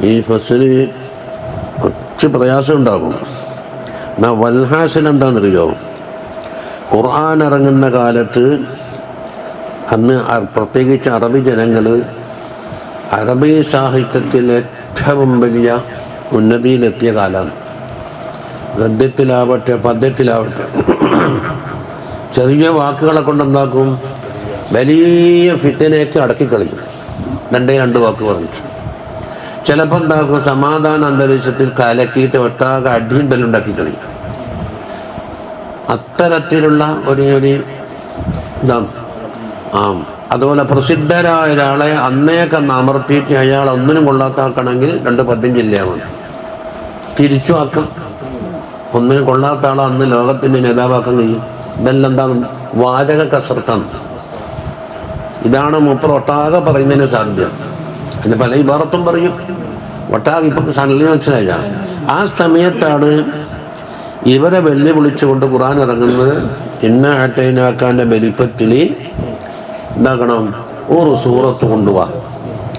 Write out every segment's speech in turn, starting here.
ഈ ഫസ്ല് കുറച്ച് പ്രയാസം ഉണ്ടാകും. എന്നാൽ വൽഹാസിൽ എന്താണെന്നറിയോ, ഖുർആൻ ഇറങ്ങുന്ന കാലത്ത് അന്ന് പ്രത്യേകിച്ച് അറബി ജനങ്ങൾ അറബി സാഹിത്യത്തിൽ ഏറ്റവും വലിയ ഉന്നതിയിലെത്തിയ കാലമാണ്. ഗദ്യത്തിലാവട്ടെ പദ്യത്തിലാവട്ടെ ചെറിയ വാക്കുകളെ കൊണ്ടെന്താക്കും, വലിയ ഫിത്തിനെയൊക്കെ അടക്കിക്കളിക്കും. രണ്ട് വാക്ക് പറഞ്ഞിട്ട് ചിലപ്പോൾ എന്താക്കും, സമാധാന അന്തരീക്ഷത്തിൽ കലക്കിയിട്ട് ഒട്ടാകെ അടിയും ബലുണ്ടാക്കി കളിക്കും. അത്തരത്തിലുള്ള ഒരു ഇതാണ്. അതുപോലെ പ്രസിദ്ധരായ ഒരാളെ അന്നേക്ക് അമർത്തിയിട്ട് അയാൾ ഒന്നിനും കൊള്ളാത്താക്കണമെങ്കിൽ 2 പദ്യം ജില്ലയാണ് തിരിച്ചു ആക്കാം. ഒന്നിനും കൊള്ളാത്ത ആളെ അന്ന് ലോകത്തിൻ്റെ നേതാവാക്കാൻ കഴിയും. ഇതെല്ലാം എന്താണ്, വാചക കസർത്താണ്. ഇതാണ് മൂപ്പർ ഒട്ടാകെ പറയുന്നതിന് സാധ്യം. പിന്നെ പല ഇബാറത്തും പറയും ഒട്ടാകെ. ഇപ്പം സണ്ണി മനസ്സിലായ ആ സമയത്താണ് ഇവരെ വെല്ലുവിളിച്ചുകൊണ്ട് ഖുർആൻ ഇറങ്ങുന്നത്. ഇന്ന ആറ്റൈനാക്കാൻ്റെ വലിപ്പത്തിൽ എന്താക്കണം, ഒരു സൂറത്ത് കൊണ്ടുപോവാ.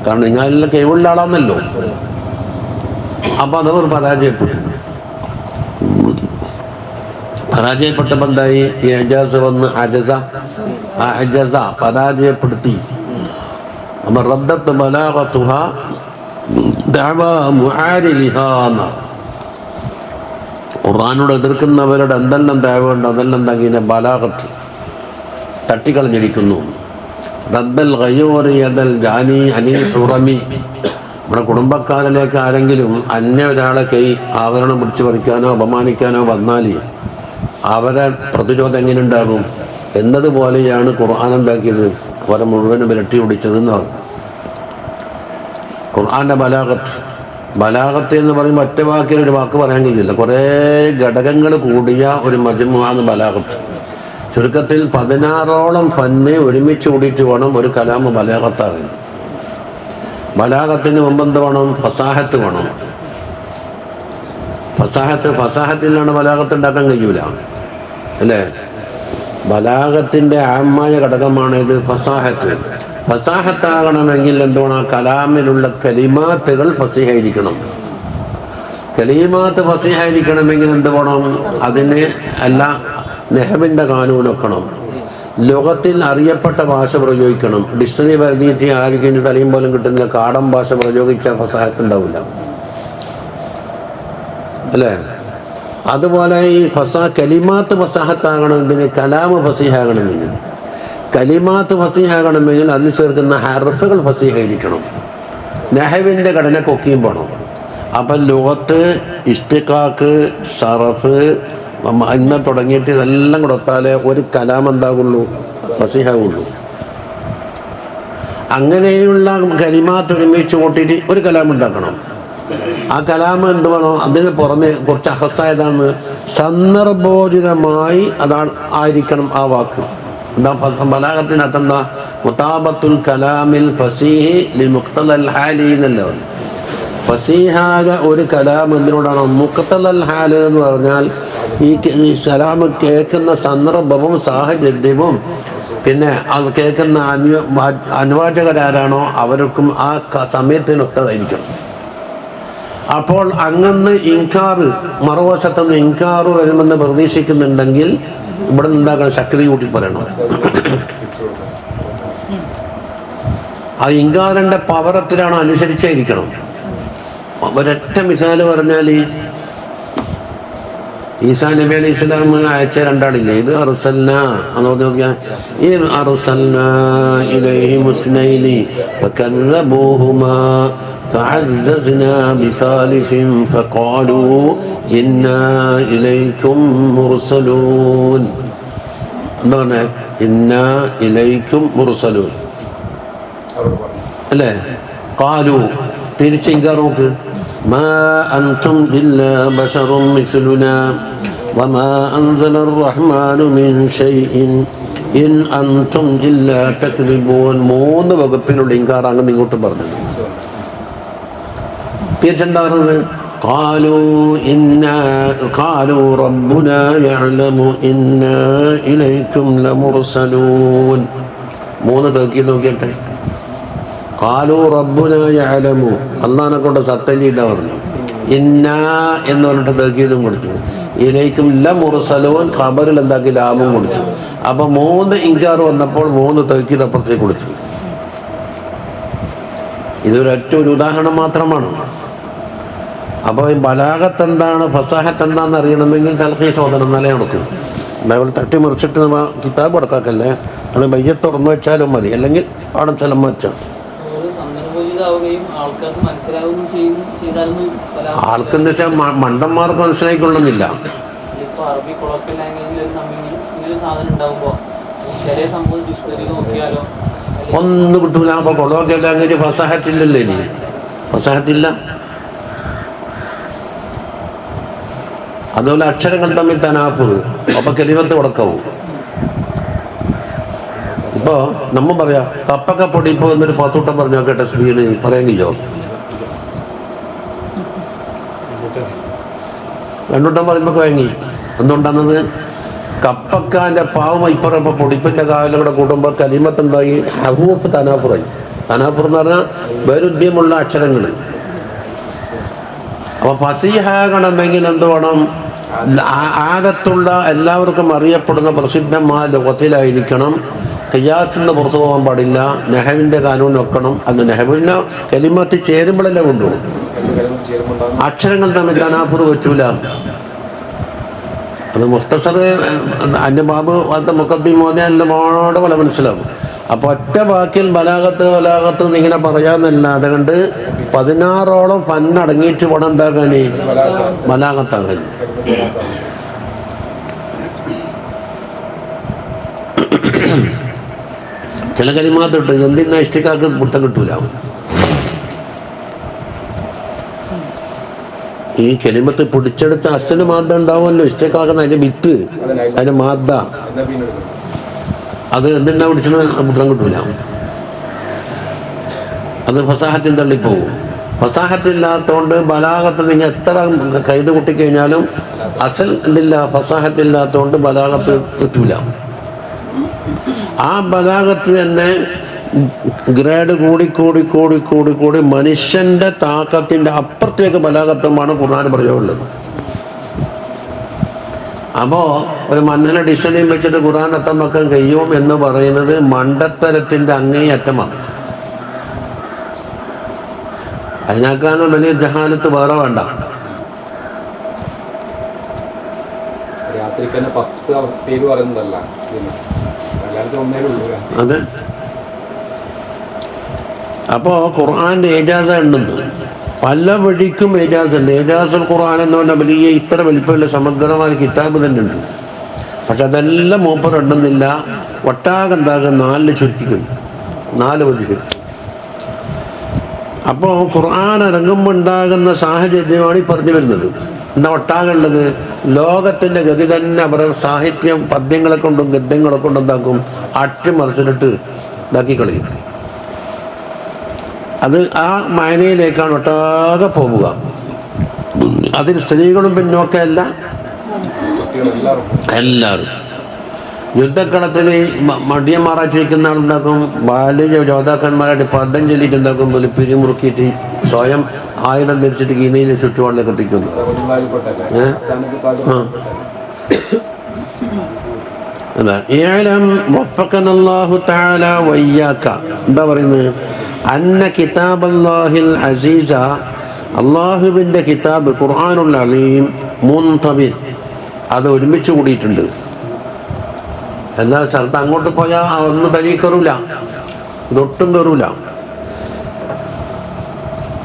കാരണം നിങ്ങളെല്ലാം കഴിവുള്ള ആളാന്നല്ലോ. അപ്പം അതവർ പരാജയപ്പെട്ടപ്പോൾ എന്തായി, ഈ അജാസ് വന്ന് അജസ പരാജയപ്പെടുത്തി. അപ്പം റദ്ദത്ത് ബലാഗത്തുഹ ദഅവാ മുആരിലിഹാ. ഖുർആനോട് എതിർക്കുന്നവരുടെ എന്തെല്ലാം ദഅവയുണ്ട് അതെല്ലാം തങ്ങിയ ബലാഗത്ത് തട്ടിക്കളഞ്ഞിരിക്കുന്നു. റദ്ദൽ ഗയൂറി യദൽ ജാനി അനിൽ ഹുറമി. നമ്മുടെ കുടുംബക്കാരിലേക്ക് ആരെങ്കിലും അന്യ ഒരാളെ ആവരണം പിടിച്ചു പറിക്കാനോ അപമാനിക്കാനോ വന്നാൽ അവരെ പ്രതിരോധം എങ്ങനെ ഉണ്ടാകും എന്നതുപോലെയാണ് ഖുർആൻ എന്താക്കിയത്, അവരെ മുഴുവനും വിരട്ടി ഓടിച്ചതെന്ന് പറഞ്ഞു. ഖുർആൻ്റെ ബലാഗത്ത് എന്ന് പറയുമ്പോൾ ഒറ്റ വാക്കിൽ ഒരു വാക്ക് പറയാൻ കഴിയില്ല. കുറേ ഘടകങ്ങൾ കൂടിയ ഒരു മജ്മുഅാണ് ബലാഗത്ത്. ചുരുക്കത്തിൽ 16ഓളം ഫന്ന് ഒരുമിച്ച് കൂടിയിട്ട് വേണം ഒരു കലാമ് ബലാഗത്താകാൻ. ബലാഗത്തിന് മുമ്പ് എന്ത് വേണം, ഫസാഹത്ത് വേണം. ഫസാഹത്തിലാണ് ബലാഗത്ത് ഉണ്ടാക്കാൻ കഴിയൂല അല്ലേ. ബലാഗത്തിൻ്റെ ആമായ ഘടകമാണ് ഇത് ഫസാഹത്ത്. ഫസാഹത്താകണമെങ്കിൽ എന്തുവേണം, ആ കലാമിലുള്ള കലിമാത്തുകൾ ഫസീഹായിരിക്കണം. കലിമാത്ത് ഫസീഹായിരിക്കണമെങ്കിൽ എന്ത് വേണം, അതിന് എല്ലാ നെഹബിൻ്റെ കാനൂൻ വെക്കണം. ലോകത്തിൽ അറിയപ്പെട്ട ഭാഷ പ്രയോഗിക്കണം. ഡിക്ഷണറി വരുത്തിയിട്ട് ആർക്കും തലയും പോലും കിട്ടുന്നില്ല. കാടൻ ഭാഷ പ്രയോഗിച്ചാൽ ഫസാഹത്ത് ഉണ്ടാവില്ല അല്ലേ. അതുപോലെ ഈ കലിമാത്ത് ഫസാഹത്താകണമെങ്കിൽ കലാമ് ഫസീഹാകണമെങ്കിൽ, കലിമാത്ത് ഫസീഹാകണമെങ്കിൽ അതിൽ ചേർക്കുന്ന ഹർഫുകൾ ഫസീഹായിരിക്കണം. നെഹവിൻ്റെ ഘടന കൊക്കിയും പോകണം. അപ്പം ലോകത്ത് ഇഷ്തിഖാക്ക് സറഫ് ഇന്ന് തുടങ്ങിയിട്ട് ഇതെല്ലാം കൊടുത്താലേ ഒരു കലാം എന്താകുള്ളൂ, ഫസീഹാകുള്ളൂ. അങ്ങനെയുള്ള കലിമാത്ത് ഒരുമിച്ച് കൂട്ടിയിട്ട് ഒരു കലാം ഉണ്ടാക്കണം. ആ കലാം എന്ത് വേണം, അതിന് പുറമെ കുറച്ച് അഹസായതാണ്, സന്ദർഭോചിതമായി അതാണ് ആയിരിക്കണം ആ വാക്ക്. എന്താ ബലാഗത്തിനകത്ത് എന്താ, മുതാബത്തുൽ കലാമിൽ ഫസീഹി ലി മുഖ്തലൽ ഹാലി എന്നല്ലോ. ഫസീഹായ ഒരു കലാം എന്തിനോടാണ്, മുഖ്തലൽ ഹാല് എന്ന് പറഞ്ഞാൽ ഈ കലാം കേൾക്കുന്ന സന്ദർഭവും സാഹചര്യവും പിന്നെ അത് കേൾക്കുന്ന അനുവാചകരാരാണോ അവർക്കും ആ സമയത്തിനൊത്തതായിരിക്കണം. അപ്പോൾ അങ്ങനെ മറുവശത്തുനിന്ന് ഇൻകാറ് വരുമെന്ന് പ്രതീക്ഷിക്കുന്നുണ്ടെങ്കിൽ ഇവിടെ നിന്നുണ്ടാക്കാൻ ശക്തി കൂട്ടി പറയണം. ആ ഇൻകാറിൻ്റെ പവറത്തിലാണ് അനുസരിച്ചായിരിക്കണം. ഒരൊറ്റ മിസാല് പറഞ്ഞാൽ, ഈസാ നബി അലൈഹി സ്വലാം അയച്ച 2 ആളില്ലേ, ഇത് അർസൽന അങ്ങോട്ട് നോക്കിയാൽ, ഇത് അർസൽന ഇലൈഹി മുസ്നൈനി ഫകല്ലബൂഹുമാ ഫഅസ്സസ്നാ ബിസാലിസിൻ ഫഖാലൂ ഇന്നാ ഇലൈക്കും മുർസലൂൻ. എന്താ പറഞ്ഞേ, ഇന്നാ ഇലൈക്കും മുർസലൂൻ അല്ലേ. ഖാലു തിരിച്ച് ഇൻകാർ നോക്ക്, മാ അൻതും ഇല്ലാ ബശറും മിസ്ലുനാ വമാ അൻസലർ റഹ്മാനു മിൻ ഷൈഇൻ ഇൻ അൻതും ഇല്ലാ തക്ദിബൂൻ. 3 വകുപ്പിനുള്ള ഇൻകാർ അങ്ങ് ഇങ്ങോട്ടും പറഞ്ഞത്. തിരിച്ചെന്താ പറഞ്ഞത്, ഖാലൂ റബ്ബുനാ യഅലമു ഇന്നാ ഇലൈക്കും ലമുർസലൂൻ. 3 തൗക്കീദ് നോക്കിയട്ടെ. ഖാലൂ റബ്ബുനാ യഅലമു, അള്ളാഹിനെ കൊണ്ട് സത്യം ചെയ്താ പറഞ്ഞു. ഇന്നാ എന്ന് പറഞ്ഞിട്ട് തൗക്കീദും കൊടുത്തു. ഇലൈക്കും ലമുർസലൂൻ, ഖബറിൽ എന്താക്കി ലാമും കൊടുത്തു. അപ്പൊ 3 ഇൻകാർ വന്നപ്പോൾ 3 തൗക്കീദ് അപ്പുറത്തേക്ക് കൊടുത്തു. ഇതൊരൊറ്റ ഒരു ഉദാഹരണം മാത്രമാണ്. അപ്പോൾ ഈ ബലാഗത്ത് എന്താണ്, ഫസാഹത്ത് എന്താണെന്ന് അറിയണമെങ്കിൽ തൽഖീസ് ഓതണം, എന്നാലേ നടക്കും. ബൈബിൾ തട്ടിമറിച്ചിട്ട് നമ്മൾ കിതാബ് കൊടുക്കാക്കല്ലേ, അത് ബയ്യത്ത് തുറന്നു വെച്ചാലും മതി, അല്ലെങ്കിൽ അവിടെ സ്ഥലം വെച്ചാൽ ആൾക്കെന്ന് വെച്ചാൽ മണ്ടന്മാർക്ക് മനസ്സിലാക്കിക്കൊള്ളുന്നില്ല. ഒന്നും കിട്ടൂല. അപ്പൊ കൊളോക്കിയ ലാംഗ്വേജ് ഫസാഹത്തില്ലല്ലോ, ഇനി ഫസാഹത്തില്ല. അതുപോലെ അക്ഷരങ്ങൾ തമ്മിൽ തനാഫുർ, അപ്പൊ കലിമത്ത് കൊടുക്കാവും. ഇപ്പോ നമ്മ പറയാ കപ്പൊക്കെ പൊടി, ഇപ്പൊ എന്നൊരു പത്തൂട്ടം പറഞ്ഞു നോക്കട്ടെ, സ്പീഡ് പറയാൻ കഴിയോ? രണ്ടൂട്ടം പറയുമ്പോ വാങ്ങി എന്തുണ്ടാകുന്നത്? കപ്പക്കാന്റെ പാവം ഇപ്പറ പൊടിപ്പിന്റെ കാലം കൂടെ കൂട്ടുമ്പോ കലിമത്ത് എന്തായി? ഹറൂഫ് തനാഫുറായി. തനാഫുർ എന്ന് പറഞ്ഞാൽ വൈരുദ്ധ്യമുള്ള അക്ഷരങ്ങൾ. അപ്പൊ ഫസീഹാകണമെങ്കിൽ എന്ത് വേണം? ആദത്തുള്ള എല്ലാവർക്കും അറിയപ്പെടുന്ന പ്രസിദ്ധമായ ലോകത്തിലായിരിക്കണം. ഖിയാസിന് പുറത്തു പോകാൻ പാടില്ല. നെഹവിന്റെ കാനൂൻ വെക്കണം. അത് നെഹവിന് കലിമത്ത് ചേരുമ്പോഴല്ലേ കൊണ്ടുപോകും. അക്ഷരങ്ങൾ തമ്മിൽ തനാഫുർ വെച്ചൂല. അത് മുഖ്തസർ അതിൻ്റെ ബാബ് അത് മുഖദ്ദിമോദി അതിൻ്റെ മോനോട് പോലെ മനസ്സിലാവും. അപ്പോൾ ഒറ്റ വാക്കിൽ ബലാഗത്ത് ഇങ്ങനെ പറയാന്നല്ലാതെ കണ്ട് 16ഓളം ഫന്നടങ്ങിയിട്ട് പോണം എന്താകാന്, ബലാഗത്താകാൻ. ചില കലിമാത്തിട്ട് എന്തിനാ ഇഷ്ടിക്കാർക്ക് പുട്ടം കിട്ടൂല. ഈ കലിമത്ത് പിടിച്ചെടുത്ത് അസല് മാദ്ദ ഉണ്ടാവുമല്ലോ, ഇഷ്ടക്കാക്കുന്ന അതിന്റെ വിത്ത്, അതിന്റെ മാദ്ദ, അത് എന്തിനാ പിടിച്ചത് പുത്രം കിട്ടൂല. അത് ഫസാഹത്തിൽ തള്ളിപ്പോവും. ഫസാഹത്തില്ലാത്തതുകൊണ്ട് ബലാഗത്ത് നിങ്ങൾ എത്ര കൈത് കൂട്ടിക്കഴിഞ്ഞാലും അസൽ എന്തില്ല, ഫസാഹത്തില്ലാത്തതുകൊണ്ട് ബലാഗത്ത് കിട്ടൂല. ആ ബലാഗത്ത് തന്നെ ഗ്രേഡ് കൂടി മനുഷ്യന്റെ താക്കത്തിന്റെ അപ്പുറത്തേക്ക് ബലാഗത്വമാണ് ഖുർആൻ പറയുള്ളത്. അപ്പോ ഒരു മണ്ണിനെ ഡിക്ഷണറിയും വെച്ചിട്ട് ഖുർആൻ അർത്ഥം വെക്കാൻ കഴിയും എന്ന് പറയുന്നത് മണ്ടത്തരത്തിന്റെ അങ്ങേയറ്റമാണ്. അതിനേക്കാണ് വലിയ ജഹാലത്ത് വേറെ വേണ്ട. അതെ. അപ്പോ ഖുർആന്റെ ഏജാസ ഉണ്ടെന്ന് പല വഴിക്കും ഏജാസ് ഉണ്ട്. ഏജാസുൽ ഖുർആൻ എന്ന് പറഞ്ഞാൽ വലിയ ഇത്ര വലിപ്പമുള്ള സമഗ്രമായ കിതാബ് തന്നെ ഉണ്ട്. പക്ഷെ അതെല്ലാം മൂപ്പർ ഉണ്ടെന്നില്ല. ഒട്ടാകെന്താകും 4 ചുരുക്കിക്കും, 4 വധിക്കും. അപ്പോൾ ഖുർആൻ ഇറങ്ങുമ്പോൾ ഉണ്ടാകുന്ന സാഹചര്യമാണ് ഈ പറഞ്ഞു വരുന്നത്. എന്താ ഒട്ടാകുള്ളത്? ലോകത്തിന്റെ ഗതി തന്നെ അവർ സാഹിത്യം പദ്യങ്ങളെ കൊണ്ടും ഗദ്യങ്ങളെ കൊണ്ടും എന്താക്കും, അട്ടിമറിച്ചിട്ട് ഇതാക്കി കളയും. അത് ആ മായനയിലേക്കാണ് ഒട്ടാകെ പോവുക. അതിൽ സ്ത്രീകളും പിന്നോക്കമല്ല, എല്ലാവരും. യുദ്ധക്കളത്തിൽ മടിയന്മാറാച്ചിരിക്കുന്ന ആളുണ്ടാക്കും, ബാല്യ യോദ്ധാക്കന്മാരായിട്ട് പദം ചൊല്ലിയിട്ട് എന്താക്കും, പോലെ പിരിമുറുക്കിയിട്ട് സ്വയം ആയുധം ധരിച്ചിട്ട് ഗീനയിൽ ചുറ്റുപാടിലേക്ക് എത്തിക്കുന്നു. എന്താ പറയുന്നത്? അന്ന കിതാബല്ലാഹിൽ അസീസ, അള്ളാഹുവിൻ്റെ കിതാബ് ഖുർആനുൽ അലീം മുൻതബിൻ, അത് ഒരുമിച്ച് കൂടിയിട്ടുണ്ട്. എല്ലാ സ്ഥലത്ത് അങ്ങോട്ട് പോയാൽ ഒന്നും തലയിൽ കയറൂല, ഇതൊട്ടും കയറൂല.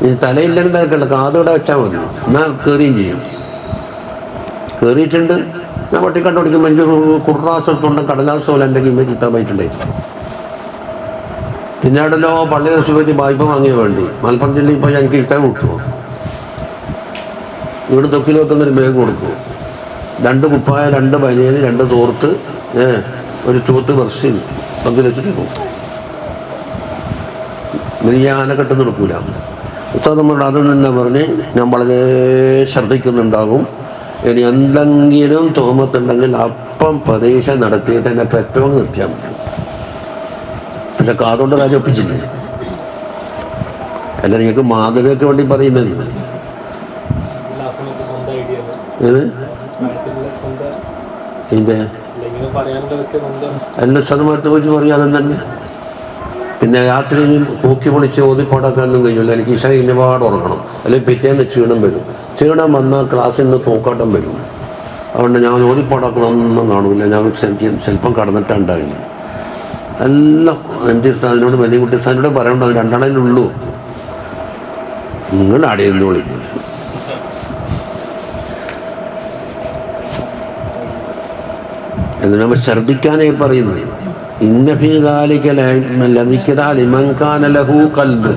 ഈ തലയില്ലെങ്കിൽ തിരക്കല്ല, കാതുകൂടെ വെച്ചാൽ മതി, എന്നാൽ കയറുകയും ചെയ്യും. കയറിയിട്ടുണ്ട്. ഞാൻ വട്ടി കണ്ടുപിടിക്കുമ്പോൾ എനിക്ക് കുർറാസൊക്കെ കടലാസ് പോലെ എൻ്റെ കിമ്മ കിതാബായിട്ടുണ്ടായിരുന്നു. പിന്നീടല്ലോ പള്ളി റസൂലി വായ്പ വാങ്ങിയ വേണ്ടി മലപ്പുറം ജില്ലയിൽ പോയി എനിക്ക് കിതാബ് കിട്ടുമോ? ഇവിടെ തൊക്കിൽ വെക്കുന്നൊരു ബാഗ് കൊടുക്കും, 2 കുപ്പായ, 2 ബനിയന്, 2 തോർത്ത്, ഒരു ചൂത്ത് വർഷം പങ്കിൽ വെച്ചിട്ട് പോകും. വലിയ ആനക്കെട്ട് കൊടുക്കൂല. ഉസ്താദ് നമ്മളോട് അത് തന്നെ പറഞ്ഞ് ഞാൻ വളരെ ശ്രദ്ധിക്കുന്നുണ്ടാകും. ഇനി എന്തെങ്കിലും തോമത്തുണ്ടെങ്കിൽ അപ്പം പരീക്ഷ നടത്തി തന്നെ പെട്രോൾ നിർത്തിയാൽ മതി. പക്ഷെ കാറുകൊണ്ട് കാര്യം ഒപ്പിച്ചില്ലേ. അല്ല നിങ്ങൾക്ക് മാതൃകയ്ക്ക് വേണ്ടി പറയുന്നത്. ഇതിൻ്റെ എല്ലാ സ്ഥലമായിട്ട് വെച്ച് പറയാതെ തന്നെ. പിന്നെ രാത്രി കൂക്കി പൊളിച്ച് ഓതിപ്പാടാക്കാനൊന്നും കഴിയില്ല. എനിക്ക് ഇഷ ഒരുപാട് ഉറങ്ങണം, അല്ലെങ്കിൽ പിറ്റേന്ന് ക്ഷീണം വരും. ക്ഷീണം വന്നാൽ ക്ലാസ്സിൽ നിന്ന് തൂക്കാട്ടം വരും. അതുകൊണ്ട് ഞാൻ ഓതിപ്പാടാക്കുന്നൊന്നും കാണില്ല. ഞാൻ ചിലപ്പം കടന്നിട്ടുണ്ടാവില്ല. എല്ലാം എൻ്റെ ഉസ്താദിനോട് വലിയകുട്ടി ഉസ്താദിനോട് പറയണ്ട, അത് രണ്ടെണ്ണയിലുള്ളൂ. നിങ്ങൾ അടയെന്ന് വിളിക്കും. എന്ന് നമ്മൾ ശ്രദ്ധിക്കാനേ പറയുന്നത്. ഇന്ന ഫീ ദാലിക ലദിക്റ ലിമൻ കാന ലഹു ഖൽബ്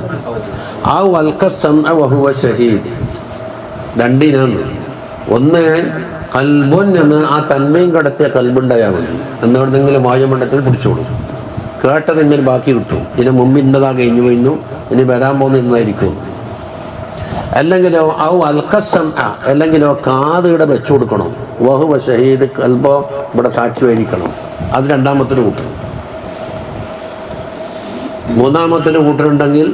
ഔ അൽഖ സമഅ വഹുവ ഷഹീദ്. രണ്ടിനാണ്. ഒന്ന് കൽബുൻ എന്ന് ആ തന്മയും കടത്തിയ കൽബുണ്ടായാൽ മതി. എന്നെവിടെന്നെങ്കിലും വായുമണ്ഡലത്തിൽ പിടിച്ചോളൂ. കേട്ടത് ഇങ്ങനെ ബാക്കി കിട്ടും. ഇതിന് മുമ്പ് ഇന്നതാ കഴിഞ്ഞു പോയിരുന്നു, ഇനി വരാൻ പോകുന്ന ഇന്നായിരിക്കും. അല്ലെങ്കിലോ ഔ അൽഖ സമഅ, അല്ലെങ്കിലോ കാതുകിടെ വെച്ചു കൊടുക്കണം. വഹുവ ഷഹീദ്, കൽബോ ഇവിടെ സാക്ഷി വഹിക്കണം. അത് രണ്ടാമത്തെ കൂട്ടർ. മൂന്നാമത്തെ കൂട്ടരുണ്ടെങ്കിൽ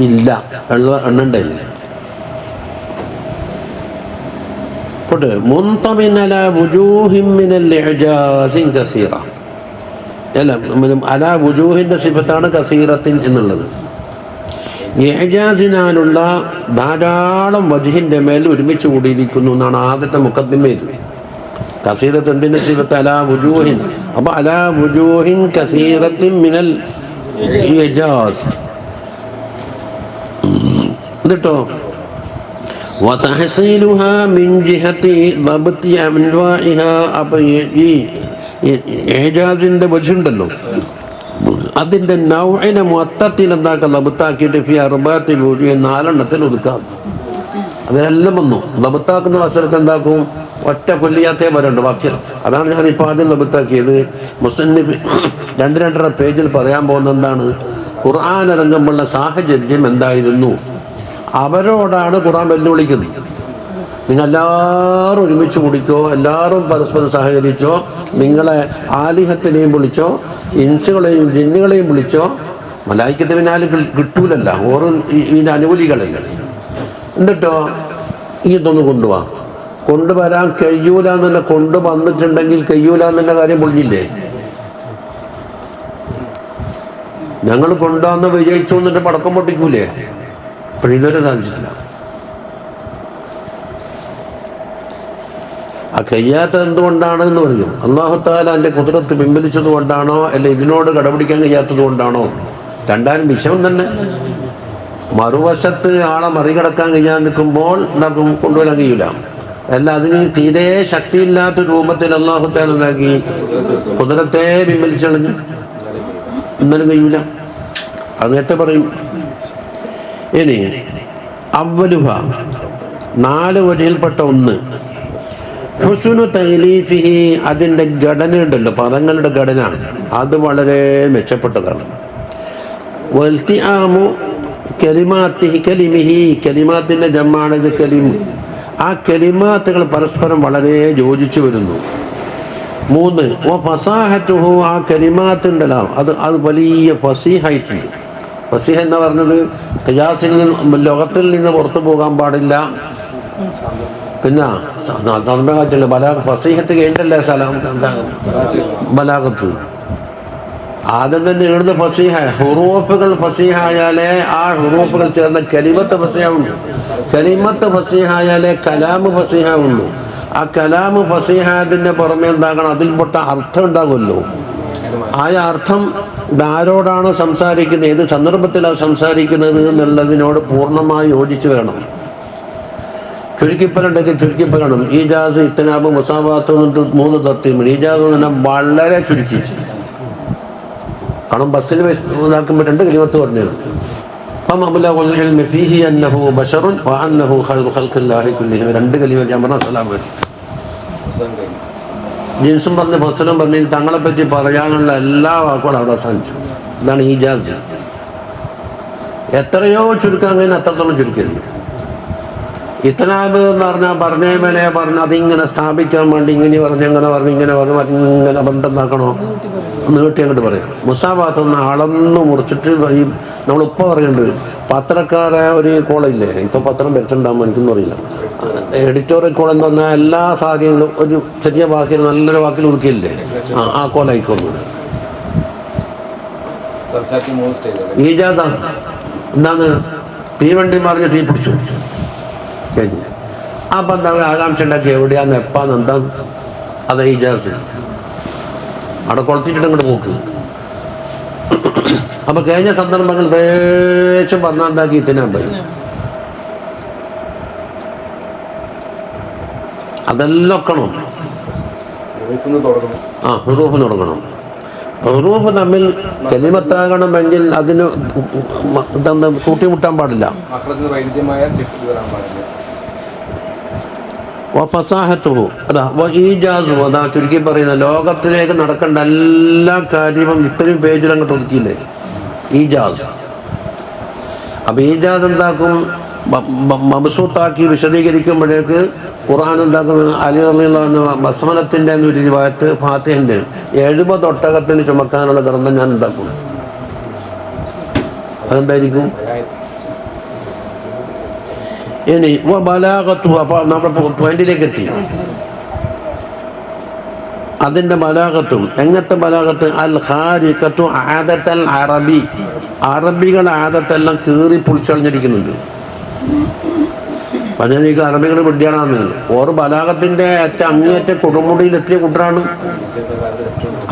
ഇല്ല, എണ്ണണ്ടല്ലേ. മുൻതമിനല വുജൂഹിൻ മിനൽ ഇഅജാസിൻ കസീറ. അല്ല, അലാ വുജൂഹിൻ്റെ സിഫത്താണ് കസീറത്തിൻ എന്നുള്ളത്. ഇഅജാസിനാലുള്ള ധാരാളം വജ്ഹിൻ്റെ മേൽ ഒരുമിച്ച് കൂടിയിരിക്കുന്നു എന്നാണ് ആദ്യത്തെ മുഖദ്ദിമയിൽ. കസീറത്ത് എന്തിൻ്റെ സിഫത്ത്? അലാ വുജൂഹിൻ. അപ്പോൾ അലാ വുജൂഹിൻ കസീറത്തിൻ മിനൽ ഇഅജാസ്. എന്നിട്ടോ വതഹ്സീലുഹാ മിൻ ജിഹത്തി ദബ്തി അൻവാഇഹാ. അപ്പോൾ ഈ ഇഅജാസിൻ്റെ വജ്ഹുണ്ടല്ലോ, അതിൻ്റെ നൗഇനെ മൊത്തത്തിൽ എന്താക്കാം, ലബത്താക്കിയിട്ട് ഫി അർബഅത്തി വജൂഹ്, 4 എണ്ണത്തിൽ ഒതുക്കാം. അതെല്ലാം വന്നു. ലബത്താക്കുന്ന അവസരത്ത് എന്താക്കും, ഒറ്റ കൊല്ലിയാത്തേ വരണ്ട് ബാക്കി. അതാണ് ഞാനിപ്പോൾ ആദ്യം ലബത്താക്കിയത്. മുസ്ലിം 2-2.5 പേജിൽ പറയാൻ പോകുന്ന എന്താണ്, ഖുർആൻ ഇറങ്ങുമ്പോഴുള്ള സാഹചര്യം എന്തായിരുന്നു. അവരോടാണ് ഖുർആൻ വെല്ലുവിളിക്കുന്നത്. നിങ്ങൾ എല്ലാവരും ഒരുമിച്ച് കൂടിക്കോ, എല്ലാവരും പരസ്പരം സഹകരിച്ചോ, നിങ്ങളെ ആലിഹത്തിനെയും വിളിച്ചോ, ഇൻസുകളെയും ജിന്നുകളെയും വിളിച്ചോ. മലായിക്കത്ത് പിന്നാലെ കിട്ടൂലല്ല, ഓരോ ഇതിൻ്റെ അനുകൂലികളല്ല. എന്നിട്ടോ ഇതൊന്ന് കൊണ്ടുപോവാ. കൊണ്ടുവരാൻ കഴിയൂല എന്നല്ല, കൊണ്ടുവന്നിട്ടുണ്ടെങ്കിൽ കഴിയൂല എന്നുള്ള കാര്യം പൊളിഞ്ഞില്ലേ. ഞങ്ങൾ കൊണ്ടുവന്ന് വിജയിച്ചു എന്നിട്ട് പടക്കം പൊട്ടിക്കൂലേ. അപ്പോൾ ഇതുവരെ സാധിച്ചിട്ടില്ല. ആ കഴിയാത്തത് എന്തുകൊണ്ടാണെന്ന് പറഞ്ഞു. അല്ലാഹു തആല എൻ്റെ കുദ്റത്ത് പിൻവലിച്ചത് കൊണ്ടാണോ, അല്ല ഇതിനോട് കടപിടിക്കാൻ കഴിയാത്തത് കൊണ്ടാണോ? രണ്ടാലും വിഷയം തന്നെ. മറുവശത്ത് ആളെ മറികടക്കാൻ കഴിയാൻ നിൽക്കുമ്പോൾ നമുക്ക് കൊണ്ടുവരാൻ കഴിയില്ല. അല്ല, അതിന് തീരെ ശക്തിയില്ലാത്ത രൂപത്തിൽ അല്ലാഹു തആല എന്താക്കി, കുദ്റത്തെ പിൻവലിച്ചളഞ്ഞു. എന്നാലും കഴിയൂല. അത് നേരത്തെ പറയും. ഇനി അവ്വലുഹ, 4 വജഹിൽപ്പെട്ട ഒന്ന്, ഹുസ്നു തഅലീഫിഹി, അതിൻ്റെ ഘടന ഉണ്ടല്ലോ, പദങ്ങളുടെ ഘടന, അത് വളരെ മെച്ചപ്പെട്ടതാണ്. വൽതിആമു കലിമാത്തിഹി കലിമിഹി, കലിമാത്തിൻ്റെ ജമ്മാണിത് കലിം. ആ കലിമാത്തുകൾ പരസ്പരം വളരെ യോജിച്ചു വരുന്നു. 3 ഫസാഹത്തുഹു, ആ കലിമാത്തുണ്ടല്ലോ അത് വലിയ ഫസീഹായിട്ടുണ്ട്. ഫസീഹ് എന്ന് പറഞ്ഞത് ഖിയാസിൽ നിന്ന്, ലോകത്തിൽ നിന്ന് പുറത്തു പോകാൻ പാടില്ല. പിന്നെ സമയത്തില്ല ഫസീഹത്ത് കഴിഞ്ഞല്ലേ ബലാഗത്ത്. ആദ്യം തന്നെ എഴുതുന്ന ഫസീഹ, ഹുറൂഫുകൾ ഫസീഹായാലേ ആ ഹുറൂഫുകൾ ചേർന്ന കലിമത്ത് ഫസീഹുള്ളൂ. കലിമത്ത് ഫസീഹായാലേ കലാമ് ഫസീഹുള്ളൂ. ആ കലാമ് ഫസീഹായതിൻ്റെ പുറമെ എന്താകണം, അതിൽപ്പെട്ട അർത്ഥം ഉണ്ടാകുമല്ലോ. ആ അർത്ഥം ഇതാരോടാണ് സംസാരിക്കുന്നത്, ഏത് സന്ദർഭത്തിലാണ് സംസാരിക്കുന്നത് എന്നുള്ളതിനോട് പൂർണ്ണമായി യോജിച്ച് വരണം. ചുരുക്കിപ്പലുണ്ടെങ്കിൽ ചുരുക്കിപ്പലണം. ഈജാസ്, ഇത്തനാബ്, മുസാവാത്ത് എന്നിട്ട് 3 തർത്തീബ്. ഈജാസ് എന്ന് പറഞ്ഞാൽ വളരെ ചുരുക്കി. കാരണം ബസ്സിൽ ഇതാക്കുമ്പോൾ 2 കലിമത്ത് പറഞ്ഞത്. അപ്പം അബുലഉൽ ഇൽമി ഫീഹി അന്നഹു ബശറുൻ വ അന്നഹു ഖൈറു ഖൽഖില്ലാഹി കുല്ലിഹിം. 2 കലിമത്ത് ഞാൻ പറഞ്ഞ സലാം വരും. ജിൻസും പറഞ്ഞ് ഫസലും പറഞ്ഞ് തങ്ങളെപ്പറ്റി പറയാനുള്ള എല്ലാ വാക്കുകളും അവിടെ അവസാനിച്ചു. ഇതാണ് ഈജാസ്. എത്രയോ ചുരുക്കാൻ കഴിഞ്ഞാൽ അത്രത്തോളം ചുരുക്കരുത്. ഇത്തനാബ് എന്ന് പറഞ്ഞാൽ പറഞ്ഞേമനെ പറഞ്ഞ് അതിങ്ങനെ സ്ഥാപിക്കാൻ വേണ്ടി ഇങ്ങനെ പറഞ്ഞ് ഇങ്ങനെ ബന്ധമാക്കണോ, നീട്ടി അങ്ങോട്ട് പറയാം. മുസാവാത്ത് ഒന്ന് അളന്ന് മുറിച്ചിട്ട് ഈ നമ്മളിപ്പോൾ പറയുന്നുണ്ട് പത്രക്കാരെ ഒരു കോളില്ലേ, ഇപ്പോൾ പത്രം വരുത്തുണ്ടാകുമ്പോൾ എനിക്കൊന്നും അറിയില്ല. എഡിറ്റോറിയൽ കോൾ എന്ന് പറഞ്ഞാൽ എല്ലാ സാധ്യതകളും ഒരു ചെറിയ വാക്കിൽ നല്ലൊരു വാക്കിൽ ഒതുക്കിയില്ലേ, ആ കോലായിക്കൊന്നു. ഈജാദ എന്താണ്? തീവണ്ടി മറിഞ്ഞ് തീ പിടിച്ചു കഴിഞ്ഞു. അപ്പം എന്താ ആകാംക്ഷ ഉണ്ടാക്കി, എവിടെയാന്ന് എപ്പാന്ന് എന്താന്ന്? അത് ഈജാസ് അവിടെ കൊളത്തിട്ടിട്ട് അങ്ങോട്ട് പോക്ക്. അപ്പൊ കഴിഞ്ഞ സന്ദർഭങ്ങൾ ദേശം പറഞ്ഞാൽ എന്താക്കി തിന്നാൻ പോയി. അതെല്ലാം ഒക്കണം. ഹുറൂഫ് തുടങ്ങണം. ഹുറൂഫ് തമ്മിൽ കലിമത്താകണമെങ്കിൽ അതിന് കൂട്ടിമുട്ടാൻ പാടില്ല. ഫസാഹത്തുഹു അതാ ഈജാസുഹു, അതാ ചുരുക്കി പറയുന്ന ലോകത്തിലേക്ക് നടക്കേണ്ട എല്ലാ കാര്യവും ഇത്രയും പേജിൽ അങ്ങോട്ട് ഒതുക്കിയില്ലേ, ഈജാസ്. അപ്പം ഈജാസ് എന്താക്കും? മബ്സൂത്താക്കി വിശദീകരിക്കുമ്പോഴേക്ക് ഖുർആൻ എന്താക്കുന്നത്? അലി റളിയല്ലാഹു ബസ്മലത്തിൻ്റെ ഒരു റിവായത്ത് ഫാത്തിഹൻ്റെ 70 ഒട്ടകത്തിന് ചുമക്കാനുള്ള ഗ്രന്ഥം ഞാൻ ഉണ്ടാക്കും. അതെന്തായിരിക്കും? ഇനി ബലാഗത്തു. അപ്പോൾ നമ്മുടെ പോയിന്റിലേക്ക് എത്തി. അതിൻ്റെ ബലാഗത്തും എങ്ങനത്തെ ബലാഗത്ത്? അൽ ഖാരിഖത്തു ആദത്തൽ അറബി, അറബികളുടെ ആദത്തെല്ലാം കീറി പൊളിച്ചളിഞ്ഞിരിക്കുന്നുണ്ട്. പറഞ്ഞാൽ എനിക്ക് അറബികൾ വിദ്യാണെന്ന് ഓർ ബലാഗത്തിൻ്റെ അങ്ങേറ്റ കൊടുമുടിയിലെത്തിയ കുട്ടറാണ്.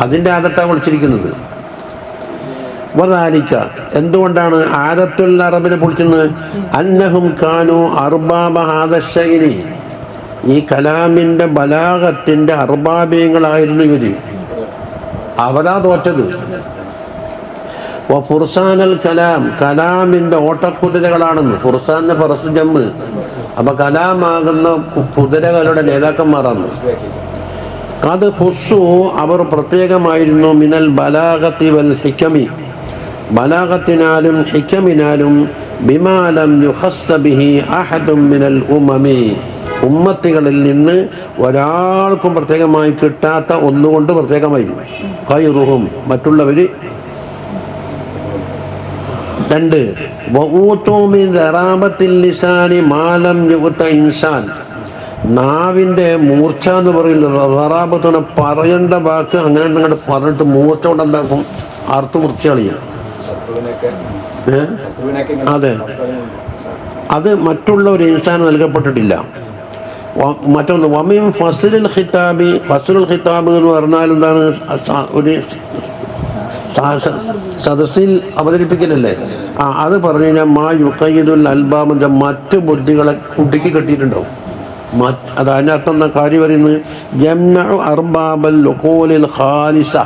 അതിൻ്റെ ആദത്താണ് വിളിച്ചിരിക്കുന്നത്. വദാലിക, എന്തുകൊണ്ടാണ് ആദത്തുൽ അറബിനെ പൊളിക്കുന്നത്? അന്നഹും കാനു അർബാബ ഹാദശൈനി, ഈ കലാമിൻ്റെ ബലാഗത്തിൻ്റെ അർബാബീങ്ങളായിരുന്നു ഇവര്. അവരാ തോറ്റത്. ഫുർസാനൽ കലാം, കലാമിൻ്റെ ഓട്ടക്കുതിരകളാണെന്ന്. ഫുർസാന്റെ ഫറസ് ജമ്മ്. അപ്പൊ കലാമാകുന്ന കുതിരകളുടെ നേതാക്കന്മാരാണ്. അത് ഹുസ്സു, അവർ പ്രത്യേകമായിരുന്നു. മിനൽ ബലാഗത്തി വൽ ഹിക്കമി, ബലാഗത്തിനാലും ഹിക്കമിനാലും. ബിമാലം യുഖസ്സ ബിഹി അഹദും മിനൽ ഉമമി, ഉമ്മത്തികളിൽ നിന്ന് ഒരാൾക്കും പ്രത്യേകമായി കിട്ടാത്ത ഒന്നുകൊണ്ട് പ്രത്യേകമായി. ഖൈറുഹും, മറ്റുള്ളവർ. 2 വഊതു മിൻ ദറാബത്തിൽ ലിസാനി മാലം യുഅത ഇൻസാൻ, നാവിൻ്റെ മൂർച്ച എന്ന് പറയുന്നത് ദറാബത്തിന് പറയേണ്ട വാക്ക് അങ്ങനെ അങ്ങോട്ട് പറഞ്ഞിട്ട് മൂർച്ച കൊണ്ട് എന്താക്കും? അർത്ഥ മുറിച്ച് കളിയും. അതെ, അത് മറ്റുള്ള ഒരു ഇൻസാൻ നൽകപ്പെട്ടിട്ടില്ല. മറ്റൊന്ന് വമിൻ ഫസ്ലുൽ ഖിതാബി, ഫസ്ലുൽ ഖിതാബ് എന്ന് പറഞ്ഞാൽ എന്താണ്? ഒരു സദസ്സിൽ അവതരിപ്പിക്കലല്ലേ. അത് പറഞ്ഞു കഴിഞ്ഞാൽ മാ യുഖയ്യിദുൽ അൽബാബിൻ്റെ മറ്റ് ബുദ്ധികളെ കുടുക്കി കെട്ടിയിട്ടുണ്ടാവും. അത് അതിനർത്ഥം എന്ന കാര്യം പറയുന്നത് യംനഉ അർബാബൽ ഉഖൂലിൽ ഖാലിസ,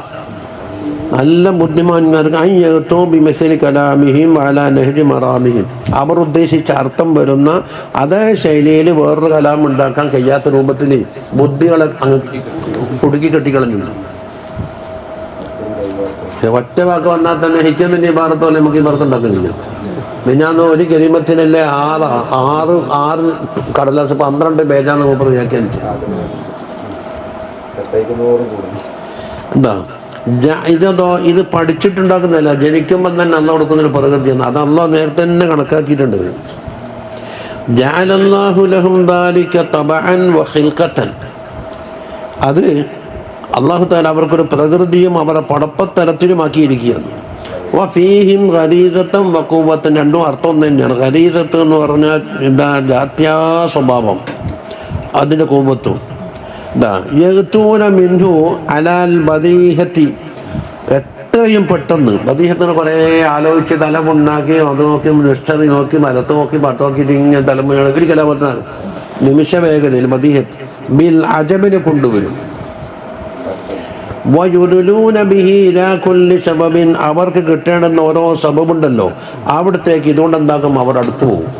നല്ല ബുദ്ധിമാന്മാർക്ക് അയ്യത്തോ ബിമസലി കലാമിഹിം അലാ നഹ്ജി മറാമിഹിം, അവർ ഉദ്ദേശിച്ച അർത്ഥം വരുന്ന അതേ ശൈലിയിൽ വേറൊരു കലാം ഉണ്ടാക്കാൻ കഴിയാത്ത രൂപത്തിൽ ബുദ്ധികളെ അങ്ങ് കുടുക്കി കെട്ടിക്കളഞ്ഞു. ഒറ്റ വാക്ക് വന്നാൽ തന്നെ ഹിക്കമിൻ്റെ ഈ ഭാരത്തോലെ നമുക്ക് ഈ ഭാരത്ത് ഉണ്ടാക്കുന്നില്ല. മിഞ്ഞാന്ന് ഒരു കലിമത്തിനല്ലേ 6 കടലാസ് 12 പേജാണ് മൂപ്പർ വ്യാഖ്യാനിച്ചു. എന്താ ഇത് പഠിച്ചിട്ടുണ്ടാക്കുന്നതല്ല, ജനിക്കുമ്പോൾ തന്നെ അള്ളാഹ് കൊടുക്കുന്നൊരു പ്രകൃതിയാണ്. അത് അള്ളാഹ് നേരത്തെ തന്നെ കണക്കാക്കിയിട്ടുണ്ട്. ജഅലല്ലാഹു ലഹും ദാലിക തബഅൻ വ ഖിൽഖതൻ, അത് അള്ളാഹു തആല അവർക്കൊരു പ്രകൃതിയും അവരുടെ പടപ്പത്തരത്തിലുമാക്കിയിരിക്കുകയാണ്. വഫീഹിം ഖരീസത്തും വഖുവത്തും, രണ്ടും അർത്ഥം തന്നെയാണ്. ഖരീസത്ത് എന്ന് പറഞ്ഞാൽ എന്താ? ജാത്യാ സ്വഭാവം, അതിൻ്റെ കൂവത്തും. യഅ്തൂന മിൻഹു അലാൽ ബദീഹത്തി, എത്രയും പെട്ടെന്ന്. ബദീഹത്തിന് കുറേ ആലോചിച്ച് തലമുണ്ടാക്കി അത് നോക്കി നിഷ്ഠതി നോക്കി മലത്ത് നോക്കി പട്ട് നോക്കിയിട്ട് ഇങ്ങനെ തലമുറ കലാപത്തിന് നിമിഷ വേഗതയിൽ ബദീഹത്ത് ബിൽ അജബിനെ കൊണ്ടുവരും. വയുദുലൂന ബിഹി ഇലാ കുല്ലി സബബിൻ, അവർക്ക് കിട്ടേണ്ടുന്ന ഓരോ സബബുണ്ടല്ലോ അവിടത്തേക്ക് ഇതുകൊണ്ട് എന്താക്കും? അവർ അടുത്തു പോകും.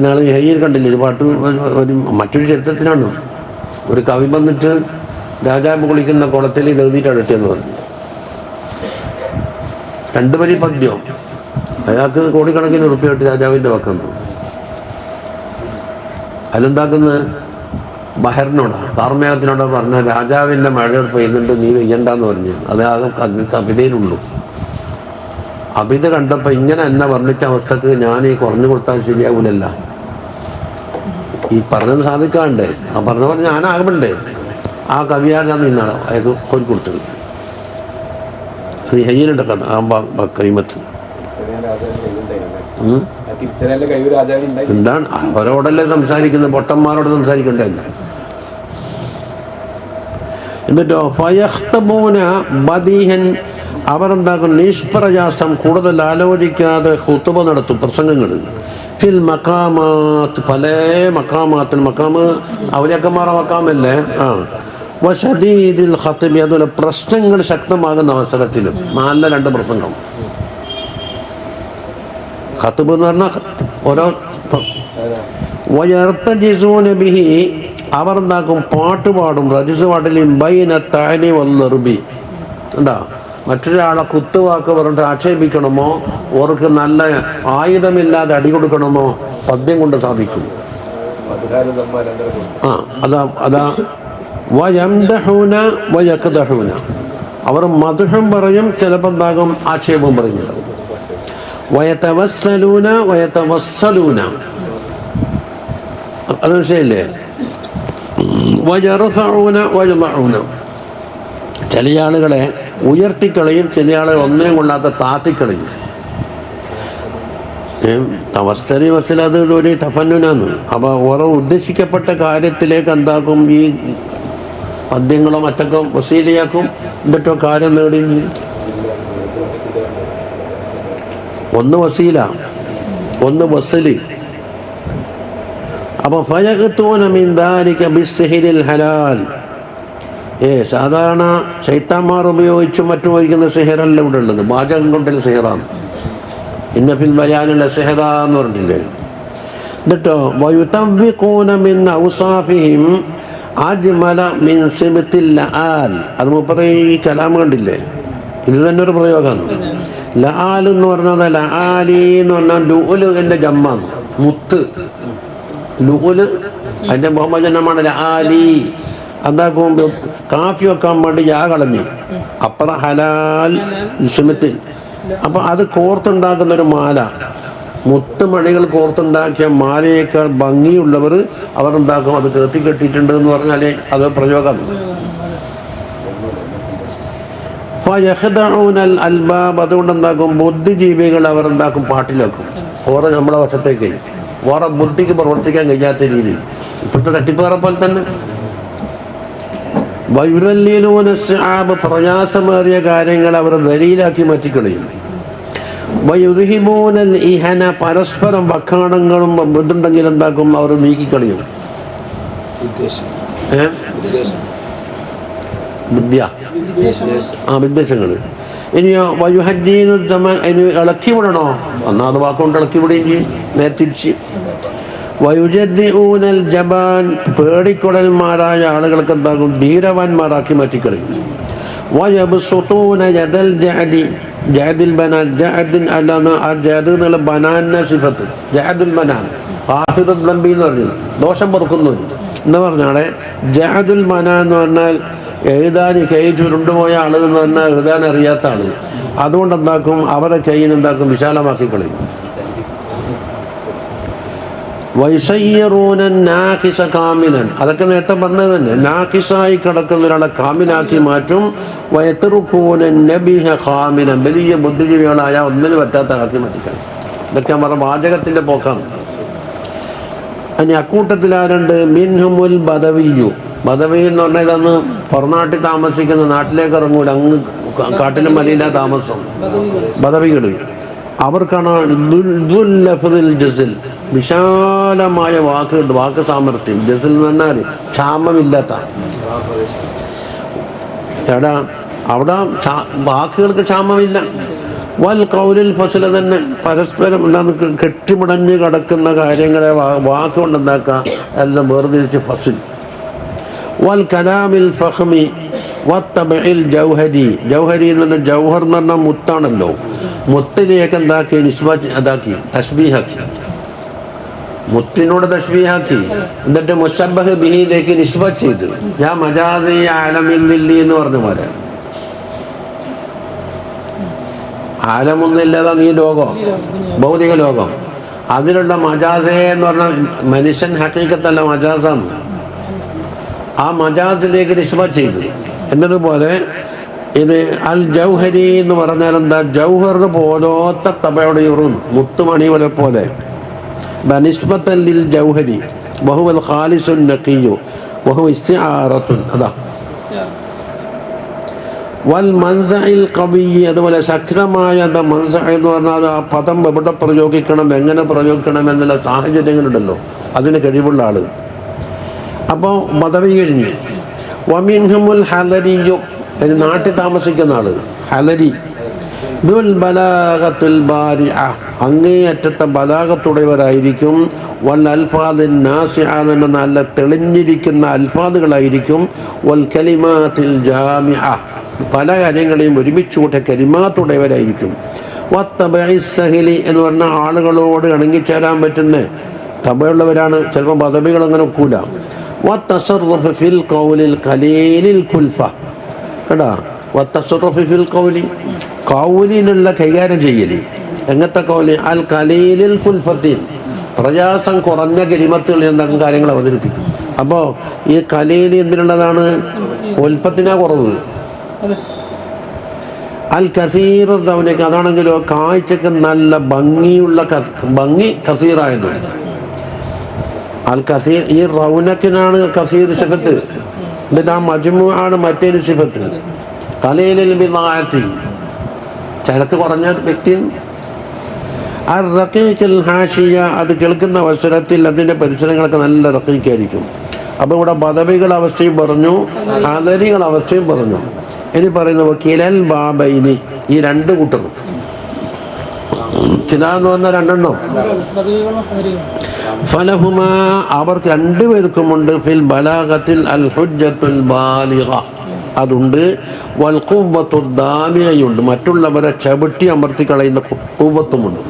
നാളെ ഹയ്യിൽ കണ്ടില്ലേ ഒരു പാട്ട്? ഒരു മറ്റൊരു ചരിത്രത്തിനാണ്. ഒരു കവി വന്നിട്ട് രാജാവ് കുളിക്കുന്ന കുളത്തിൽ എഴുതിയിട്ടാണ് ഇട്ടെന്ന് പറഞ്ഞു. 2 വരി പദ്യം. അയാൾക്ക് കോടിക്കണക്കിന് ഉറുപ്പിയായിട്ട് രാജാവിൻ്റെ വക്കുന്നു. അതിലെന്താക്കുന്നത്? ബഹറിനോടാണ് കാർമേഘത്തിനോട് പറഞ്ഞ രാജാവിൻ്റെ മഴ പെയ്യുന്നുണ്ട്, നീ പെയ്യണ്ടെന്ന് പറഞ്ഞു. അത് ആകെ കവിതയിലുള്ളൂ. അബിത കണ്ടപ്പോൾ ഇങ്ങനെ എന്നെ വർണ്ണിച്ച അവസ്ഥക്ക് ഞാൻ ഈ കുറഞ്ഞു കൊടുത്താൽ ശരിയാവൂലല്ല. ഈ പറഞ്ഞത് സാധിക്കാണ്ടേ, ആ പറഞ്ഞ പോലെ ഞാനാകണ്ടേ. ആ കവിയാണ് ഞാൻ നിന്നാണ് അയാൾക്ക് കോരിക്കൊടുത്തത്. അത് ഹയ്യനുണ്ട് കഥ ആ കൈമത്ത് എന്താണ് അവരോടല്ലേ സംസാരിക്കുന്നത്, പൊട്ടന്മാരോട് സംസാരിക്കണ്ടല്ല. എന്നിട്ടോ ഫയഖ്തബൂന ബദീഹൻ, അവരെന്താക്കും നിഷ്പ്രയാസം കൂടുതൽ ആലോചിക്കാതെ ഖുതുബ നടത്തും, പ്രസംഗങ്ങൾ. ഫിൽ മഖാമാത്ത്, പല മഖാമാത്തിൽ, മഖാമ് ഔലിയാക്കന്മാരുടെ മഖാമല്ലേ. വശദീദിൽ ഖത്ബി, അതുപോലെ പ്രശ്നങ്ങൾ ശക്തമാകുന്ന അവസരത്തിലും നല്ല 2 പ്രസംഗം. ഖത്ബ് എന്ന് പറഞ്ഞാൽ ഓരോ വയർത്തജിസൂന ബിഹി, അവർ എന്താക്കും പാട്ട് പാടും. റജിസ് പാട്ടിലും ബൈന തഅനി വൽദർബി, എന്താ മറ്റൊരാളെ കുത്തുവാക്ക് പറഞ്ഞിട്ട് ആക്ഷേപിക്കണമോ, അവർക്ക് നല്ല ആയുധമില്ലാതെ അടി കൊടുക്കണമോ, പദ്യം കൊണ്ട് സാധിക്കും. അതാ വയംദഹൂന വയഖ്ദഹൂന, അവർ മദ്ഹും പറയും, ചിലപ്പോൾ എന്താകും ആക്ഷേപവും പറയുന്നുണ്ടാവും. വയതവസ്സലൂന വയതവസ്സലൂന, അത് വിഷയല്ലേ. വയർഫഊന വയളഊന, ചില ആളുകളെ ഉയർത്തിക്കളയും, ചില ആളുകൾ ഒന്നിനും കൊള്ളാത്ത താത്തിക്കളയും. തവസ്സലി വസ്സൽ അത് ഒരു തഫന്നുനാന്ന്. അപ്പോൾ ഓരോ ഉദ്ദേശിക്കപ്പെട്ട കാര്യത്തിലേക്ക് എന്താക്കും, ഈ പദ്യങ്ങളോ മറ്റൊക്കെ വസീലയാക്കും. എന്നിട്ടോ കാര്യം നേടുകയും ചെയ്യും. ഒന്ന് വസീല, ഒന്ന് വസ്സലി. അപ്പോൾ ഫയഖ്തൂന മിൻ ദാലിക ബിസ്സിഹ്രിൽ ഹലാൽ, സാധാരണ ശൈത്താന്മാർ ഉപയോഗിച്ചും മറ്റും വഹിക്കുന്ന സിഹറല്ല ഇവിടെ ഉള്ളത്, പാചകം കൊണ്ടുള്ള സിഹറാണ്. ഇന്ന ഫിൽ ബയാനുള്ള സിഹറ എന്ന് പറഞ്ഞില്ലേ. എന്നിട്ടോ വയുതവ്വിഖൂന മിൻ ഔസാഫിഹിം അജ്മല മിൻ സിബ്തിൽ ലആൽ, അത് മൂപ്പര് ഈ കലാം കണ്ടില്ലേ, ഇത് തന്നെ ഒരു പ്രയോഗമാണ്. ലആൽ എന്ന് പറഞ്ഞത് ലആലി എന്ന് പറഞ്ഞാൽ ലുഉല് എൻ്റെ ജമ്മാണ്, മുത്ത്. ലുഉല് അതിൻ്റെ ബഹുവചനമാണ് ലആലി. എന്താക്കും, കാഫി വെക്കാൻ വേണ്ടി കളഞ്ഞു, അപ്പുറം ഹലാൽ സിമത്തിൽ. അപ്പം അത് കോർത്തുണ്ടാക്കുന്നൊരു മാല, മുത്തുമണികൾ കോർത്തുണ്ടാക്കിയ മാലയേക്കാൾ ഭംഗിയുള്ളവർ അവരുണ്ടാക്കും. അത് കെട്ടി കെട്ടിയിട്ടുണ്ട് എന്ന് പറഞ്ഞാൽ അത് പ്രയോഗം. ഫയഖ്ദഊനൽ അൽബാബ്, അതുകൊണ്ട് എന്താക്കും, ബുദ്ധിജീവികൾ അവരെന്താക്കും പാട്ടിലാക്കും. ഓരോ നമ്മളെ വശത്തേക്ക് വേറെ ബുദ്ധിക്ക് പ്രവർത്തിക്കാൻ കഴിയാത്ത രീതി. ഇപ്പോഴത്തെ തട്ടിപ്പേറെ പോലെ തന്നെ. വയുദല്ലിലൂന ശഅബ്, പ്രയാസമേറിയ കാര്യങ്ങൾ അവർ ദലീലാക്കി മാറ്റിക്കളയും. വയുദ്ഹിബൂനൽ ഇഹന, പരസ്പരം വക്കാണങ്ങളും ഇതുണ്ടെങ്കിൽ എന്താക്കും, അവർ നീക്കിക്കളയും. വിദ്വേഷങ്ങൾ. ഇനിയോ വയുഹജ്ജീനു തമൻ, ഇനി ഇളക്കി വിടണോ, ഒന്നാമത് വാക്കുകൊണ്ട് ഇളക്കി വിടുകയും ചെയ്യും. നേരെ തിരിച്ച് വയുജദ്ദിഊനൽ ജബാൻ, പേടിക്കുടന്മാരായ ആളുകൾക്ക് എന്താകും, ധീരവാന്മാരാക്കി മാറ്റിക്കളയും. വയബ്സുതൂന യദൽ ജഅദി, ജഅദുൽ ബനാൻ, ജഅദുൻ അല്ലാന്ന് ആ ജഅദ് എന്നുള്ള ബനാന സിഫത്ത്, ജഅദുൽ ബനാൻ ഹാഫിദുൽ ദംബി എന്ന് പറഞ്ഞു, ദോഷം പൊറുക്കുന്നു എന്ന് പറഞ്ഞാടെ. ജഅദുൽ ബനാൻ എന്ന് പറഞ്ഞാൽ എഴുതാൻ കൈ ചുരുണ്ടുപോയ ആള് എന്ന് പറഞ്ഞാൽ എഴുതാൻ അറിയാത്ത ആള്. അതുകൊണ്ട് എന്താക്കും, അവരെ കൈയിന് എന്താക്കും, വിശാലമാക്കി കളയും. വൈസയ്യറൂനൻ നാഖിസ കാമിലൻ, അതൊക്കെ നേരത്തെ പറഞ്ഞത് തന്നെ. നാഖിസായി കിടക്കുന്ന ഒരാളെ കാമിലാക്കി മാറ്റും. വയത്റുക്കൂനൻ നബിഹ ഖാമിലൻ, വലിയ ബുദ്ധിജീവികളായ ഒന്നിനും പറ്റാത്ത ആക്കി മാറ്റിക്കണം. ഇതൊക്കെ നമ്മുടെ വാചകത്തിൻ്റെ പോക്കാണ്. ഇനി അക്കൂട്ടത്തിൽ ആരുണ്ട്, മിൻഹുമുൽ ബദവിയു. ബദവി എന്ന് പറഞ്ഞാൽ ഇതന്ന് പുറനാട്ടിൽ താമസിക്കുന്ന, നാട്ടിലേക്ക് ഇറങ്ങൂല, അങ്ങ് കാട്ടിലും മലയില താമസം, ബദവികൾ. അവർക്കാണ് ജസിൽ, വിശാലമായ വാക്കുണ്ട്, വാക്ക് സാമർഥ്യം. ജസിൽ എന്ന് പറഞ്ഞാൽ ക്ഷാമമില്ലാത്ത. എടാ അവിടെ വാക്കുകൾക്ക് ക്ഷാമമില്ല. വൽ കൗലിൽ ഫസല തന്നെ, പരസ്പരം എന്താണ് കെട്ടിമുടഞ്ഞ് കിടക്കുന്ന കാര്യങ്ങളെ വാക്കുകൊണ്ട് എന്താക്കുക, എല്ലാം വേർതിരിച്ച് ഫസിൽ. വൽ കലാമിൽ ഫഹ്മി വത്തബഇൽ ജൗഹരി, ജൗഹരി എന്ന് പറഞ്ഞാൽ ജൗഹർ എന്ന് പറഞ്ഞാൽ മുത്താണല്ലോ, മുത്തിനെയൊക്കെ എന്താക്കി നിസ്ബത്ത് അതാക്കി തസ്ബീഹാക്കി. മുത്തിനോട് തശ്ബീഹാക്കി, എന്നിട്ട് മുശബ്ബഹ് ബിഹിയിലേക്ക് നിസ്ബത്ത് ചെയ്ത് യാ മജാസി ആലമിന്നില്ലി എന്ന് പറഞ്ഞ പോലെ. ആലമൊന്നുമില്ലാതാണ് ഈ ലോകം, ഭൗതിക ലോകം. അതിലുള്ള മജാസേ എന്ന് പറഞ്ഞാൽ മനുഷ്യൻ ഹഖീഖത്തല്ല, മജാസാണ്. ആ മജാസിലേക്ക് നിസ്ബത്ത് ചെയ്ത് എന്നതുപോലെ ഇത് അൽ ജൗഹരി എന്ന് പറഞ്ഞാൽ എന്താ? ജൗഹറിന് പോലോത്ത തബയുടെ ഉറുന്ന്, മുത്തുമണി പോലെ. ബനിസ്ബത്തൻ ലിൽ ജൗഹരി വഹുവൽ ഖാലിസുൻ നഖിയ്യു വഹുവ ഇസ്തിആറത്തുൻ. അതാ വൽ മൻസഇൽ ഖവിയ്യ, അതുപോലെ ശക്തമായ മൻസ എന്ന് പറഞ്ഞാൽ ആ പദം എവിടെ പ്രയോഗിക്കണം, എങ്ങനെ പ്രയോഗിക്കണം എന്നുള്ള സാഹചര്യങ്ങളുണ്ടല്ലോ, അതിന് കഴിവുള്ള ആള്. അപ്പോൾ പദവി കഴിഞ്ഞ് വമിൻഹുൽ ഹലരിയു, നാട്ടിൽ താമസിക്കുന്ന ആള് ഹലരി. ദുൽ ബലാഗത്തുൽ ബാരിഅ, അങ്ങേയറ്റത്തെ ബലാഗത്തുടയവരായിരിക്കും. വൽ അൽഫാദിൻ നാസിഅ, നല്ല തെളിഞ്ഞിരിക്കുന്ന അൽഫാദുകളായിരിക്കും. വൽ കലിമാത്തിൽ ജാമിഅ, പല കാര്യങ്ങളെയും ഒരുമിച്ച് കൂട്ടിയ കലിമാത്തുടയവരായിരിക്കും. വത്തബഇ സഹലി എന്ന് പറഞ്ഞാൽ ആളുകളോട് ഇണങ്ങിച്ചേരാൻ പറ്റുന്ന തബയുള്ളവരാണ്. ചിലപ്പോൾ പദവികൾ അങ്ങനെ ഒക്കൂല. വത്തസറുഫ് ഫിൽ ഖൗലിൽ ഖലീലിൽ കുൽഫ, കേട്ടാ. വത്തസറുഫ് ഫിൽ ഖൗലി, കൗലിനുള്ള കൈകാര്യം ചെയ്യല്. എങ്ങനത്തെ കൗലി? അൽ ഖലീലിൽ കുൽഫത്തിൽ, പ്രയാസം കുറഞ്ഞ കലിമത്തുകൾ എന്തൊക്കെ കാര്യങ്ങൾ അവതരിപ്പിക്കും. അപ്പോൾ ഈ ഖലീൽ എന്തിനുള്ളതാണ്? ഉൽപ്പത്തിനാ കുറവ്. അൽ കസീർ റൗനക്ക്, അതാണെങ്കിലോ കാഴ്ചക്ക് നല്ല ഭംഗിയുള്ള ഭംഗി കസീറായത്. അൽ കസീർ, ഈ റൗനക്കിനാണ് കസീർ സിഫത്ത്. എന്നിട്ട് ആ മജ്മു ആണ് മറ്റൊരു സിഫത്ത്. ഖലീലിൽ ബിദാഅത്തി, ചരക്ക് കുറഞ്ഞ വ്യക്തി. അർ റഖീഖുൽ ഹാഷിയ, അത് കേൾക്കുന്ന അവസരത്തിൽ അതിൻ്റെ പരിസരങ്ങളൊക്കെ നല്ല റഖീഖായിരിക്കും. അപ്പോൾ ഇവിടെ പദവികൾ അവസ്ഥയും പറഞ്ഞു, ഹാദരികൾ അവസ്ഥയും പറഞ്ഞു. ഇനി പറയുന്നത് കിലൽ ബാബൈനി, ഈ രണ്ട് കൂട്ടരും. കില എന്ന് പറഞ്ഞാൽ രണ്ടെണ്ണം. ഫലഹുമ, അവർക്ക് രണ്ടുപേർക്കുമുണ്ട്. ഫിൽ ബലാഗത്തിൽ അൽ ഹുജ്ജത്തുൽ ബാലിഗ, അതുണ്ട്. വൽ ഖുവ്വത്തു ദാമിയയുണ്ട്, മറ്റുള്ളവരെ ചവിട്ടി അമർത്തി കളയുന്ന ഖുവ്വത്തുമുണ്ട്.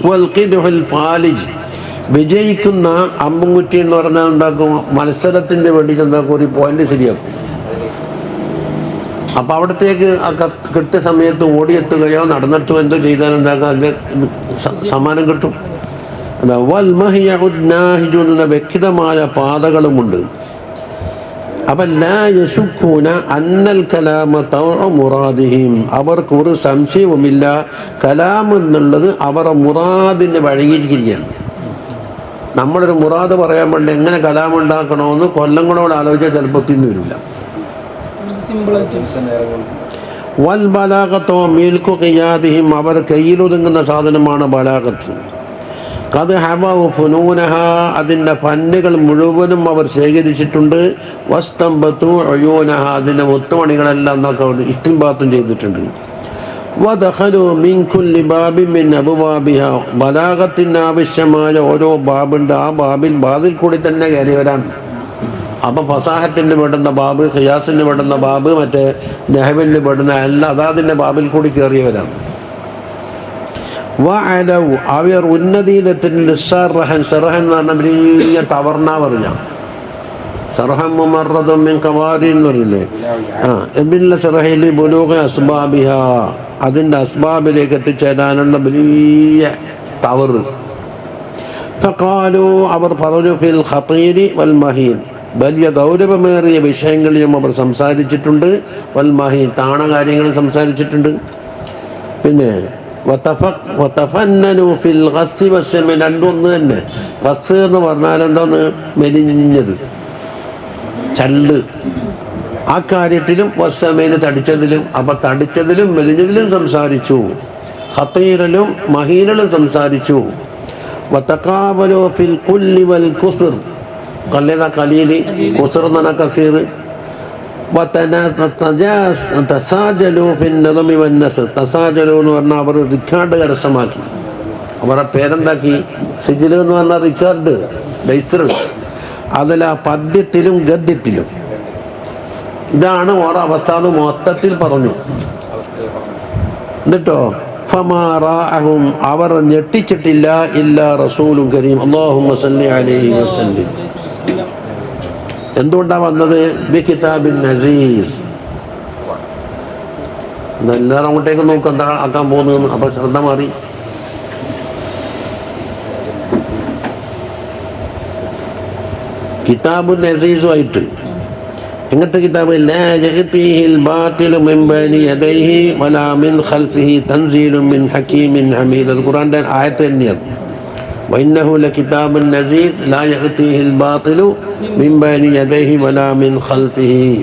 വൽ ഖിദ്ഹുൽ ഫാലിജ്, വിജയിക്കുന്ന അമ്പുംകുറ്റി എന്ന് പറഞ്ഞാൽ എന്താക്കും? മത്സരത്തിൻ്റെ വേണ്ടി എന്താക്കും? ഒരു പോയിന്റ് ശരിയാക്കും. അപ്പം അവിടത്തേക്ക് ആ കിട്ടിയ സമയത്ത് ഓടിയെത്തുകയോ നടന്നിട്ടോ എന്തോ ചെയ്താൽ എന്താക്കാം? അതിൻ്റെ സമ്മാനം കിട്ടും. എന്താ? വൽ മഹിയഹുദ്നാഹിജു എന്ന വ്യക്തമായ പാതകളുമുണ്ട്. അപ്പം ലാ യശുക്കൂന അന്നൽ കലാമ തൗഉ മുറാദിഹിം, അവർക്ക് ഒരു സംശയവുമില്ല കലാം എന്നുള്ളത് അവരുടെ മുറാദിന് വഴങ്ങിയിരിക്കുകയാണ്. നമ്മളൊരു മുറാദ് പറയാൻ വേണ്ടി എങ്ങനെ കലാമുണ്ടാക്കണമെന്ന് കൊല്ലങ്ങളോട് ആലോചിച്ചാൽ ചിലപ്പോൾ തിന്നു വരില്ല. വൽ ബലാഗത്തോ മിൽക്കു ഖിയാദിഹിം, അവർ കയ്യിലൊതുങ്ങുന്ന സാധനമാണ് ബലാഗത്ത്. ഖദ് ഹവഉ ഫുനൂനഹ, അതിൻ്റെ ഫന്നുകൾ മുഴുവനും അവർ ശേഖരിച്ചിട്ടുണ്ട്. വസ്തംബതു ഉയൂനഹ, അതിൻ്റെ മുത്തുമണികളെല്ലാം ഇസ്തിംബാത്തും ചെയ്തിട്ടുണ്ട്. വദഖലു മിൻ കുല്ലി ബാബിൻ മിൻ അബ്വാബിഹ, ബലാഗത്തിന് ആവശ്യമായ ഓരോ ബാബുണ്ട്. ആ ബാബിൽ കൂടി തന്നെ കയറിയവരാണ്. അപ്പോൾ ഫസാഹത്തിന് വേണ്ടുന്ന ബാബ്, ഖിയാസിന് വേണ്ടുന്ന ബാബ്, മറ്റേ നഹ്വിന് വേണ്ടുന്ന എല്ലാം അതാതിൻ്റെ ബാബിൽ കൂടി കയറിയവരാണ്. വഅലൗ, അവർ ഉന്നതിയിലെത്തിന് സറഹൻ, സറഹൻ എന്ന് പറഞ്ഞാൽ വലിയ ടവർണ പറഞ്ഞ സറഹൻ മുമറദും മിൻ ഖവാരി എന്ന് പറയില്ലേ. എന്തിനുള്ള സറഹയില് ബുലൂഗ അസ്ബാബിഹ, അതിൻ്റെ അസ്ബാബിലേക്ക് എത്തിച്ചേരാനുള്ള വലിയ ടവർ. ഫഖാലു, അവർ പറഞ്ഞു ഫിൽ ഖതീരി വൽ മഹീൻ, വലിയ ഗൗരവമേറിയ വിഷയങ്ങളിലും അവർ സംസാരിച്ചിട്ടുണ്ട്. വൽ മഹീൻ, താണ കാര്യങ്ങളും സംസാരിച്ചിട്ടുണ്ട്. പിന്നെ വതഫന്നനു ഫിൽ ഖസ്സി വസ്സമി, രണ്ടും ഒന്ന് തന്നെ. ഖസ്സ് എന്ന് പറഞ്ഞാൽ എന്താന്ന്? മെലിഞ്ഞത്, ചള്ള്. ആ കാര്യത്തിലും വസ്സമേന് തടിച്ചതിലും, അപ്പം തടിച്ചതിലും മെലിഞ്ഞതിലും സംസാരിച്ചു. ഖതീറിലും മഹീനിലും സംസാരിച്ചു. വതഖാബലു ഫിൽ കുല്ലി വൽ കുസ്ർ, കല്ലേതാ ഖലീലി, കുസ്ർ എന്ന് പറഞ്ഞാൽ കസീർ. തസാജലു ഫിൻ നദമി വന്നസ്, തസാജലു എന്ന് പറഞ്ഞാൽ അവർ റിക്കാർഡ് കരസ്ഥമാക്കി. അവരുടെ പേരെന്താക്കി? സിജില് എന്ന് പറഞ്ഞാൽ റിക്കാർഡ്, രജിസ്റ്റർ. അതിൽ ആ പദ്യത്തിലും ഗദ്യത്തിലും. ഇതാണ് ഓരോ അവസ്ഥ എന്ന് മൊത്തത്തിൽ പറഞ്ഞു. എന്നിട്ടോ ഫമാ റാഅഹും അവർ ഞെട്ടിച്ചിട്ടില്ല ഇല്ലാ റസൂലുൻ കരീം അല്ലാഹുമ്മ സല്ലി അലൈഹി വസല്ലം. എന്തുകൊണ്ടാണ് വന്നത്? ബി കിതാബിൻ അസീസ്. എല്ലാവരും അങ്ങോട്ടേക്ക് നോക്ക് എന്താ ആക്കാൻ പോകുന്നതെന്ന്. അപ്പോൾ ശ്രദ്ധ മാറി. കിതാബുൻ അസീസുമായിട്ട് എങ്ങനത്തെ കിതാബ്? ലാ യഅ്തീഹിൽ ബാതിലു മിൻ ബൈനി യദൈഹി വലാ മിൻ ഖൽഫിഹി തൻസീലുൻ മിൻ ഹകീമിൻ ഹമീദ്. അത് ഖുർആന്റെ ആയത്ത് തന്നെയാണ്. വഇന്നഹു ലകിതാബുൻ അസീസ് ലാ യഅ്തീഹിൽ ബാതിലു മിൻ ബൈനി യദൈഹി വലാ മിൻ ഖൽഫിഹി.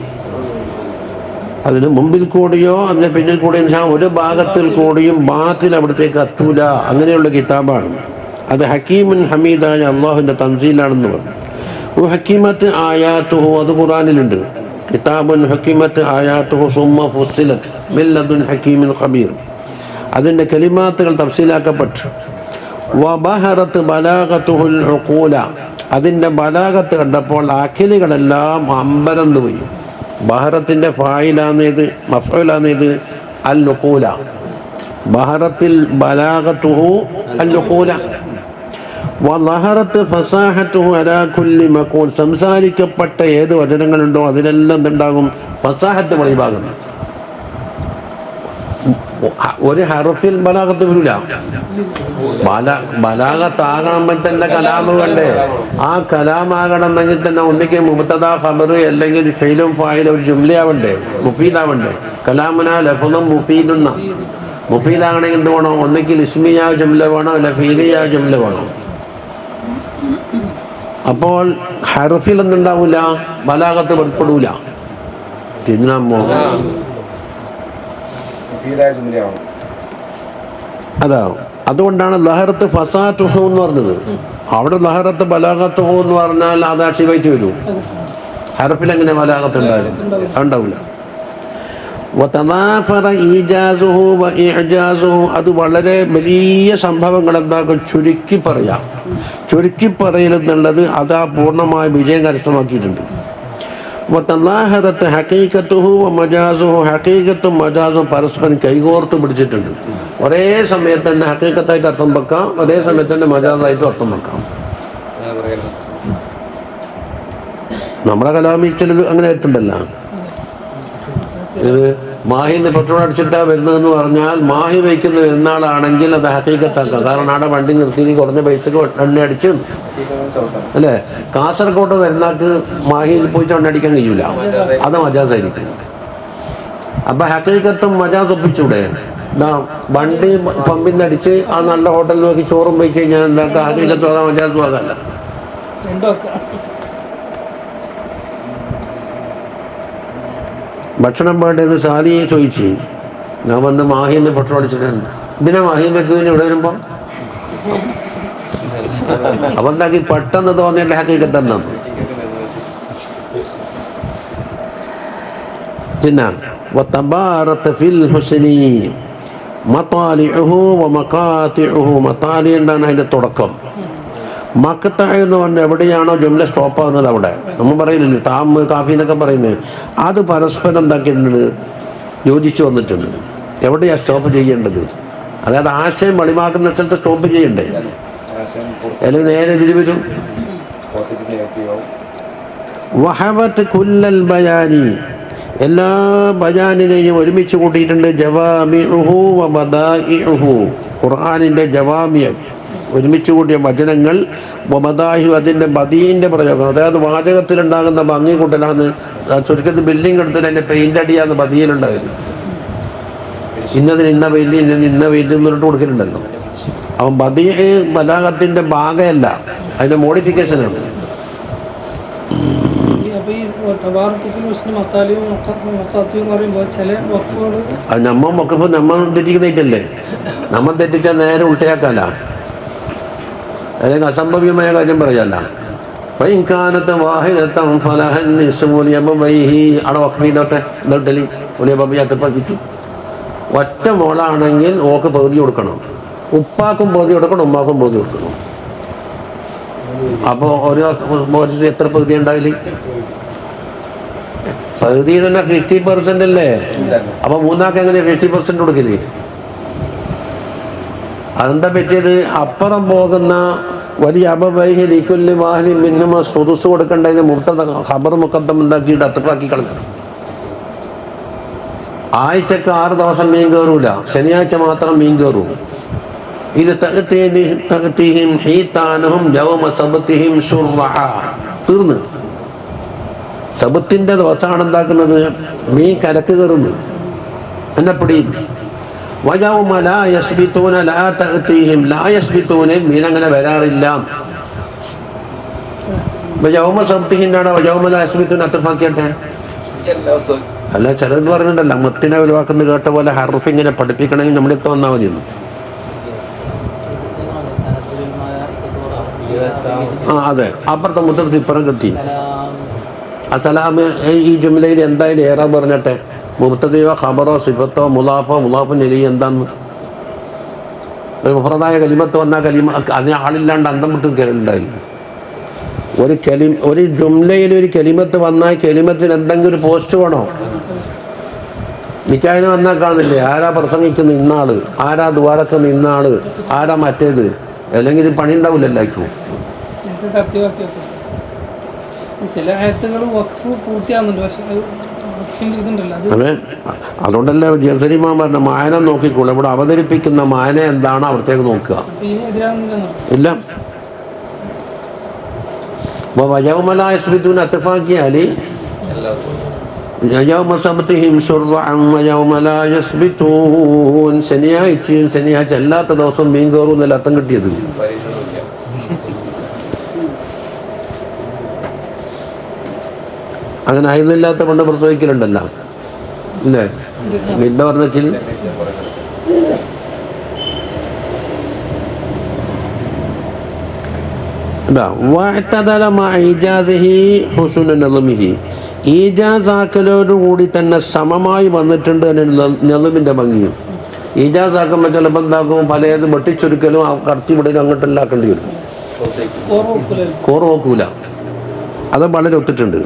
അതിന് മുമ്പിൽ കൂടിയോ അതിന് പിന്നിൽ കൂടിയോ ഒരു ഭാഗത്തിൽ കൂടിയും ബാത്തിൽ അവിടത്തേക്ക് എത്തൂല. അങ്ങനെയുള്ള കിതാബാണ് അത്. ഹക്കീമുൻ ഹമീദായ അള്ളാഹുവിൻ്റെ തൻസീലാണെന്ന് പറഞ്ഞു. ഹക്കീമത്ത് ആയാത്തുഹു അത് ഖുർആനിലുണ്ട്. കിതാബുൻ ഹക്കീമത്ത് ആയാത്തുഹു സുമ്മ ഫുസ്സിലത്ത് മിൻ ലദുൻ ഹക്കീമിൻ ഖബീർ. അതിൻ്റെ കലിമാത്തുകൾ തഫ്സീലാക്കപ്പെട്ടു. വബഹറത്ത് ബലാഗത്തുഹുൽ ഉഖൂല. അതിൻ്റെ ബലാഗത്ത് കണ്ടപ്പോൾ അഖിലുകളെല്ലാം അമ്പരന്ന് പോയി. ബഹറത്തിൻ്റെ ഫായിലാന്നേത് മഫ്ഊലാന്നേത് അൽ ഉഖൂല. ബഹറത്തിൽ ബലാഗത്തുഹു അൽ ഉഖൂല. വലഹറത്ത് ഫസാഹത്തുഹു അലാ കുല്ലി മഖൂൽ. സംസാരിക്കപ്പെട്ട ഏത് വചനങ്ങളുണ്ടോ അതിനെല്ലാം എന്തുണ്ടാകും? ഫസാഹത്ത് വെളിവാകും. ഒരു ഹർഫിൽ ബലാഗത്ത് വരില്ല. ബലാഗത്താകണമെങ്കിൽ തന്നെ കലാമ് വേണ്ടേ? ആ കലാമാകണമെങ്കിൽ തന്നെ ഒന്നിക്ക് മുബ്തദ ഖബർ അല്ലെങ്കിൽ ഫെയിലും ഫായിലും ഒരു ജുംലയാവണ്ടേ, മുഫീദാവണ്ടേ. കലാമുന ലഫ്ളും മുഫീദുന്ന. മുഫീദാകണമെങ്കിൽ എന്ത് വേണം? ഒന്നിക്കിൽ ഇസ്മിയ ജുംല വേണം, അല്ല ഫീലിയ ജുംല വേണം. അപ്പോൾ ഹർഫിൽ എന്തുണ്ടാവില്ല? ബലാഗത്ത് വെളിപ്പെടൂല. തിന്നാമോ? അതാ അതുകൊണ്ടാണ് ലഹറത്ത് ഫസാത്തുഹു എന്ന് പറഞ്ഞത്. അവിടെ ലഹറത്ത് ബലാഗത്തുഹു എന്ന് പറഞ്ഞാൽ അത് ആക്ഷേപിച്ച് വരും. ഹർഫിൽ എങ്ങനെ ബലാഗത്ത് ഉണ്ടാകും? ഉണ്ടാവില്ല. അത് വളരെ വലിയ സംഭവങ്ങൾ എന്താക്കും ചുരുക്കി പറയാം. ചുരുക്കി പറയലെന്നുള്ളത് അത് ആ പൂർണ്ണമായ വിജയം കരസ്ഥമാക്കിയിട്ടുണ്ട്. ഹഖീഖത്തുഹു മജാസുഹു. ഹഖീഖത്തും മജാസും പരസ്പരം കൈകോർത്ത് പിടിച്ചിട്ടുണ്ട്. ഒരേ സമയത്ത് തന്നെ ഹഖീഖത്തായിട്ട് അർത്ഥം വെക്കാം, ഒരേ സമയത്ത് തന്നെ മജാസായിട്ടും അർത്ഥം വെക്കാം. നമ്മുടെ കലാമിൽ ചിലത് അങ്ങനെ ആയിട്ടുണ്ടല്ലോ. ഇത് മാഹിന്ന് പെട്രോൾ അടിച്ചിട്ടാ വരുന്നതെന്ന് പറഞ്ഞാൽ മാഹി വയ്ക്കുന്ന വരുന്നാളാണെങ്കിൽ അത് ഹഖീഖത്താക്കാം. കാരണം അവിടെ വണ്ടി നിർത്തി കുറഞ്ഞ പൈസക്ക് എണ്ണ അടിച്ച് അല്ലേ. കാസർഗോഡ് വരുന്നാൾക്ക് മാഹിയിൽ പോയിട്ട് എണ്ണ അടിക്കാൻ കഴിയൂല, അത് മജാസായിരിക്കും. അപ്പൊ ഹഖീഖത്തും മജാസ് ഒപ്പിച്ചൂടെ? വണ്ടി പമ്പിൽ നിന്ന് അടിച്ച് ആ നല്ല ഹോട്ടലിൽ നോക്കി ചോറും വെച്ച് കഴിഞ്ഞാൽ എന്താക്കാം? ഹഖീഖത്തും ആകാം, മജാസും ആകാമല്ല. ഭക്ഷണം വേണ്ടത് സാലിയെ ചോദിച്ച് ഞാൻ വന്ന് മാഹിന്ന് പെട്രോൾ അടിച്ചിട്ടുണ്ട്. ഇതിനെ മാഹിന്നൊക്കെ ഇവിടെ വരുമ്പോൾ അപ്പൊ എന്താക്കി പെട്ടെന്ന് തോന്നിയ ഹഖീഖത്തെന്നു. പിന്നെ എന്താണ് അതിന്റെ തുടക്കം? മക്കത്ത എന്ന് പറഞ്ഞാൽ എവിടെയാണോ ജുംല സ്റ്റോപ്പ് ആകുന്നത് അവിടെ നമ്മൾ പറയില്ലല്ലോ താമ് കാഫി എന്നൊക്കെ പറയുന്നത്. അത് പരസ്പരം എന്താക്കിയിട്ടുണ്ട്? യോജിച്ചു വന്നിട്ടുണ്ട്. എവിടെയാ സ്റ്റോപ്പ് ചെയ്യേണ്ടത്? അതായത് ആശയം വെളിവാക്കുന്ന സ്ഥലത്ത് സ്റ്റോപ്പ് ചെയ്യണ്ടേ, അല്ലെങ്കിൽ നേരെ തിരിവരും. വഹവത്ത് കുല്ലൽ ബയാനി. എല്ലാ ബയാനിനെയും ഒരുമിച്ച് കൂട്ടിയിട്ടുണ്ട്. ജവാമിഉഹു വബദാഇഉഹു. ഖുർആനിന്റെ ജവാമിയ ഒരുമിച്ച് കൂട്ടിയ വചനങ്ങൾ. വബദാഇഹു അതിൻ്റെ ബദീൻ്റെ പ്രയോഗം. അതായത് വാചകത്തിലുണ്ടാകുന്ന ഭംഗി കൂട്ടലാണ്. ചുരുക്കത്തിൽ ബിൽഡിംഗ് എടുത്തിട്ട് അതിൻ്റെ പെയിൻ്റ് അടിയാന്ന് ബദിയിലുണ്ടായിരുന്നു. ഇന്നതിന് ഇന്ന പെയിൻ്റ്, ഇന്ന പെയിൻ്റ് എന്നിട്ട് കൊടുക്കലുണ്ടല്ലോ. അവൻ ബദീ ബലാഗത്തിൻ്റെ ഭാഗമല്ല, അതിൻ്റെ മോഡിഫിക്കേഷനാണ്. അത് നമ്മ വഖഫ് നമ്മ തെറ്റിക്കുന്നതല്ലേ. നമ്മ തെറ്റിച്ചാൽ നേരെ ഉൾട്ടയാക്കാല, അല്ലെങ്കിൽ അസംഭവ്യമായ കാര്യം പറയല്ല. ഫൈൻകാനത്ത് വാഹിദത്തൻ ഫലഹൻ നിസ്ഫു ലിഅബവൈഹി. അവിടെ വഖഫ് ചെയ്തോട്ടെ, എന്നിട്ടലി ഒലിയബിയാക്കി. ഒറ്റ മോളാണെങ്കിൽ ഓക്ക് പകുതി കൊടുക്കണം, ഉപ്പാക്കും പകുതി കൊടുക്കണം, ഉമ്മാക്കും പകുതി കൊടുക്കണം. അപ്പോൾ ഒരു എത്ര പകുതി ഉണ്ടാവില്ല? പകുതി തന്നെ 50% അല്ലേ. അപ്പൊ മൂന്നാൾക്ക് എങ്ങനെ 50% കൊടുക്കില്ലേ? അതെന്താ പറ്റിയത്? അപ്പുറം പോകുന്ന വലിയ അബവൈഹിലിക്കുല്ലി വാഹിലി മിന്നുമ സുദുസ് കൊടുക്കേണ്ടതിന് മുർത്തദ ഖബർ മുഖദ്ദം ഉണ്ടാക്കിയിട്ട് അത്രപ്പാക്കി കളഞ്ഞു. ആഴ്ചക്ക് 6 ദിവസം മീൻ കയറൂല, ശനിയാഴ്ച മാത്രം മീൻ കയറും. ഇത് തീർന്ന് സബത്തിന്റെ ദിവസമാണ് എന്താക്കുന്നത്? മീൻ കരക്ക് കയറുന്നു എന്നെപ്പിടി മീൻ അങ്ങനെ വരാറില്ല. അത്രപ്പാക്കിയട്ടെ അല്ല, ചിലത് പറയുന്നുണ്ടല്ലോ മുത്തിനെ ഒഴിവാക്കുന്നത് കേട്ട പോലെ ഹർഫ് ഇങ്ങനെ പഠിപ്പിക്കണമെങ്കിൽ നമ്മുടെ അടുത്ത് വന്നാൽ മതി. അതെ, അപ്പുറത്തെ മുത്തടുത്ത് ഇപ്പുറം കിട്ടി. അസലാമ് ഈ ജുംലയിൽ എന്തായാലും ഏറാ പറഞ്ഞട്ടെ, മുബ്തദയോ ഖബറോ സിഫത്തോ മുലാഫോ മുലാഫിൻ ഇലൈഹി എന്താന്ന് മുഫ്രദായ കലിമത്ത് വന്നാൽ കലിമ അതിന് ആളില്ലാണ്ട് അന്തം വിട്ടും കേൾണ്ടായില്ല. ഒരു ജുംലയിൽ ഒരു കലിമത്ത് വന്നാൽ കലിമത്തിന് എന്തെങ്കിലും ഒരു പോസ്റ്റ് വേണോ? നിക്കാഹിന് വന്നാൽ കാണുന്നില്ലേ ആരാ പ്രസംഗിക്കുന്ന ഇന്നാള്, ആരാ ദ്വാരക്കുന്ന ഇന്നാള്, ആരാ മറ്റേത്, അല്ലെങ്കിൽ പണി ഉണ്ടാവില്ല എല്ലാവർക്കും. അതെ, അതുകൊണ്ടല്ലേ ജസരിമാൻ പറഞ്ഞ മായന നോക്കിക്കോളൂ. ഇവിടെ അവതരിപ്പിക്കുന്ന മായന എന്താണ് അവിടത്തേക്ക് നോക്കുക. ഇല്ല, അത്രപ്പാക്കിയാല് ശനിയാഴ്ചയും ശനിയാഴ്ച അല്ലാത്ത ദിവസം മീൻ കയറും എന്നല്ല അർത്ഥം കിട്ടിയത്. അങ്ങനെ ആയിരുന്നില്ലാത്ത പണ്ട് പ്രസവിക്കലുണ്ടല്ലോ ഇല്ലേ? എന്താ പറഞ്ഞെങ്കിൽ ഈജാസാക്കലോടുകൂടി തന്നെ സമമായി വന്നിട്ടുണ്ട് നെളുമിന്റെ ഭംഗിയും. ഈജാസാക്കുമ്പോൾ ചിലപ്പോൾ എന്താക്കും, പലതും വെട്ടിച്ചൊരുക്കലും കടത്തി വിടലും അങ്ങോട്ടെല്ലാക്കേണ്ടി വരും. കോറ് നോക്കൂല, അത് വളരെ ഒത്തിട്ടുണ്ട്.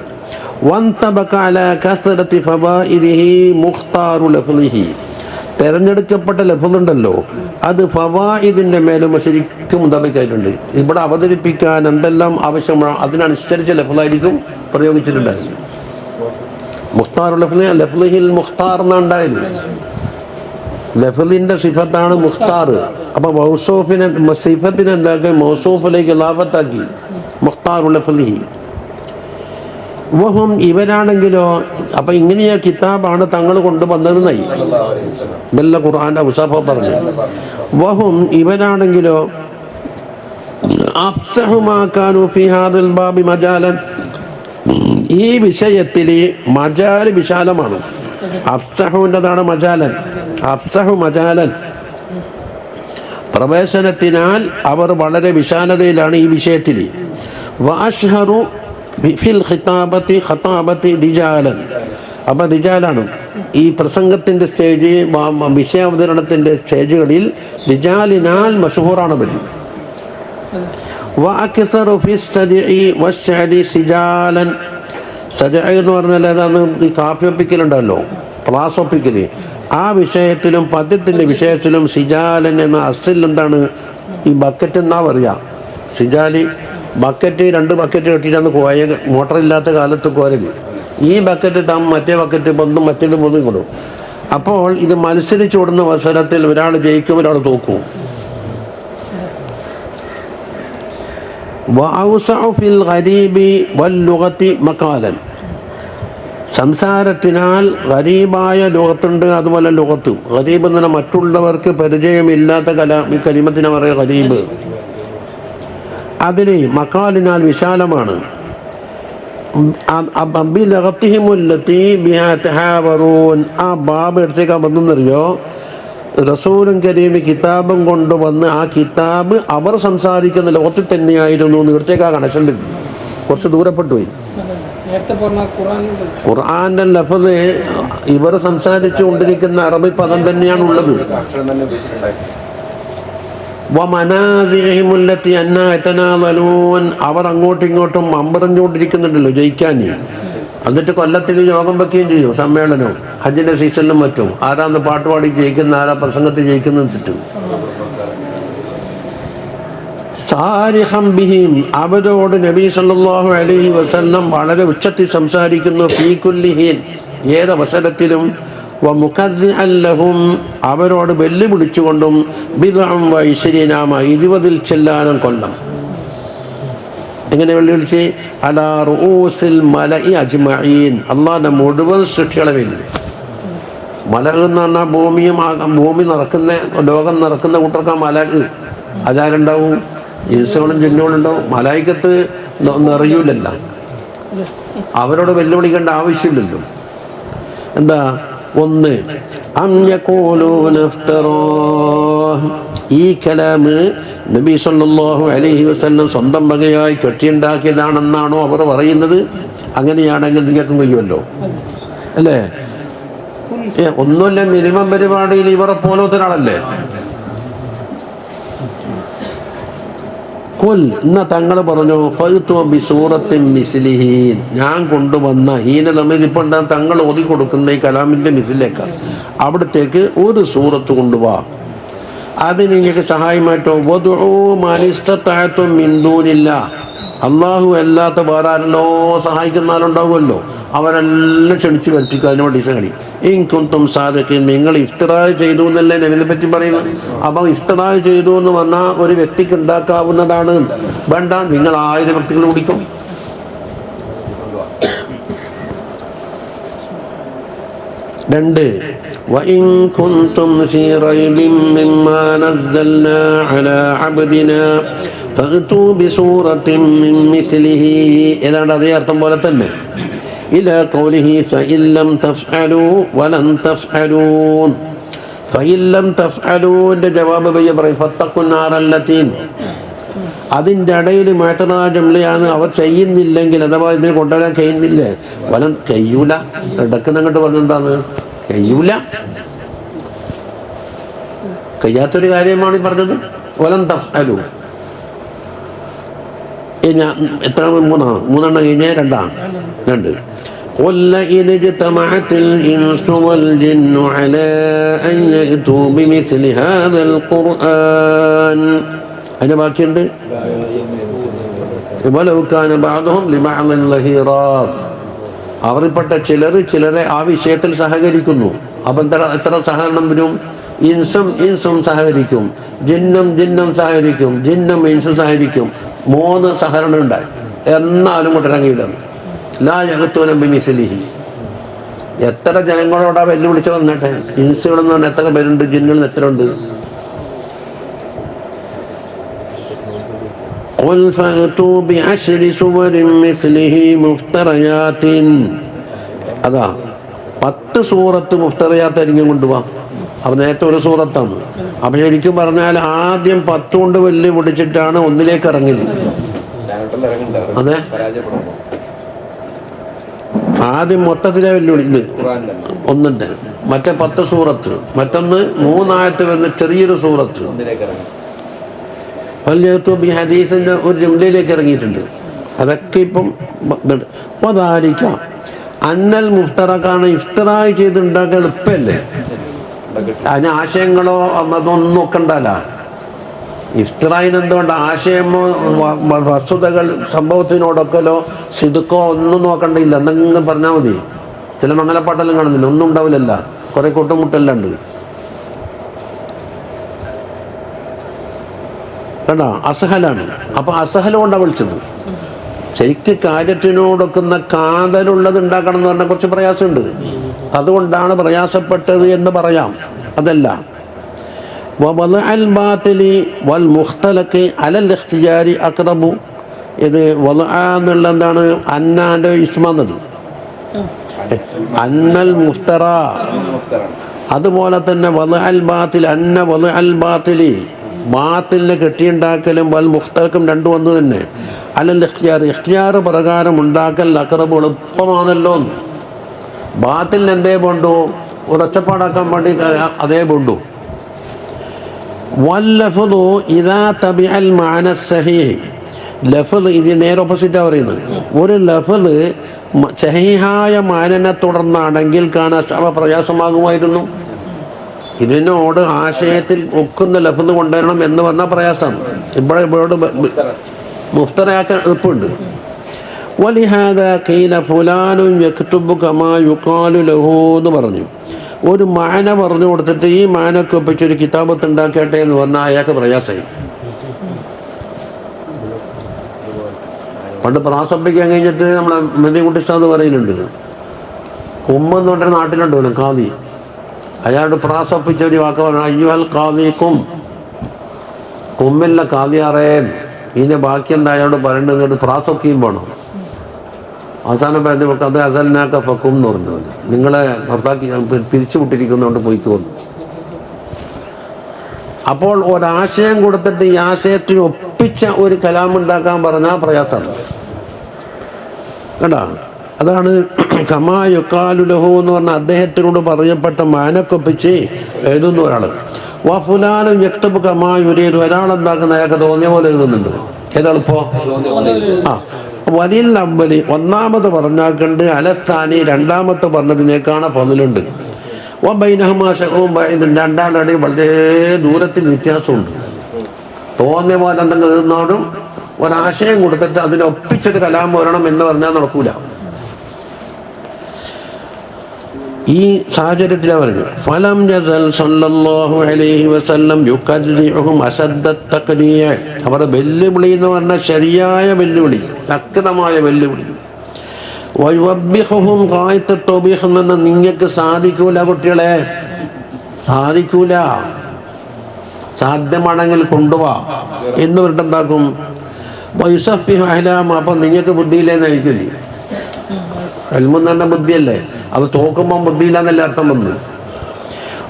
തെരഞ്ഞെടുക്കപ്പെട്ട ലഫ്ളുണ്ടല്ലോ, അത് ഫവായിദിന്റെ മേലും ശരിക്കും മുതബിക്കായിട്ടുണ്ട്. ഇവിടെ അവതരിപ്പിക്കാൻ എന്തെല്ലാം ആവശ്യമാണ് അതിനനുസരിച്ച് ലഫ്ലായിരിക്കും പ്രയോഗിച്ചിട്ടുണ്ടായിരുന്നു. മുഖ്താറുൽ ലഫ്ലിഹിൽ മുഖ്താർ എന്നാണ്ടായത്. ലഫ്ലിന്റെ സിഫത്താണ് മുഖ്താർ. അപ്പൊ മൗസൂഫിനെ സിഫത്തിനെ എന്താക്കി മൗസൂഫിലേക്ക് ലാഫത്താക്കി മുഖ്താറുൽ ലഫ്ലിഹി. വഹും ഇവരാണെങ്കിലോ, അപ്പൊ ഇങ്ങനെയാ കിതാബാണ് തങ്ങൾ കൊണ്ടുവന്നതെന്നായി ഇതെല്ലാം ഖുർആന്റെ ഔസാഫ പറഞ്ഞു. വഹും ഇവരാണെങ്കിലോ അഫ്സഹു മാ കാനൂ ഫീ ഹാദിൽ ബാബി മജാലൻ, ഈ വിഷയത്തിൽ മജാൽ വിശാലമാണ്. അഫ്സഹുവിൻ്റെതാണ് മജാലൻ. അഫ്സഹു മജാലൻ, പ്രവേശനത്തിനാൽ അവർ വളരെ വിശാലതയിലാണ് ഈ വിഷയത്തിൽ. വഅശ്ഹറു ഫിൽ ഖിതാബത്തി റിജാലൻ, അപ്പം റിജാലാണ് ഈ പ്രസംഗത്തിൻ്റെ സ്റ്റേജ്, വിഷയാവതരണത്തിൻ്റെ സ്റ്റേജുകളിൽ റിജാലിനാൽ മഷഹൂറാണ് പറ്റി. വഅക്സറു ഫിസ്സദിഇ വശ്ശഅരി സിജാലൻ, സജഅ എന്ന് പറഞ്ഞാൽ ഏതാന്ന് ഈ കാപ്പി ഒപ്പിക്കലുണ്ടല്ലോ, ക്ലാസ് ഒപ്പിക്കൽ, ആ വിഷയത്തിലും പദ്യത്തിൻ്റെ വിഷയത്തിലും സിജാലൻ എന്ന അസിൽ എന്താണ് ഈ ബക്കറ്റ് എന്നാ പറയുക. സിജാലി ബക്കറ്റ്, 2 ബക്കറ്റ് കെട്ടിയിട്ടാണ് കോയ, മോട്ടറില്ലാത്ത കാലത്ത് കോരല്. ഈ ബക്കറ്റ് മറ്റേ ബക്കറ്റ് പൊന്നും മറ്റേത് പൊന്നും കൊടുക്കും. അപ്പോൾ ഇത് മത്സരിച്ചോടുന്ന അവസരത്തിൽ ഒരാൾ ജയിക്കും, ഒരാൾ തോക്കും. ഫിൽ ഗരീബി വല്ലുഗത്തി മഖാലൻ, സംസാരത്തിനാൽ ഗരീബായ ലുഗത്തുണ്ട്, അതുപോലെ ലുഗത്ത്. ഗരീബ് എന്ന് പറഞ്ഞാൽ മറ്റുള്ളവർക്ക് പരിചയമില്ലാത്ത കലിമത്തിനെ പറയുക ഗരീബ്. അതിന് മക്കാലിനാൽ വിശാലമാണ്. ആ ബാബ് എടുത്തേക്ക് വന്നെന്നറിയോ, റസൂലും കരീം കിതാബും കൊണ്ടുവന്ന് ആ കിതാബ് അവർ സംസാരിക്കുന്ന ലോകത്തിൽ തന്നെയായിരുന്നു. ഇവിടത്തേക്ക് ആ കണക്ഷൻ കുറച്ച് ദൂരപ്പെട്ടു പോയി. ഖുർആന്റെ ലഫ്ള് ഇവർ സംസാരിച്ചു കൊണ്ടിരിക്കുന്ന അറബി പദം തന്നെയാണ് ഉള്ളത്. അവർ അങ്ങോട്ടും ഇങ്ങോട്ടും അമ്പറഞ്ഞുകൊണ്ടിരിക്കുന്നുണ്ടല്ലോ ജയിക്കാൻ. എന്നിട്ട് കൊല്ലത്തിൽ യോഗം വെക്കുകയും ചെയ്യും, സമ്മേളനവും ഹജ്ജിന്റെ സീസണിലും മറ്റും. ആരാന്ന് പാട്ടുപാടി ജയിക്കുന്ന, ആരാ പ്രസംഗത്തിൽ ജയിക്കുന്ന വെച്ചിട്ട് സാരിഹം ബിഹിം, അവരോട് നബി സല്ലല്ലാഹു അലൈഹി വസല്ലം വളരെ ഉച്ചത്തിൽ സംസാരിക്കുന്നു. ഫീ കുല്ലി ഹീൻ, ഏതവസരത്തിലും. വമുഖദ്ദിഅൻ ലഹും, അവരോട് വെല്ലുവിളിച്ചുകൊണ്ടും. ബിദ്അൻ വഇശ്രീനാമ, 20 ചെല്ലാനം കൊല്ലം. എങ്ങനെ വെല്ലുവിളിച്ച്? അലാ റൂസിൽ മലഇ അജ്മഈൻ, അള്ളാഹുവിൻ്റെ മുഴുവൻ സൃഷ്ടികളെ വെല്ലുവിളി. മലക് എന്ന് പറഞ്ഞാൽ ഭൂമി നടക്കുന്ന, ലോകം നടക്കുന്ന കൂട്ടർക്ക് ആ മലക്. അതാരുണ്ടാവും? ജിൻസുകളും ജിന്നുകളും ഉണ്ടാവും. മലായിക്കത്ത് നിറയൂലല്ല, അവരോട് വെല്ലുവിളിക്കേണ്ട ആവശ്യമില്ലല്ലോ. എന്താ? ഒന്ന്, അം യഖൂലൂന ഇഫ്തറാ, ഈ കലാമ് നബി സല്ലല്ലാഹു അലൈഹി വസല്ലം സ്വന്തം വകയായി കെട്ടിയുണ്ടാക്കിയതാണെന്നാണോ അവർ പറയുന്നത്? അങ്ങനെയാണെങ്കിൽ നിങ്ങൾക്കും കഴിയുമല്ലോ, അല്ലേ? ഒന്നുമില്ല, മിനിമം പരിപാടിയിൽ ഇവരെ പോലത്തെ ഒരാളല്ലേ. കുൽ, എന്നാ തങ്ങൾ പറഞ്ഞു, ഫഅ്തു ബിസൂറത്തിൻ മിസ്ലിഹി, ഞാൻ കൊണ്ടുവന്ന ഹീന തമ്മിൽ ഇപ്പോൾ എന്താ തങ്ങൾ ഓതി കൊടുക്കുന്ന ഈ കലാമിൻ്റെ മിസിലേക്കാണ്, അവിടത്തേക്ക് ഒരു സൂറത്ത് കൊണ്ടുപോവാ. അതിന് നിങ്ങൾക്ക് സഹായമായിട്ടോ. വദുഉ മനിസ്തതഅതും മിൻ ദൂനില്ലാഹ്, അള്ളാഹു അല്ലാത്ത വേറെ ആരെല്ലോ സഹായിക്കുന്ന ആളുണ്ടാവുമല്ലോ, അവരെല്ലാം ക്ഷണിച്ച് വരുത്തിക്കുക. അതിനോട് ഡിസൈൻ ഇൻ കുന്തും സാദിഖീൻ, നിങ്ങൾ ഇഫ്തിറാ ചെയ്തു എന്നല്ലേ നബിനെ പറ്റി പറയുന്നത്. അപ്പം ഇഫ്തിറാ ചെയ്തു എന്ന് പറഞ്ഞാൽ ഒരു വ്യക്തിക്ക് ഉണ്ടാക്കാവുന്നതാണ്. വേണ്ട, നിങ്ങൾ 1000 വ്യക്തികൾ കുടിക്കും. രണ്ട്, വഇൻ കുന്തും ഫീ റൈബിൻ മിമ്മാ നസ്സൽനാ അലാ അബ്ദിനാ ഫഅ്തു ബിസൂറത്തിൻ മിൻ മിസ്ലിഹി, ഏതാണ്ട് അതേ അർത്ഥം പോലെ തന്നെ. ഇലാ ഖൗലിഹി ഫഇൻ ലം തഫ്അലൂ വലൻ തഫ്അലൂൻ, ഫഇൻ ലം തഫ്അലൂന്റെ ജവാബ് പറയും ഫത്തഖുൻ നാറല്ലതീ, അതിൻ്റെ ഇടയിൽ മാറ്റനാ ജംലയാണ്. അവർ ചെയ്യുന്നില്ലെങ്കിൽ, അഥവാ ഇതിന് കൊണ്ടുവരാൻ കഴിയുന്നില്ലേ, വലം കഴിയൂല. ഇടക്കുന്നങ്ങോട്ട് പറഞ്ഞെന്താണ്? കഴിയൂല, കഴിയാത്തൊരു കാര്യമാണ് ഈ പറഞ്ഞത്. വലം തഫ്അലൂ, എത്ര? മൂന്നെണ്ണം കഴിഞ്ഞ രണ്ട്. قل إن اجتمعت الإنس والجن على أن يأتوا بمثل هذا القرآن, അതിന് ബാക്കിയുണ്ട്. വലൗ കാന ബഅദുഹും ലിബഅദിൻ ലഹീറാ, അവരിൽപ്പെട്ട ചിലരെ ആ വിഷയത്തിൽ സഹകരിക്കുന്നു. അപ്പം എത്ര സഹകരണം വരും? ഇൻസും സഹകരിക്കും, ജിന്നും സഹകരിക്കും, ഇൻസും സഹകരിക്കും. 3 സഹകരണം ഉണ്ടായി. എന്നാലും കൊണ്ടിറങ്ങിയില്ല. ലാ യഅ്തൂന ബിമിസ്ലിഹി, എത്ര ജനങ്ങളോടാ വെല്ലുവിളിച്ച് വന്നിട്ടെ. ഇൻസുകളെന്ന് പറഞ്ഞാൽ എത്ര പേരുണ്ട്, ജിന്നുകൾ എത്ര ഉണ്ട്? ഖുൽ ഫഅ്തൂ ബിഅശ്രി സുവരിൻ മിസ്ലിഹി മുഫ്തറയാത്തിൻ, അതാ 10 സൂറത്ത് മുഫ്തറയാത്തായിരിക്കും കൊണ്ടുപോവാം. അപ്പം നേരത്തെ ഒരു സൂറത്താണ്. അപ്പം ശരിക്കും പറഞ്ഞാൽ ആദ്യം 10 കൊണ്ട് വെല്ലുവിളിച്ചിട്ടാണ് ഒന്നിലേക്ക് ഇറങ്ങിയത്. അതെ, ആദ്യം മൊത്തത്തിലെ വെല്ലുവിളി ഇത് ഒന്നുണ്ട്. മറ്റേ 10 സൂറത്ത്, മറ്റൊന്ന് 3 ആയത്ത് വരുന്ന ചെറിയൊരു സൂറത്ത്. ഈ ഹദീസിന്റെ ഒരു ജുംലയിലേക്ക് ഇറങ്ങിയിട്ടുണ്ട്. അതൊക്കെ ഇപ്പം അതായിരിക്കാം. അന്നൽ മുഫ്തറക്കാണ് ഇഫ്തറായി ചെയ്തുണ്ടാക്കാൻ എളുപ്പമല്ലേ. അതിന് ആശയങ്ങളോ അതൊന്നും നോക്കണ്ടല്ല. ഇഫ്തിറായിന് എന്തുകൊണ്ട് ആശയമോ വസ്തുതകൾ സംഭവത്തിനോടൊക്കലോ സിദുക്കോ ഒന്നും നോക്കണ്ടില്ല. എന്തെങ്കിലും പറഞ്ഞാൽ മതി. ചില മംഗലപ്പാട്ടെല്ലാം കാണുന്നില്ല, ഒന്നും ഉണ്ടാവില്ലല്ല, കുറെ കൂട്ടുമുട്ടെല്ലാം ഉണ്ട്. കേട്ടോ, അസഹലാണ്. അപ്പൊ അസഹല കൊണ്ടാണ് വിളിച്ചത്. ശരിക്ക് കാര്യത്തിനോടൊക്കുന്ന കാതലുള്ളത് ഉണ്ടാക്കണം എന്ന് പറഞ്ഞാൽ കുറച്ച് പ്രയാസമുണ്ട്. അതുകൊണ്ടാണ് പ്രയാസപ്പെട്ടത് എന്ന് പറയാം. അതല്ല, ഇത് എന്നുള്ള എന്താണ്? അന്നാന്റെ ഇസ്മന്നത് അന്നൽ മുഫ്തറ. അതുപോലെ തന്നെ ബാത്തിലിനെ കെട്ടിയുണ്ടാക്കലും വൽ മുഖ്തലക്കും രണ്ടും ഒന്ന് തന്നെ. അല്ലൽ ഇഖ്തിയാർ പ്രകാരം ഉണ്ടാക്കൽ അക്റബ് എളുപ്പമാണല്ലോ. ബാത്തിലിന് എന്തേ വേണ്ടു? ഒരൊച്ചപ്പാടാക്കാൻ വേണ്ടി അതേ വേണ്ടു. വല്ലഫ്ദു ഇദാ തബിഅൽ മഅന സഹീഹ്, ലഫ്ദ് ഇത് നേരെ ഓപ്പോസിറ്റാണ് പറയുന്നത്. ഒരു ലഫ്ദ് സഹീഹായ മാനനെ തുടർന്നാണെങ്കിൽ കാണാൻ പ്രയാസമാകുമായിരുന്നു. ഇതിനോട് ആശയത്തിൽ ഒക്കുന്ന ലഫ്ള് കൊണ്ടുവരണം എന്ന് പറഞ്ഞാൽ പ്രയാസമാണ്. ഇവരോട് മുഫ്തറയാക്കാൻ എളുപ്പമുണ്ട്. വലിഹാദാ ഖീല ഫുലാനുൻ യക്തുബു കമാ യുഖാലു ലഹു എന്ന് പറഞ്ഞു. ഒരു മാന പറഞ്ഞു കൊടുത്തിട്ട് ഈ മാനൊക്കെ ഒപ്പിച്ചൊരു കിതാബത്ത് ഉണ്ടാക്കട്ടെ എന്ന് പറഞ്ഞാൽ അയാൾക്ക് പ്രയാസമായി. പണ്ട് പ്രാസംബിക്കാൻ കഴിഞ്ഞിട്ട് നമ്മളെ മെതികുട്ടി ഉസ്താദ് പറയലുണ്ട്, കുമ്മെന്ന് പറഞ്ഞ നാട്ടിലുണ്ടല്ലോ ഖാദി, അയാളോട് പ്രാസപ്പിച്ച ഒരു വാക്ക് പറഞ്ഞു, അയ്യുഹൽ ഖാദിക്കും, കുമ്മില്ല ഖാദിയാറേൻ. ഇതിൻ്റെ ബാക്കി എന്താ അയാളോട് പറയേണ്ടത്? പ്രാസൊക്കെയും പോകണം. അവസാനം പറയുന്നത് അത് അസലിനാക്ക പക്കും എന്ന് പറഞ്ഞു, നിങ്ങളെ ഭർത്താക്കി പിരിച്ചു വിട്ടിരിക്കുന്നതുകൊണ്ട് പോയിക്കോന്നു. അപ്പോൾ ഒരാശയം കൊടുത്തിട്ട് ഈ ആശയത്തിന് ഒപ്പിച്ച ഒരു കലാമുണ്ടാക്കാൻ പറഞ്ഞാൽ പ്രയാസമാണ് കേട്ടാ. അതാണ് കമാ യുഖാലു ലഹു എന്ന് പറഞ്ഞ അദ്ദേഹത്തിനോട് പറയപ്പെട്ട മാനക്കൊപ്പിച്ച് എഴുതുന്ന ഒരാൾ. വാ ഫുലാനും യക്തബ് കമാ യുരീദു, ഒരാളെന്താക്കുന്ന അയാൾക്ക് തോന്നിയ പോലെ എഴുതുന്നുണ്ട്. ഏതെളുപ്പോ? ആ വലിൽ അമ്പലി ഒന്നാമത് പറഞ്ഞാക്കണ്ട്, അലസ്ഥാനി രണ്ടാമത്തെ പറഞ്ഞതിനേക്കാണ് ഫضലുണ്ട്. രണ്ടാളുടെ വളരെ ദൂരത്തിൽ വ്യത്യാസമുണ്ട്. തോന്നിയ പോലെ എന്തെങ്കിലും എഴുതുന്നോടും ഒരാശയം കൊടുത്തിട്ട് അതിനൊപ്പിച്ചൊരു കലാം വരണം എന്ന് പറഞ്ഞാൽ നടക്കൂല. ഈ സാഹചര്യത്തിലാണ് പറഞ്ഞത്, ഫലം യസൽ സല്ലല്ലാഹു അലൈഹി വസല്ലം യുകർരിഉഹും അശദ്ദ തഖ്രീഅ. അവരുടെ വെല്ലുവിളി എന്ന് പറഞ്ഞാൽ ശരിയായ വെല്ലുവിളി, ശക്തമായ വെല്ലുവിളി. വയുവബ്ബിഹുഹും ഖായിത്ത തൗബീഹ് എന്ന നിങ്ങൾക്ക് സാധിക്കൂല കുട്ടികളെ, സാധിക്കൂല, സാധ്യമാണെങ്കിൽ കൊണ്ടുപോവാ എന്ന് പറഞ്ഞിട്ട് എന്താക്കും? വയുസഫിഹു അഹ്ലാം. അപ്പം നിങ്ങൾക്ക് ബുദ്ധിയില്ലേന്ന് ആയിരിക്കില്ലേ? എൽമെന്ന് തന്നെ ബുദ്ധിയല്ലേ, അത് തോക്കുമ്പം ബുദ്ധിയില്ലാന്നല്ലേ അർത്ഥം വന്നു.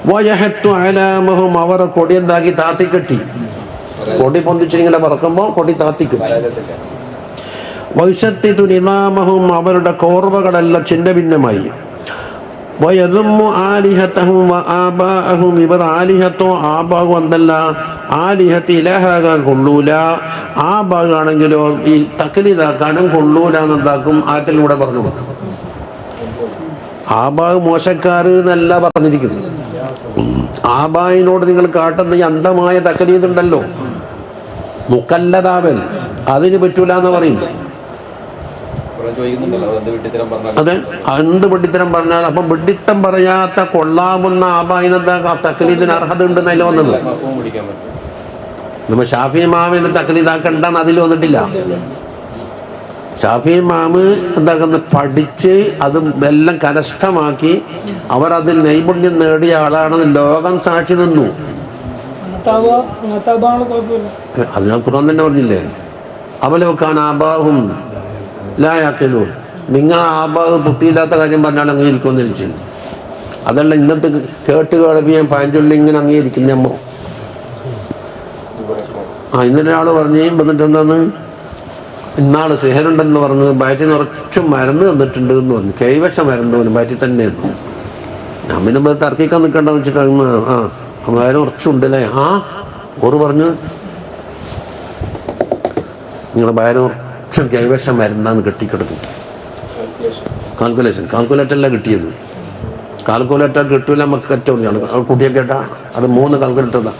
വയഹത്തു അഹ്ലാമഹും, അവരെ കൊടി എന്താക്കി താത്തിക്കെട്ടി, കൊടി പൊന്തിച്ചിങ്ങനെ പറക്കുമ്പോൾ കൊടി താത്തിക്കും. വൈസത്തിതു നിമാമഹും, അവരുടെ കോർവകളെല്ലാം ചിന്ന ഭിന്നമായി. വയദുമ്മു ആലിഹത്തഹും വ ആബാഅഹും, ഇവർ ആലിഹത്തോ ആബാഹു എന്തല്ല, ആലിഹത്ത് ഇലാഹാകാൻ കൊള്ളൂല, ആബാഹാണെങ്കിലോ ഈ തക്ലീദാക്കാനും കൊള്ളൂല എന്നെന്താക്കും ആറ്റിലൂടെ പറഞ്ഞു. ആബാഹ് മോശക്കാര് എന്നല്ല പറഞ്ഞിരിക്കുന്നു. ആബാഹിനോട് നിങ്ങൾ കാട്ടുന്ന ഈ അന്ധമായ തക്ലീദുണ്ടല്ലോ, മുക്കല്ലതാവൽ, അതിന് പറ്റൂല എന്ന് പറയുന്നു. അതെ, എന്ത് വെഡിത്തരം പറഞ്ഞാൽ അപ്പം വെഡിത്തം പറയാത്ത കൊള്ളാവുന്ന ആബാഹിനെന്താ തക്ലീദിന് അർഹത ഉണ്ടെന്നല്ല വന്നത്. നമ്മ ഷാഫി ഇമാമിനെ തക്ലീദാക്കണ്ടെന്ന് അതിൽ വന്നിട്ടില്ല. ഷാഫി ഇമാമ് എന്താക്കുന്ന പഠിച്ച് അത് എല്ലാം കരസ്ഥമാക്കി അവർ അതിൽ നൈപുണ്യം നേടിയ ആളാണെന്ന് ലോകം സാക്ഷി നിന്നു. അത് ഞാൻ ഖുർആൻ തന്നെ പറഞ്ഞില്ലേ, അവലൊക്കാൻ ആബാഹും ലായാക്കലൂ, നിങ്ങൾ ആബാഹ് ബുദ്ധിയില്ലാത്ത കാര്യം പറഞ്ഞാൽ അംഗീകരിക്കുമെന്ന് ചോദിച്ചു. അതല്ല ഇന്നത്തെ കേട്ട് കേൾവിയും പഴഞ്ചൊല്ലി ഇങ്ങനെ അംഗീകരിക്കുന്ന അമ്മ. ഇന്നൊരാൾ പറഞ്ഞ് വന്നിട്ട് എന്താന്ന്, ഇന്നാൾ സിഹറുണ്ടെന്ന് പറഞ്ഞ് വയറ്റിൽ നിറച്ചും മരുന്ന് തന്നിട്ടുണ്ട് എന്ന് പറഞ്ഞു. കൈവശ മരുന്ന് വയറ്റിൽ തന്നെയായിരുന്നു. ഞാൻ പിന്നെ തർക്കിക്കാൻ നിൽക്കണ്ടെന്ന് വെച്ചിട്ട് വയറ് കുറച്ചുണ്ടല്ലേ. ഓറ് പറഞ്ഞു നിങ്ങളുടെ വയറ് കുറച്ചും കൈവശം മരുന്നാന്ന് കെട്ടിക്കിടക്കും. കാൽക്കുലേറ്ററല്ല കിട്ടിയത്. കാൽക്കുലേറ്റർ കിട്ടൂല നമുക്ക് കറ്റോളിയാണ് കുട്ടിയെ കേട്ടാ. അത് 3 കാൽക്കുലേറ്ററാ.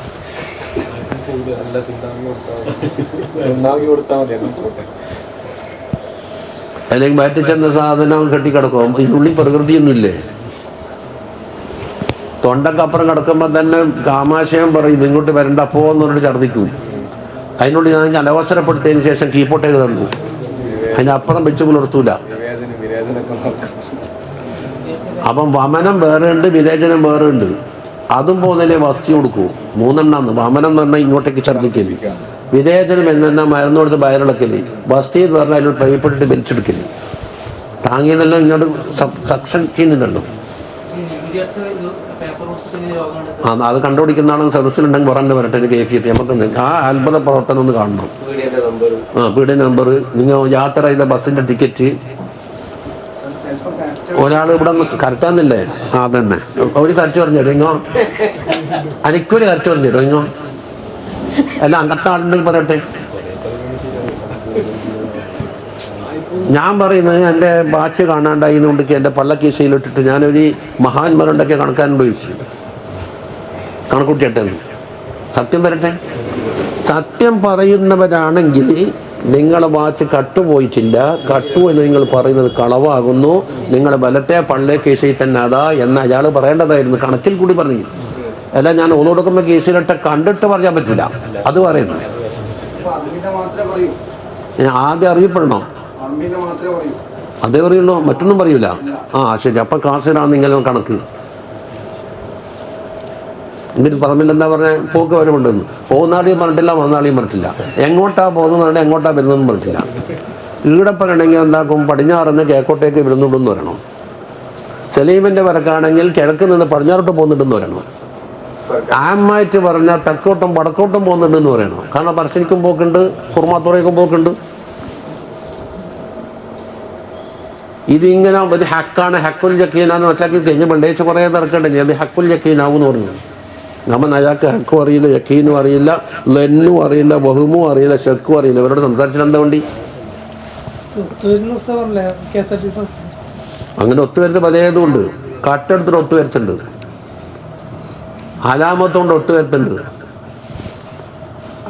അല്ലെങ്കിൽ വയറ്റിൽ ചെന്ന സാധനം കെട്ടിക്കിടക്കും. ഇതിനുള്ളിൽ പ്രകൃതിയൊന്നുമില്ലേ? തൊണ്ടക്കപ്പുറം കിടക്കുമ്പോൾ തന്നെ കാമാശയം പറയും ഇങ്ങോട്ട് വരണ്ട അപ്പോ എന്ന് പറഞ്ഞിട്ട് ഛർദ്ദിക്കും. അതിനോട് ഞാൻ അനവസരപ്പെടുത്തിയതിന് ശേഷം കീപ്പോട്ടേക്ക് തന്നു. അതിനപ്പുറം വെച്ച് പുലർത്തൂല. അപ്പം വമനം വേറെ ഉണ്ട്, വിരേചനം വേറെ ഉണ്ട്. അതും പോകുന്നതിലെ വസ്തി കൊടുക്കൂ. 3 എണ്ണാന്ന്. വമനം എന്ന് പറഞ്ഞാൽ ഇങ്ങോട്ടേക്ക് ഛർദ്ദിക്കല്, വിരേചനം എന്ന് പറഞ്ഞാൽ മരുന്ന് കൊടുത്ത് വയറിളക്കല്, വസ്തി എന്ന് പറഞ്ഞാൽ അതിനോട് പൈപ്പിട്ടിട്ട് വലിച്ചെടുക്കല്. താങ്ങിയെന്നെല്ലാം ഇങ്ങോട്ട് സക്സൻ ചെയ്യുന്നുണ്ടല്ലോ. അത് കണ്ടുപിടിക്കുന്ന ആളും സദസ്സിലുണ്ടെങ്കിൽ പറഞ്ഞ് വരട്ടെ, എനിക്ക് കേഫിയത്ത് നമുക്ക് ആ അത്ഭുത പ്രവർത്തനം ഒന്ന് കാണണം. പീഡിയ നമ്പർ, നിങ്ങൾ യാത്ര ചെയ്ത ബസ്സിന്റെ ടിക്കറ്റ്. ഒരാൾ ഇവിടെ കറക്റ്റാന്നില്ലേ? അതന്നെ ഒരു കറക്റ്റ് പറഞ്ഞു തരും ഇങ്ങോ, എനിക്കൊരു കറക്റ്റ് പറഞ്ഞു തരും ഇങ്ങോ. അല്ല അങ്ങനത്തെ ആളുണ്ടെങ്കിൽ പറയട്ടെ. ഞാൻ പറയുന്നത് എൻ്റെ ബാച്ച് കാണാണ്ടായി എന്നുണ്ടെങ്കിൽ എൻ്റെ പള്ളക്കീശയിലിട്ടിട്ട് ഞാനൊരു മഹാന്മാരുണ്ടൊക്കെ കണക്കാനുണ്ട് ചോദിച്ചു. കണക്കൂട്ടിയട്ടെ, സത്യം വരട്ടെ. സത്യം പറയുന്നവരാണെങ്കിൽ നിങ്ങളെ വാച്ച് കട്ടുപോയിട്ടില്ല, കട്ടുപോയി നിങ്ങൾ പറയുന്നത് കളവാകുന്നു, നിങ്ങളെ ബലത്തെ പള്ളേ കേസിൽ തന്നെ അതാ എന്ന് അയാൾ പറയേണ്ടതായിരുന്നു, കണക്കിൽ കൂടി പറഞ്ഞു. അല്ല ഞാൻ ഒന്നുകൊടുക്കുമ്പോൾ കേസിലിട്ട് കണ്ടിട്ട് പറയാൻ പറ്റില്ല, അത് പറയുന്നു. ആദ്യം അറിയപ്പെടണം, അതേ പറയുള്ളൂ, മറ്റൊന്നും പറയൂല. ശരി, അപ്പം കാസിലാണ് നിങ്ങളും കണക്ക്. എന്നിട്ട് പറമ്പിൽ എന്താ പറഞ്ഞത്, പോക്ക് വരവുണ്ടെന്ന്. പോകുന്നാളിയും പറഞ്ഞിട്ടില്ല, വന്നാളിയും പറഞ്ഞിട്ടില്ല. എങ്ങോട്ടാ പോകുന്നത് പറഞ്ഞാൽ എങ്ങോട്ടാ വരുന്നതെന്ന് പറഞ്ഞിട്ടില്ല. ഈടപ്പനാണെങ്കിൽ എന്താക്കും, പടിഞ്ഞാറെന്ന് കിഴക്കോട്ടേക്ക് വരുന്നുണ്ടെന്ന് പറയണം. സലീമിൻ്റെ വരക്കാണെങ്കിൽ കിഴക്ക് നിന്ന് പടിഞ്ഞാറോട്ട് പോകുന്നുണ്ടെന്ന് പറയണം. ആമായിട്ട് പറഞ്ഞാൽ തെക്കോട്ടും വടക്കോട്ടും പോകുന്നുണ്ടെന്ന് പറയണം. കാരണം പറശ്ശിനിക്കും പോക്കുണ്ട്, കുറുമാത്തുറയ്ക്കും പോക്കുണ്ട്. ഇതിങ്ങനെ ഒരു ഹക്കാണ്, ഹക്കുൽ ജക്കീനാന്ന് മനസ്സിലാക്കി കഴിഞ്ഞ് വെള്ളിയാഴ്ച കുറേ തിരക്കുണ്ടെങ്കിൽ അത് ഹക്കുൽ ജക്കീനാവും എന്ന് പറഞ്ഞു. നമ്മൾ അയാൾക്ക് ഹക്കും അറിയില്ല, യക്കീനും അറിയില്ല, ലെന്നും അറിയില്ല, വഹുമും അറിയില്ല, ഷെക്കും അറിയില്ല. ഇവരോട് സംസാരിച്ചിട്ട് എന്താ വേണ്ടി? അങ്ങനെ ഒത്തുവരുത്ത് പലതും ഉണ്ട്. കട്ടെടുത്തിട്ട് ഒത്തുവരുത്തുണ്ട്, അലാമത്തുകൊണ്ട് ഒത്തുവരുത്തുണ്ട്,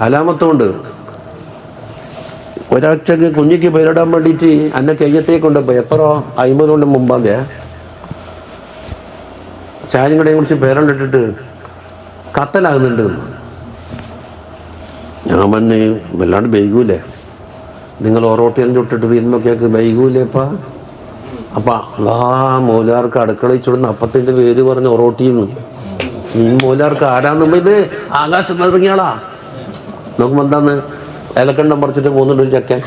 അലാമത്തുകൊണ്ട്. ഒരാഴ്ചക്ക് കുഞ്ഞിക്ക് പേരിടാൻ വേണ്ടിയിട്ട് എന്നെ കയ്യത്തേക്ക് കൊണ്ടുപോയി. എപ്പോഴോ 50 കൊല്ലം മുമ്പാകെ ചായയും കടയെ കുറിച്ച് പേരണ്ടിട്ടിട്ട് കത്തലാകുന്നുണ്ട്. ഞാൻ പറഞ്ഞ് വല്ലാണ്ട് ബൈകൂലേ, നിങ്ങൾ ഓറോട്ടിയെല്ലാം ചുട്ടിട്ട് തീരുമ്പോഴേക്ക് ബൈകൂലേപ്പാ. അപ്പം മൂലാർക്ക് അടുക്കളയിൽ ചുടുന്ന അപ്പത്തിൻ്റെ പേര് പറഞ്ഞ് ഒറോട്ടിന്ന്. ഈ മൂലാർക്ക് ആരാന്നുമ്പോ ഇത് ആകാശം ഇറങ്ങിയാളാ. നോക്കുമ്പോൾ എന്താന്ന് ഇലക്കണ്ടം പറിച്ചിട്ട് പോകുന്നുണ്ട് ഒരു ചക്കൻ.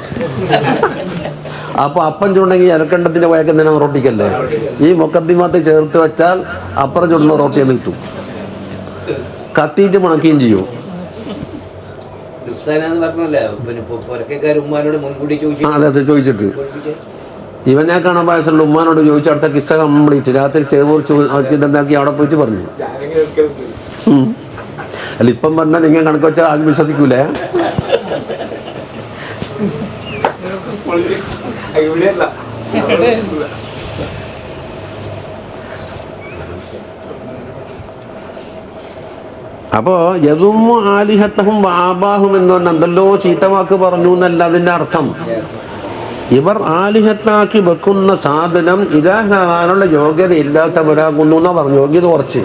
അപ്പോൾ അപ്പം ചുണ്ടെങ്കിൽ ഇലക്കണ്ടത്തിൻ്റെ വയക്കം തന്നെ റൊട്ടിക്കല്ലേ. ഈ മൊക്കത്തിമാത്ത് ചേർത്ത് വെച്ചാൽ അപ്പുറം ചുടുന്ന റൊട്ടിയെന്ന് കിട്ടും. കത്തിയിട്ട് മണക്കുകയും ചെയ്യും. അതെ, ചോദിച്ചിട്ട് ഇവനെ കാണാൻ പായസമുള്ള ഉമ്മാനോട് ചോദിച്ചു. അടുത്ത കിസ്സ കംപ്ലീറ്റ് രാത്രി ചേർത്താക്കി അവിടെ പോയിട്ട് പറഞ്ഞു. അല്ല ഇപ്പം പറഞ്ഞാൽ നിങ്ങൾ കണക്ക് വെച്ചാൽ ആരും വിശ്വസിക്കൂലേ. അപ്പോ യദുമ്മു ആലിഹത്തഹും വാബാഹും എന്ന് പറഞ്ഞാൽ എന്തല്ലോ ചീത്തവാക്ക് പറഞ്ഞു എന്നല്ല അതിൻ്റെ അർത്ഥം. ഇവർ ആലിഹത്താക്കി വെക്കുന്ന സാധനം ഇലാഹാനുള്ള യോഗ്യത ഇല്ലാത്തവരാകുന്നു എന്നാ പറഞ്ഞു. യോഗ്യത കുറച്ച്.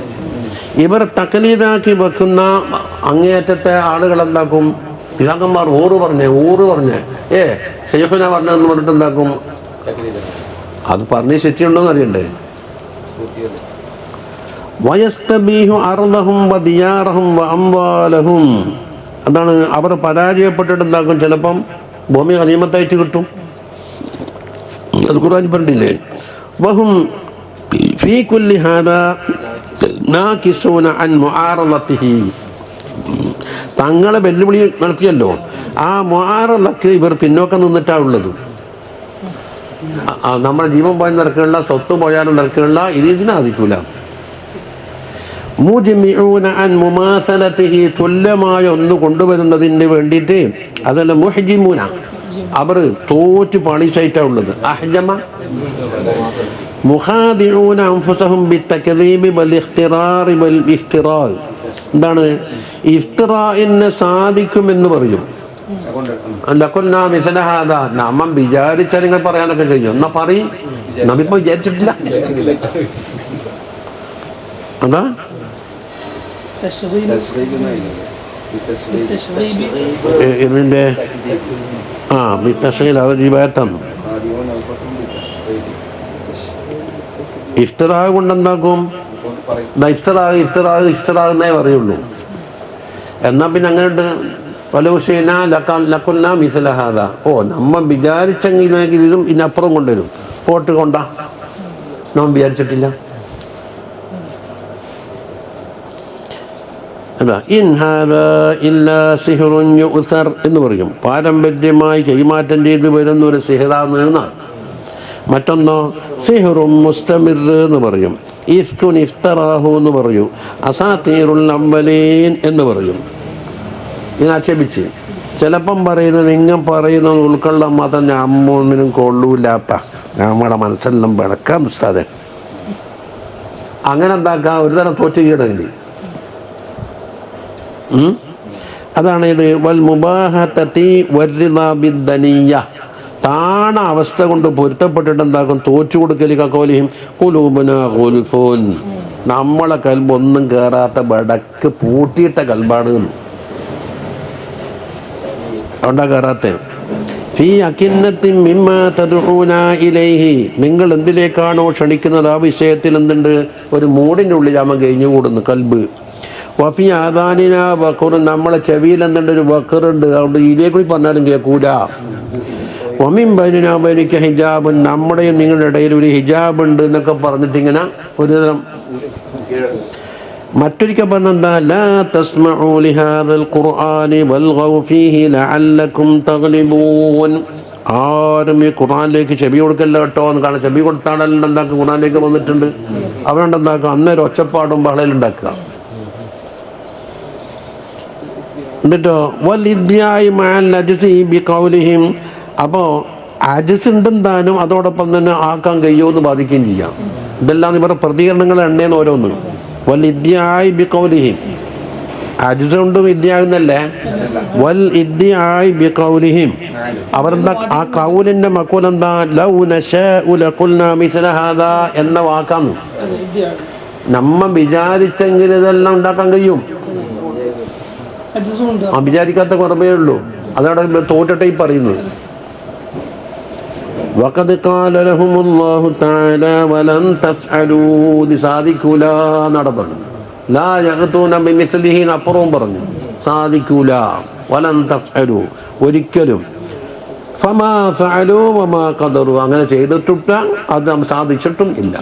ഇവർ തക്ലീദാക്കി വെക്കുന്ന അങ്ങേയറ്റത്തെ ആളുകൾ എന്താക്കും, പിതാക്കന്മാർ ഊറ് പറഞ്ഞ് ഷെയ്ഖുന പറഞ്ഞെന്ന് പറഞ്ഞിട്ട് എന്താക്കും, അത് പറഞ്ഞ് ശരിയുണ്ടോന്ന് അറിയണ്ടേ. വയസ്തബീഹു അർദഹും വദിയാറഹും വഅംവാലഹും, എന്താണ് അവർ പരാജയപ്പെട്ടിട്ട് എന്താക്കും, ചിലപ്പം ഭൂമി ഗനീമത്തായിട്ട് കിട്ടും. അത് ഖുർആനിൽ പറഞ്ഞില്ലേ, വഹും ഫീ കുല്ലി ഹാദാ നാകിസൂന അൻ മുആറളതിഹി. തങ്ങളെ വെല്ലുവിളി നടത്തിയല്ലോ, ആ മുആറളക്ക് ഇവർ പിന്നോക്കം നിന്നിട്ടാണ് ഉള്ളത്. നമ്മുടെ ജീവൻ പോയി നിരക്കുള്ള, സ്വത്ത് പോയാലും നിരക്കുള്ള ഇതിനാധിക്കൂല. മുജ്മിഊന അൻ മുമാസലതിഹി, തുല്യമായ ഒന്ന് കൊണ്ടുവരുന്നതിന് വേണ്ടിയിട്ട്. അതല്ല മുഹ്ജിമൂന, അവർ തോറ്റ് പാളിച്ചായിട്ടാണ് ഉള്ളത്. അഹ്ജമ മുഖാദിഊന അൻഫുസഹും ബിത്തക്ദീബി വൽ ഇഖ്തിറാർ വൽ ഇഫ്തിറാ. എന്താണ് ഇഫ്തിറാഇന് സാധിക്കുമെന്ന് പറയും. ലഖുൽനാ മിസ്ല ഹാദാ, നാം വിചാരിച്ചാൽ നിങ്ങൾ പറയാനൊക്കെ കഴിയും. എന്നാ പറയും, നമ്മിപ്പോൾ വിചാരിച്ചിട്ടില്ല. അതാ ഇതിൻ്റെ ജീവത്തന്നു ഇഫ്തിറാ കൊണ്ടെന്താക്കും, ഇഫ്തിറാന്നേ പറയുള്ളൂ. എന്നാൽ പിന്നെ അങ്ങനെ പലൂഷീന ലക്കുന്ന മിസലഹാദ. നമ്മ വിചാരിച്ചെങ്കിലും ഇതിലും ഇതിനപ്പുറം കൊണ്ടുവരും. പോട്ട് കൊണ്ടാ നാം വിചാരിച്ചിട്ടില്ല. അതാ ഇൻ ഹാദാ ഇല്ലാ സിഹ്റുൻ യുഅ്സർ എന്ന് പറയും. പാരമ്പര്യമായി കൈമാറ്റം ചെയ്തു വരുന്ന ഒരു സിഹ്റാണ് എന്നാണ്. മറ്റൊന്നോ സിഹ്റുൻ മുസ്തമിർ എന്ന് പറയും. ഇഫ്കുൻ ഇഫ്തറാഹു എന്ന് പറയും. അസാതീറുൽ അവ്വലീൻ എന്ന് പറയും. ഇതിനാക്ഷേപിച്ച് ചിലപ്പം പറയുന്നത് നിങ്ങൾ പറയുന്നത് ഉൾക്കൊള്ളാൻ മാത്രം നമ്മൊന്നിനും കൊള്ളൂല്ലാപ്പ, നമ്മുടെ മനസ്സെല്ലാം വിളക്കാം ഉസ്താദെ. അങ്ങനെ എന്താക്കാം, ഒരു തരം തോറ്റ് കീടല്ലേ. അതാണ് ഇത്. വൽ മുബാഹതതി വറിദാ ബിദ്ദനിയ്യ, താണ അവസ്ഥ കൊണ്ട് പൊരുത്തപ്പെട്ടിട്ട് എന്താക്കും, തോറ്റു കൊടുക്കല്. കക്കോലിയും ഖുലൂബുനാ ഗുൽഫുൻ, നമ്മളെ കൽബ് ഒന്നും കയറാത്ത ബടക്ക് പൂട്ടിയിട്ട കൽബാണ്. അതുകൊണ്ടാ കയറാത്ത. ഫീ അകിന്നത്തിൻ മിമ്മാ തദ്ഊനാ ഇലൈഹി, നിങ്ങൾ എന്തിലേക്കാണോ ക്ഷണിക്കുന്നത് ആ വിഷയത്തിൽ എന്തുണ്ട്, ഒരു മൂടിൻ്റെ ഉള്ളിലാമ കഴിഞ്ഞുകൂടുന്നു കൽബ്. വഫി ആദാനിന ബഖർ, നമ്മളെ ചെവിയിൽ എന്തുണ്ട്, ഒരു ബഖറുണ്ട്. അതുകൊണ്ട് ഇതിലേക്കൂടി പറഞ്ഞാലും കേൾക്കൂല. വമിൻ ബൈനിനാ ബൈനിക ഹിജാബുൻ, നമ്മുടെയും നിങ്ങളുടെ ഇടയിൽ ഒരു ഹിജാബ് ഉണ്ട് എന്നൊക്കെ പറഞ്ഞിട്ടിങ്ങനെ ഒരു തരം. മറ്റൊരിക്കൽ പറഞ്ഞെന്താ, ലാ തസ്മഉ ലിഹാദൽ ഖുർആനി വൽഗൗ ഫീഹി ലഅല്ലകും തഗ്ലിബൂൻ, ആരും ഈ ഖുർആനിലേക്ക് ചെവി കൊടുക്കല്ല കേട്ടോ എന്ന്. കാരണം ചെവി കൊടുത്താണല്ലോ എന്താക്കുക, ഖുർആനിലേക്ക് വന്നിട്ടുണ്ട്. അവരുണ്ട് എന്താക്കുക, അന്നേരം ഒച്ചപ്പാടും ബഹളയിലുണ്ടാക്കുക. എന്നിട്ടോ വലിദ്യായി മാൽ അജ്സി ബിഖൗലിഹിം, അപ്പോൾ അജ്സ് ഉണ്ടെന്താനും അതോടൊപ്പം തന്നെ ആക്കാൻ കഴിയുമെന്ന് ബാധിക്കുകയും ചെയ്യാം. ഇതെല്ലാം ഇവരുടെ പ്രതികരണങ്ങൾ എണ്ണേന്ന് ഓരോന്ന്. വലിദ്യായി ബിഖൗലിഹിം, അജ്സ് ഉണ്ട് വിദ്യാന്നല്ലേ. വൽ ഇദ്യായി ബിഖൗലിഹിം, അവരെന്താ ആ കൗലിന്റെ മക്കൂലെന്താ, ലൗ നശാഉ ലഖുൽനാ മിസ്ല ഹാദാ എന്ന വാക്കാന്ന്. നമ്മ വിചാരിച്ചെങ്കിൽ ഇതെല്ലാം ഉണ്ടാക്കാൻ കഴിയും. വിചാരിക്കാത്ത കുറവേ ഉള്ളൂ. അതവിടെ തോറ്റിട്ടേ പറയുന്നത്. വഖദ് ഖാല ലഹുമുല്ലാഹു തആല വലൻ തഫ്അലൂ, ഇത് സാധിക്കൂല എന്നാണ് പറഞ്ഞു. ലാ യഅ്തൂന ബിമിസ്ലിഹി അപ്പുറവും പറഞ്ഞു, സാധിക്കൂല. വലൻ തഫ്അലൂ, ഒരിക്കലും. ഫമാ ഫഅലൂ വമാ ഖദറു, അങ്ങനെ ചെയ്തിട്ടില്ല, അത് സാധിച്ചിട്ടും ഇല്ല.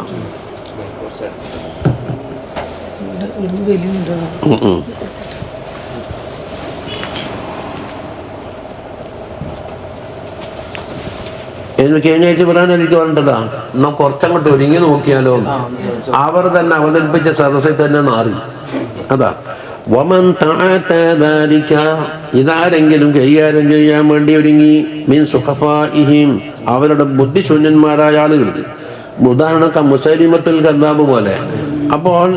കഴിഞ്ഞാഴ്ച പറയാൻ എനിക്ക് പറഞ്ഞതാ, എന്നാ കുറച്ചങ്ങോട്ട് ഒരുങ്ങി നോക്കിയാലോ. അവർ തന്നെ അവതരിപ്പിച്ച സദസ്സിൽ തന്നെ മാറി. അതാ വമൻ തഅതദാലിക, ഇതാരെങ്കിലും കൈകാര്യം ചെയ്യാൻ വേണ്ടി ഒരുങ്ങി, മിൻ സുഖഫാഇഹിം, അവരുടെ ബുദ്ധിശൂന്യന്മാരായ ആളുകൾക്ക്. ഉദാഹരണക്ക് മുസൈലിമത്തുൽ കദ്ദാബ് പോലെ. അപ്പോൾ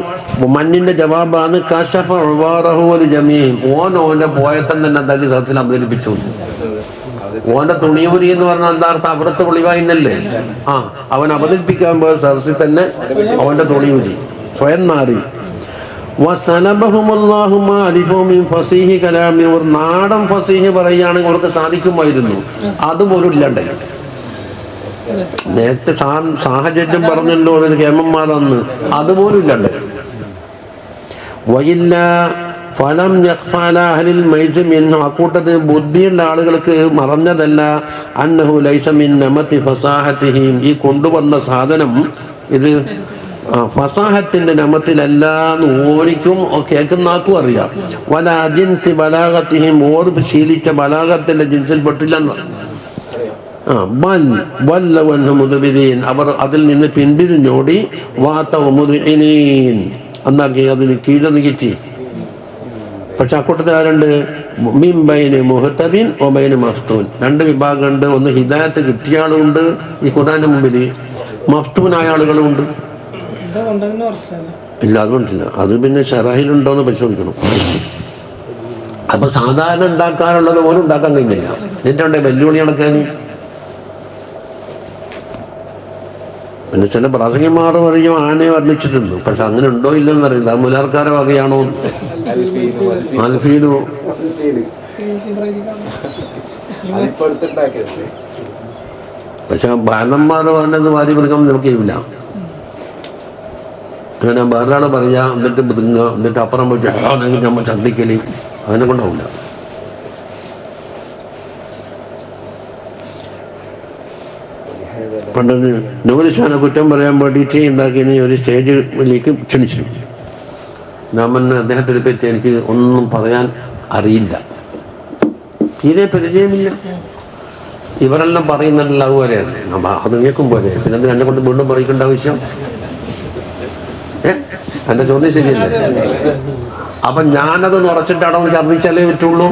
മന്നിന്റെ ജവാബാണ് കശഫ ഉവാറഹു വൽ ജമീഅ, ഓന്റെ പോയത്തം തന്നെ എന്താക്കി സദസ്സിൽ അവതരിപ്പിച്ചു. ഓന്റെ തുണിയൂരി എന്ന് പറഞ്ഞാൽ എന്താർത്ഥം, അവിടുത്തെ ഒളിവായിന്നല്ലേ. അവൻ അവതരിപ്പിക്കാൻ പോയ സദസ്സിൽ തന്നെ അവന്റെ തുണിയൂരി സ്വയം മാറി. ഒരു നാടൻ ഫസീഹ് പറയുകയാണെങ്കിൽ അവർക്ക് സാധിക്കുമായിരുന്നു, അതുപോലും ഇല്ലാണ്ടായി. നേരത്തെ സാഹചര്യം പറഞ്ഞല്ലോ കേമന്മാരന്ന്, അതുപോലും ഇല്ലാണ്ടായി. വയില്ല ഫലം യഖ്ഫഅലിൽ മൈസിൻ, അക്കൂട്ടത്തിൽ ബുദ്ധിയുള്ള ആളുകൾക്ക് മറഞ്ഞതല്ല, അന്നഹു ലൈസ മിൻ നമതി ഫസാഹതിഹിം, ഈ കൊണ്ടുവന്ന സാധനം ഇത് ഫസാഹത്തിന്റെ നമത്തിലല്ലാന്ന് ഓരിക്കും കേൾക്കുന്ന ആർക്കും അറിയാം. വല ജിൻസി ബലാഗത്തിഹിം, ഓർ ശീലിച്ച ബലാഗത്തിന്റെ ജിൻസിൽ പെട്ടില്ലെന്ന്. അവർ അതിൽ നിന്ന് പിന്തിരിഞ്ഞോടി. എന്നാക്കി അതിന് കീഴൊന്ന് കിട്ടി. പക്ഷെ അക്കൂട്ടത്തിൽ ആരുണ്ട്, മിംബൈന് മുഹത്തദീൻ ഒബൈന് മഫ്തൂൻ, രണ്ട് വിഭാഗമുണ്ട്. ഒന്ന് ഹിദായത്ത് കിട്ടിയ ആളുണ്ട് ഈ ഖുർആന്റെ മുമ്പിൽ, മഫ്തൂനായ ആളുകളുണ്ട്. ഇല്ല, അതുകൊണ്ടില്ല. അത് പിന്നെ ഷറഹിലുണ്ടോന്ന് പരിശോധിക്കണം. അപ്പൊ സാധാരണ ഉണ്ടാക്കാറുള്ളത് പോലും ഉണ്ടാക്കാൻ കഴിഞ്ഞില്ല. എന്നിട്ടുണ്ട് വെല്ലുവിളി നടക്കാൻ. പിന്നെ ചില പ്രാസംഗികന്മാർ പറയും ആനയെ വർണ്ണിച്ചിട്ടുണ്ട്, പക്ഷെ അങ്ങനെ ഉണ്ടോ ഇല്ലെന്ന് അറിയില്ല. അത് മുലാർക്കാരെ വകയാണോ? അൽഫീനു പക്ഷെ ബാലന്മാർ പറഞ്ഞത് വാരി കൊടുക്കാൻ നമുക്ക് കഴിയില്ല. അങ്ങനെ വേറൊരാൾ പറയാ, എന്നിട്ട് ബുദ്ങ്ങ, എന്നിട്ട് അപ്പുറം പോയിട്ട് നമ്മൾ ഛർദ്ദിക്കല്, അതിനെ കൊണ്ടാവില്ല. പണ്ട് നൂറിഷാനെ കുറ്റം പറയാൻ വേണ്ടിയിട്ട് എന്താക്കിന് ഒരു സ്റ്റേജിലേക്ക് ക്ഷണിച്ചു. ഞാൻ അദ്ദേഹത്തിനെ പറ്റി എനിക്ക് ഒന്നും പറയാൻ അറിയില്ല, തീരെ പരിചയമില്ല. ഇവരെല്ലാം പറയുന്നുണ്ടല്ലോ അതുപോലെയാണ്, അത് കേൾക്കും പോലെ. പിന്നെ അത് എന്നെ കൊണ്ട് വീണ്ടും പറയിക്കേണ്ട ആവശ്യം? എൻ്റെ ചോദ്യം ശരിയല്ലേ? അപ്പം ഞാനത് ഉറച്ചിട്ടാണോ ഛർദ്ദിച്ചാലേ പറ്റുള്ളൂ.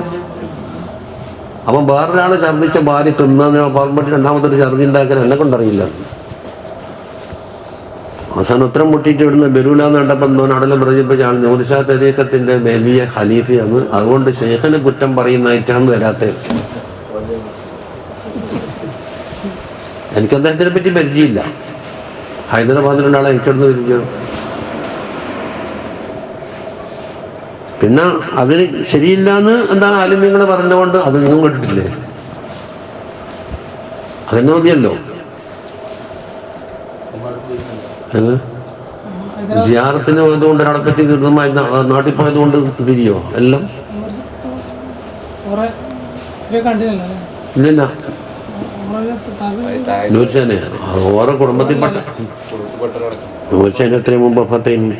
അപ്പം വേറൊരാൾ ഛർദ്ദിച്ച ഭാര്യ തിന്നതിനോ പറഞ്ഞിട്ട് രണ്ടാമതൊരു ഛർദ്ദി ഉണ്ടാക്കാൻ എന്നെ കൊണ്ടറിയില്ല. അവസാനം ഉത്തരം മുട്ടിയിട്ട് ഇവിടുന്ന് ബരൂലാന്ന് കണ്ടപ്പോൾ അടലം പറഞ്ഞപ്പോൾ ഞാൻ നൂർഷാ തരീഖത്തിന്റെ വലിയ ഖലീഫയാണ്, അതുകൊണ്ട് ഷെയ്ഖിനെ കുറ്റം പറയുന്നതായിട്ടാണ് വരാത്തത്. എനിക്ക് അദ്ദേഹത്തിനെ പറ്റി പരിചയമില്ല. ഹൈദരാബാദിലുള്ള ആളെ എനിക്കിടുന്ന് പരിചയം. പിന്നെ അതിന് ശരിയില്ല എന്ന് എന്താ ആലിമ്യങ്ങൾ പറഞ്ഞുകൊണ്ട് അത് നിങ്ങൾ കേട്ടിട്ടില്ലേ? അതെന്നെ മതിയല്ലോ. സിയാറത്തിന് പോയതുകൊണ്ട് ഒരാളെ പറ്റി കൃത്യമായി നാട്ടിൽ പോയതുകൊണ്ട് തിരിയോ എല്ലാം? ഇല്ലില്ല. നൂർഷാനെ ഓരോ കുടുംബത്തിൽപ്പെട്ട നൂർഷാന് എത്രയും മുമ്പ് അപ്പത്തേന്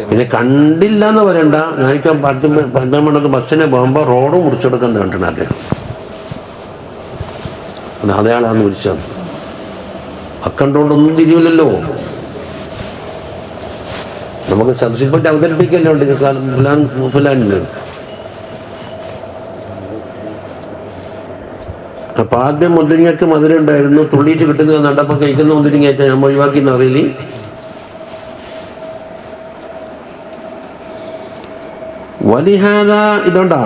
പിന്നെ കണ്ടില്ല എന്ന് പറയണ്ട. ഞാനിക്ക് പന്തമണ്ണത്ത് ബസ്സിനെ പോകുമ്പോൾ റോഡ് മുറിച്ചെടുക്കാൻ കണ്ടിട്ടുണ്ട് അദ്ദേഹം. അതയാളാണ് വിളിച്ചത്. അക്കണ്ടോണ്ടൊന്നും തിരിയില്ലല്ലോ. നമുക്ക് സബ്സിപ്പറ്റ് അവതരിപ്പിക്കല്ലോ ഉണ്ട് ഫുലാനില്. അപ്പൊ ആദ്യം മുന്തിരിങ്ങക്ക് മധുരം ഉണ്ടായിരുന്നു, തുള്ളിയിട്ട് കിട്ടുന്നത് നടപ്പം കഴിക്കുന്ന മുന്തിരിങ്ങ ഞാൻ ഒഴിവാക്കിന്ന് അറിയില്ല. വലിഹാദ ഇതുണ്ടാ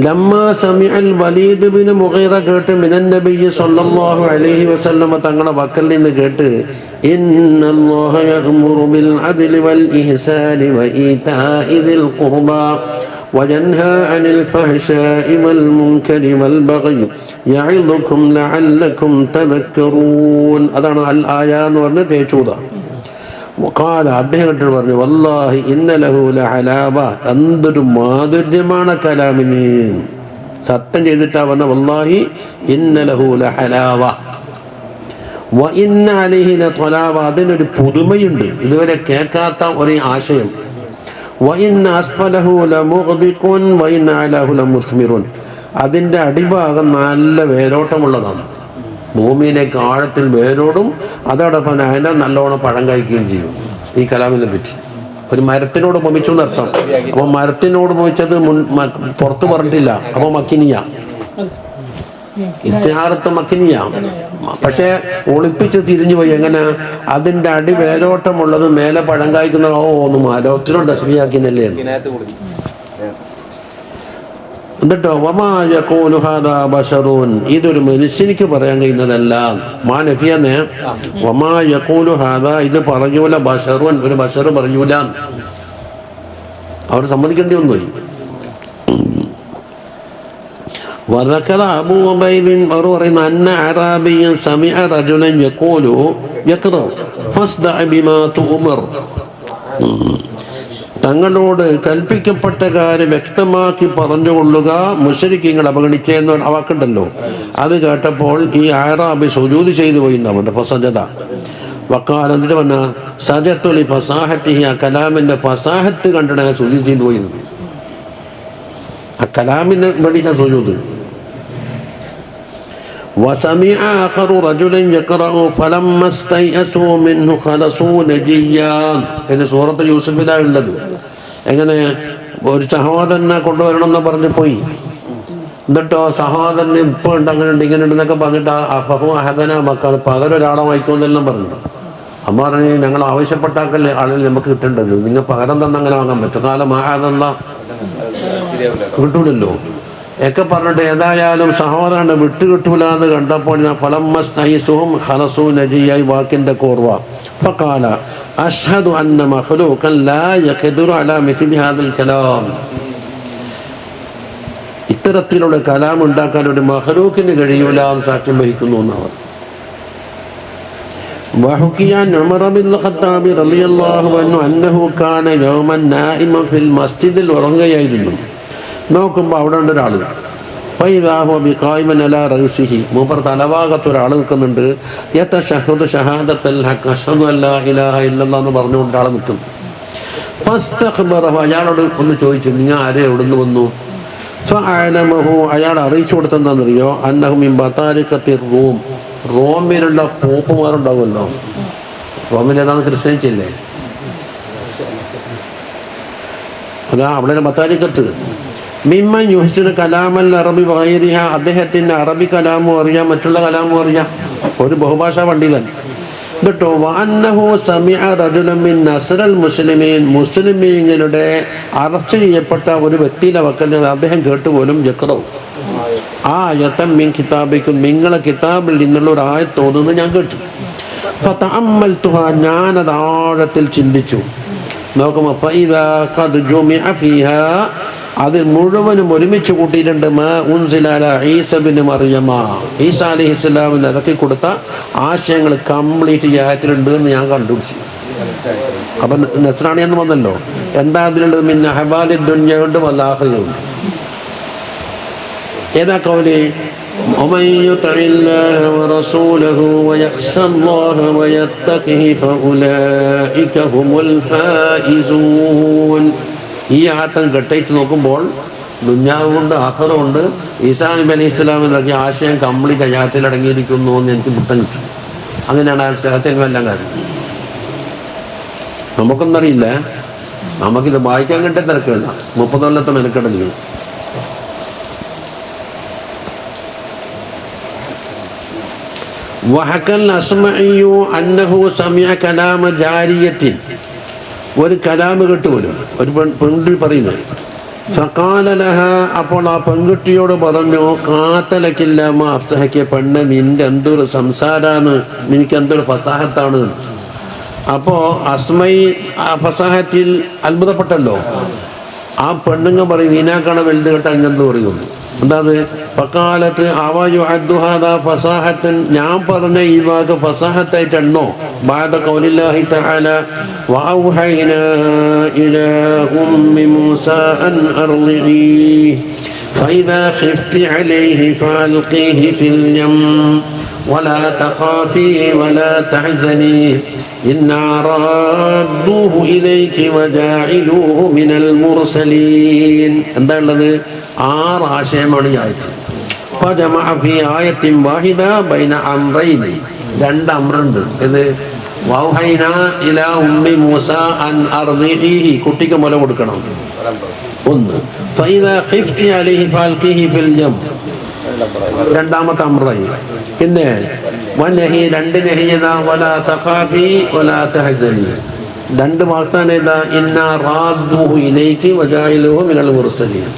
ലമ്മാ സമിഅൽ വലീദ് ബിൻ മുഗീറ കേട്ട് മിനൻ നബി സല്ലല്ലാഹു അലൈഹി വസല്ലമ തങ്ങളുടെ വക്കൽ നിന്ന് കേട്ട് ഇന്നല്ലാഹ യഅ്മുറു ബിൽ അദ്ലി വൽ ഇഹ്സാനി വഇതാഇ ദിൽ ഖുർബാ വയൻഹാ അനിൽ ഫഹ്ശാഇ വൽ മുൻകരി വൽ ബഗി യഇദുകും ലഅല്ലകും തദക്കറൂൻ. അതാണ് അൽ ആയ എന്ന് പറഞ്ഞ തേച്ചൂത. കാല അദ്ദേഹം പറഞ്ഞു വല്ലാഹി ഇന്ന ലഹു ലഹലാബ, എന്തൊരു മാധുര്യമാണ് കലാമിന്. സത്യം ചെയ്തിട്ടാ പറഞ്ഞ വല്ലാഹി ഇന്ന ലഹു ലഹലാവ വ ഇന്ന അലൈഹി ലത്വലാവ, അതിനൊരു പുതുമയുണ്ട്, ഇതുവരെ കേൾക്കാത്ത ഒരു ആശയം. വ ഇന്ന അസ്ഫലഹു ലമുഗ്ദിഖുൻ വ ഇന്ന അലഹു ലമുസ്മിറുൻ, അതിൻ്റെ അടിഭാഗം നല്ല വേരോട്ടമുള്ളതാണ്. ഭൂമിയിലേക്ക് ആഴത്തിൽ വേരോടും, അതോടൊപ്പം അതിനെ നല്ലോണം പഴം കഴിക്കുകയും ചെയ്യും. ഈ കലാമിനെ പറ്റി ഒരു മരത്തിനോട് ഉപമിച്ചു എന്നർത്ഥം. അപ്പോൾ മരത്തിനോട് ഉപമിച്ചത് പുറത്ത് പറഞ്ഞിട്ടില്ല. അപ്പോൾ മക്കിനിയ ഇസ്തിഹാറത്ത് മക്കിനിയ, പക്ഷെ ഒളിപ്പിച്ച് തിരിഞ്ഞു പോയി. എങ്ങനെ? അതിൻ്റെ അടി വേരോട്ടമുള്ളത് മേലെ പഴം കായ്ക്കുന്ന ഒന്ന് മരത്തിനോട് ദശമിയാക്കിനല്ലേ. എന്നിട്ടോ വമാ യഖൂലു ഹാദാ ബശറുൻ, ഇതൊരു മനുഷ്യനിക്ക് പറയാൻ കഴിയുന്നതല്ല. മാ നഫിയനെ വമാ യഖൂലു ഹാദാ, ഇത് പറയൂല ബശറുൻ, ഒരു ബശർ പറയൂല. അവർ സമ്മതിക്കേണ്ടി വന്നു പോയി. വദക്കറ അബൂ ഉബൈദിൻ, അവർ പറയുന്ന അന്ന അറാബിയൻ സമിഅ റജുലൻ യഖൂലു യഖറ ഫസ്ദഅ ബിമാ തുഅമർ, തങ്ങളോട് കൽപ്പിക്കപ്പെട്ട കാര്യം വ്യക്തമാക്കി പറഞ്ഞുകൊള്ളുക, മുശ്രിക്കീങ്ങൾ അവഗണിച്ചെന്ന് വാക്കുണ്ടല്ലോ. അത് കേട്ടപ്പോൾ ഈ അറാബി സുജൂദ് ചെയ്തു പോയി എന്നാണ് ഫസജദ. വക്കാൽ എന്നിട്ട് പറഞ്ഞ സജത്തുലി ഫസാഹത്തിഹി, ആ കലാമിൻ്റെ ഫസാഹത്ത് കണ്ടിട്ട് ഞാൻ സുജൂദ് ചെയ്തു പോയി. ആ കലാമിന് വേണ്ടിയിട്ടാണ് സുജൂദ്. وسمع آخر رجل يقرأ فلما استيأسوا منه خلصوا نجيا. ഇത് സൂറത്ത് യൂസുഫിലാണ് ഉള്ളത്. എങ്ങനെ? ഒരു സഹോദരനെ കൊണ്ടുവരണമെന്ന് പറഞ്ഞ് പോയി. എന്നിട്ടോ സഹോദരന് ഇപ്പോൾ ഉണ്ട്, അങ്ങനെ ഉണ്ട്, ഇങ്ങനെ ഉണ്ടെന്നൊക്കെ പറഞ്ഞിട്ട് അഫഹു അഹദന മക്കൾ പകരം ഒരാളെ വായിക്കുമെന്നെല്ലാം പറഞ്ഞു. അമ്മ പറഞ്ഞ് ഞങ്ങൾ ആവശ്യപ്പെട്ടാക്കല്ലേ ആളിൽ നമുക്ക് കിട്ടേണ്ടത്, നിങ്ങൾ പകരം തന്നെ അങ്ങനെ വാങ്ങാൻ പറ്റും. കാലം ആഹാദല്ല കിട്ടൂലല്ലോ ഒക്കെ പറഞ്ഞിട്ട് ഏതായാലും സഹോദരനെ വിട്ടുകിട്ടൂല എന്ന് കണ്ടപ്പോൾ ഞാൻ ഫലമ്മസ്തൈസുഹും ഖലസൂ നജിയായി വാക്കിൻ്റെ കോർവ. ഫഖാല അഷ്ഹദു അന്ന മഖ്ലൂഖൻ ലാ യഖ്ദിറു അലാ മിസ്ലി ഹാദൽ കലാം, ഇത്തരത്തിലുള്ള കലാം ഉണ്ടാക്കാൻ ഒരു മഖ്ലൂഖിന് കഴിയൂല എന്ന് സാക്ഷ്യം വഹിക്കുന്നു എന്നവർ. وحكي عن عمر بن الخطاب رضي الله عنه أنه كان يوما نائما في المسجد. ഉറങ്ങുകയായിരുന്നു. നോക്കുമ്പോൾ അവിടെ ഉണ്ട് ഒരാൾ. ഫൈദാഹു ബിഖായിമൻ അലാ റഅസിഹി, മൂപ്പർ തലഭാഗത്ത് ഒരാൾ നിൽക്കുന്നുണ്ട്. യതശഹദു ഷഹാദത്തൽ ഹഖ്, അഷ്ഹദു അല്ലാ ഇലാഹ ഇല്ലല്ലാഹ് എന്ന് പറഞ്ഞുകൊണ്ട് ആൾ നിൽക്കുന്നു. ഫസ്തഖ്ബറഹു, അയാളോട് ഒന്ന് ചോദിച്ചു, നിങ്ങൾ ആരെ എവിടുന്ന് വന്നു? ഫഅലമഹു, അയാൾ അറിയിച്ചു കൊടുത്തെന്താണെന്നറിയോ? അന്നഹു മിൻ ബതാരിഖത്തി റൂം, റോമിലുള്ള പോപ്പുമാരുണ്ടാവുമല്ലോ, റോമിൽ ഏതാണ് ക്രിസ്ത്യാനിച്ചില്ലേ, അതാ അവിടെ ബത്താരിക്കത്ത്. മിമ്മൻ യുഹ്സിനു കലാമൽ അറബി വഗൈരിഹ, അദ്ദേഹത്തിൻ്റെ അറബി കലാമും അറിയാം, മറ്റുള്ള കലാമും അറിയാം. ഒരു ബഹുഭാഷാ പണ്ഡിതൻ. എന്നിട്ടോ വഅന്നഹു സമിഅ റജുലൻ മിൻ നസ്റൽ മുസ്ലിമീൻ, മുസ്ലിമീങ്ങളുടെ അറസ്റ്റ് ചെയ്യപ്പെട്ട ഒരു വ്യക്തിയുടെ വക്കൽ അദ്ദേഹം കേട്ടുപോലും യഖ്റഉ ആയത്തൻ മിൻ കിതാബിക്കും, നിങ്ങളെ കിതാബിൽ നിന്നുള്ള ഒരു ആയത്ത് ഓതുന്നത് ഞാൻ കേട്ടു. ഫതഅമ്മൽതുഹാ, ഞാനത് ആഴത്തിൽ ചിന്തിച്ചു. നോക്കുമ്പോൾ ഫഇദാ ഖദ് ജുമിഅ ഫീഹാ, അതിൽ മുഴുവനും ഒരുമിച്ച് കൂട്ടിയിട്ടുണ്ട് മാ ഉൻസില അലാ ഈസ ഇബ്നു മറിയമ, ഈസാ അലൈഹിസ്സലാമിന് ഇറക്കി കൊടുത്ത ആശയങ്ങൾ കംപ്ലീറ്റ് ഈ ആയത്തിലുണ്ട് എന്ന് ഞാൻ കണ്ടുപിടിച്ചു. അപ്പം നസ്രാണി എന്ന് വന്നല്ലോ, എന്താ അതിലുള്ളത്? മിൻ അഹ്വാലി ദുനിയയുണ്ട് വൽ ആഖിറയുണ്ട്. ഏതാ കൗലി? ومن يطع الله ورسوله ويخشى الله ويتقه فأولئك هم الفائزون. ഈ ആയത്തം കെട്ടയിച്ച് നോക്കുമ്പോൾ ദുന്യാവുണ്ട് ആഖിറവുണ്ട്, ഈസാ നബി അലൈഹി ഇസ്ലാമിന് ഇറക്കിയ ആശയം കംപ്ലീറ്റ് അയാത്തിൽ അടങ്ങിയിരിക്കുന്നു എന്ന് എനിക്ക് പുത്തൻ കിട്ടും. അങ്ങനെയാണ് അയാൾ സ്നേഹത്തിൽ എല്ലാം കാര്യം. നമുക്കൊന്നറിയില്ല, നമുക്കിത് വായിക്കാൻ കിട്ടിയ തിരക്കില്ല, 30 കൊല്ലത്തെ മെനക്കെടല്ലേ. വഹക്കൽ അസ്മഇയു അന്നഹു സമിഅ കലാമ ജാരിയത്തിൻ, ഒരു കലാമ് കേട്ടുപോലും, ഒരു പെൺകുട്ടി പറയുന്നത്. ഫഖാല ലഹ, അപ്പോൾ ആ പെൺകുട്ടിയോട് പറഞ്ഞു, ഖാതലകില്ലാമ അഫ്സഹക, പെണ്ണ് നിന്റെ എന്തൊരു സംസാരാണ്, നിനക്ക് എന്തൊരു ഫസാഹത്താണ്. അപ്പോൾ അസ്മൈ ആ ഫസാഹത്തിൽ അത്ഭുതപ്പെട്ടല്ലോ. ആ പെണ്ണുങ്ങൾ പറയും, നീനാക്കാണ് വലുത് കേട്ട അങ്ങെന്ത് പറയുന്നു. എന്താത്? ഫഖാലത്ത് അവയുഅദ്ദുഹാദ ഫസാഹത്തൻ, ഞാൻ പറഞ്ഞ ഈ വാക്ക് ഫസാഹത്തായിട്ടെണ്ണോ? ബഅദ ഖൗലില്ലാഹി തആല വഅൗഹൈനാ ഇലാ ഉമ്മി മൂസാ അൻ അർളിഇ ഫഇദാ ഖിഫ്തി അലൈഹി ഫഅൽഖീഹി ഫിൽ യം വലാ തഖാഫി വലാ തഹ്സനി ഇന്നാ റാദ്ദൂഹു ഇലൈകി വജാഇലൂഹു മിനൽ മുർസലീൻ. എന്താ ഉള്ളത്? 6 ആശയമാണ് ഈ ആയത്ത്. ഫജമഅ ഫീ ആയത്തിൻ വാഹിദ ബൈന അംറൈനി, 2 അംറുണ്ട്. ഇത് വൗഹൈനാ ഇലാ ഉമ്മി മൂസ അൻ അർദിഇഹി, കുട്ടിക്ക് മുല കൊടുക്കണം. 1 ഫഇദാ ഖിഫ്തി അലൈഹി ഫഅൽഖീഹി ഫിൽ യം, 2ാമത്തെ അംറായി. പിന്നെ വനഹി, 2 നഹിയതാ വലാ തഖാഫി വലാ തഹ്സനി, 2 വാഗ്ദാനം ഏതാ? ഇന്നാ റാദ്ദൂഹു ഇലൈകി വജാഇലൂഹു മിനൽ മുർസലീൻ.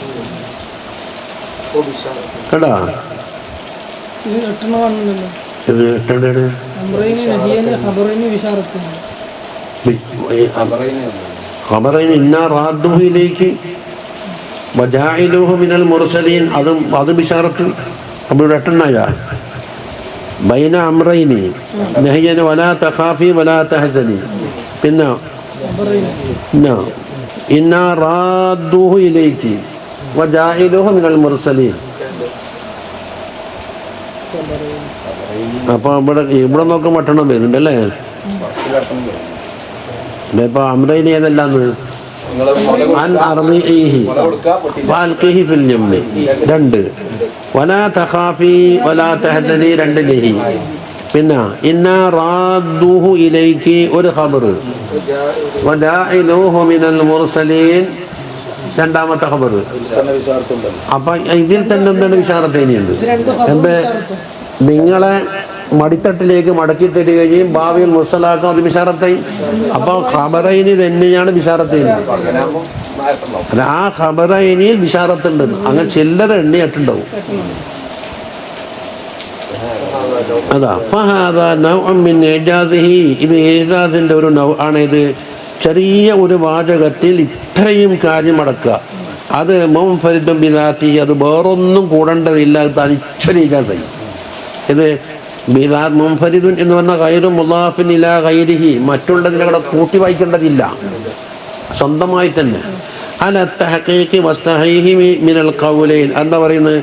കേട്ടാ? അത് ബിശാറത്ത്. അപ്പോൾ 8 ബൈന അംറൈനി നഹിയൻ വലാ തഖാഫി വലാ തഹ്സനി. പിന്നെ ഇന്നാ റാദ്ദൂഹു ഇലൈകി വജാഇലൂഹു മിനൽ മുർസലീൻ. അപ്പൊ ഇവിടെ നോക്കുമ്പോൾ 8 പേരുണ്ട് അല്ലേ? ഇപ്പൊ അമ്രൈനി ഏതല്ലാന്ന്? അൻ അർദിഇഹി ഫഅൽഖീഹി ഫിൽ യമ്മി 2, വലാ തഖാഫി വലാ തഹ്സനി 2 നഹി. പിന്നെ ഇന്നാ റാദ്ദൂഹു ഇലൈകി 1 ഖബർ, വജാഇലൂഹു മിനൽ മുർസലീൻ 2ാമത്തെ ഖബർ. അപ്പൊ ഇതിൽ തന്നെ എന്താണ് വിശാറത്തേനിയുണ്ട്? എന്ത്? നിങ്ങളെ മടിത്തട്ടിലേക്ക് മടക്കി തരികയും ഭാവിയിൽ മുർസലാക്കും, അത് വിശാറത്തായി. അപ്പോൾ ഖബറൈനി തന്നെയാണ് വിശാറത്തേനി. അല്ല, ആ ഖബറൈനിയിൽ വിശാറത്തുണ്ട്. അങ്ങനെ ചില്ലറ എണ്ണിയിട്ടുണ്ടാവും. അതാ ഫഹാദാ നൗഅൻ മിൻ ഇജാസിഹി, ഇത് ഇജാസിന്റെ ഒരു നൗ ആണ്. ഇത് ചെറിയ ഒരു വാചകത്തിൽ ഇത്രയും കാര്യം അടക്കുക. അത് മുൻഫരിദുൻ ബിദാത്തി, അത് വേറൊന്നും കൂടേണ്ടതില്ല, തനിച്ചൊരു ഇജാസായി. ഇത് ബിദാത്ത് മുൻഫരിദുൻ എന്ന് പറഞ്ഞാൽ ഗൈറു മുളാഫിൻ ഇലാ ഗൈരിഹി, മറ്റുള്ളതിനെ കൂടെ കൂട്ടി വായിക്കേണ്ടതില്ല, സ്വന്തമായി തന്നെ. അല തഹഖീഖി വസ്സഹീഹി മിനൽ ഖൗലൈൻ, എന്താ പറയുന്നത്?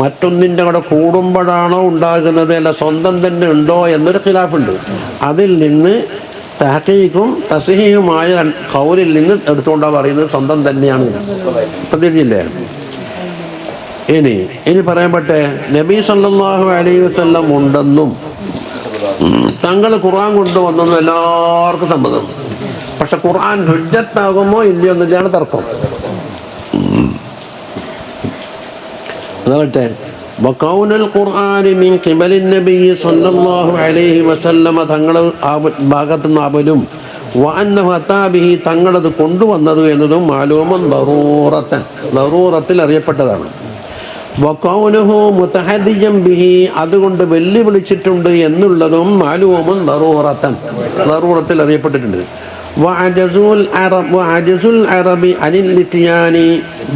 മറ്റൊന്നിൻ്റെ കൂടെ കൂടുമ്പോഴാണോ ഉണ്ടാകുന്നത്, അല്ല സ്വന്തം തന്നെ ഉണ്ടോ എന്നൊരു ഖിലാഫുണ്ട്. അതിൽ നിന്ന് തഹഖീഖും തസ്ഹീഹുമായ ഖൗലിൽ നിന്ന് എടുത്തുകൊണ്ടാണ് പറയുന്നത് സ്വന്തം തന്നെയാണ്. പ്രതിജ്ഞയില്ലേ? ഇനി പറയപ്പെട്ടെ നബി സല്ലല്ലാഹു അലൈഹി വസല്ലം ഉണ്ടെന്നും തങ്ങൾ ഖുർആൻ കൊണ്ടുവന്നെന്നും എല്ലാവർക്കും സമ്മതം. പക്ഷെ ഖുർആൻ ഹുജ്ജത്താകുമോ ഇല്ലയോ എന്നതാണ് തർക്കം. അതാവട്ടെ വഖൗനുൽ ഖുർആനി മിൻ ഖിബലിൻ നബി സ്വല്ലല്ലാഹു അലൈഹി വസല്ലമ തങ്ങൾ ആ ഭാഗത്തു നിന്ന് അവലും വഅന്നഹു അതാബിഹി തങ്ങളത് കൊണ്ടുവന്നത് എന്നതും മാലൂമുൻ ദറൂറത്തൻ ദറൂറത്തിൽ അറിയപ്പെട്ടതാണ്. വഖൗനുഹു മുതഹദ്ദിജൻ ബിഹി അതുകൊണ്ട് വെല്ലുവിളിച്ചിട്ടുണ്ട് എന്നുള്ളതും മാലൂമുൻ ദറൂറത്തൻ ദറൂറത്തിൽ അറിയപ്പെട്ടിട്ടുണ്ട്. വഅജസുൽ അറബി അനിൽ ഇത്യാനി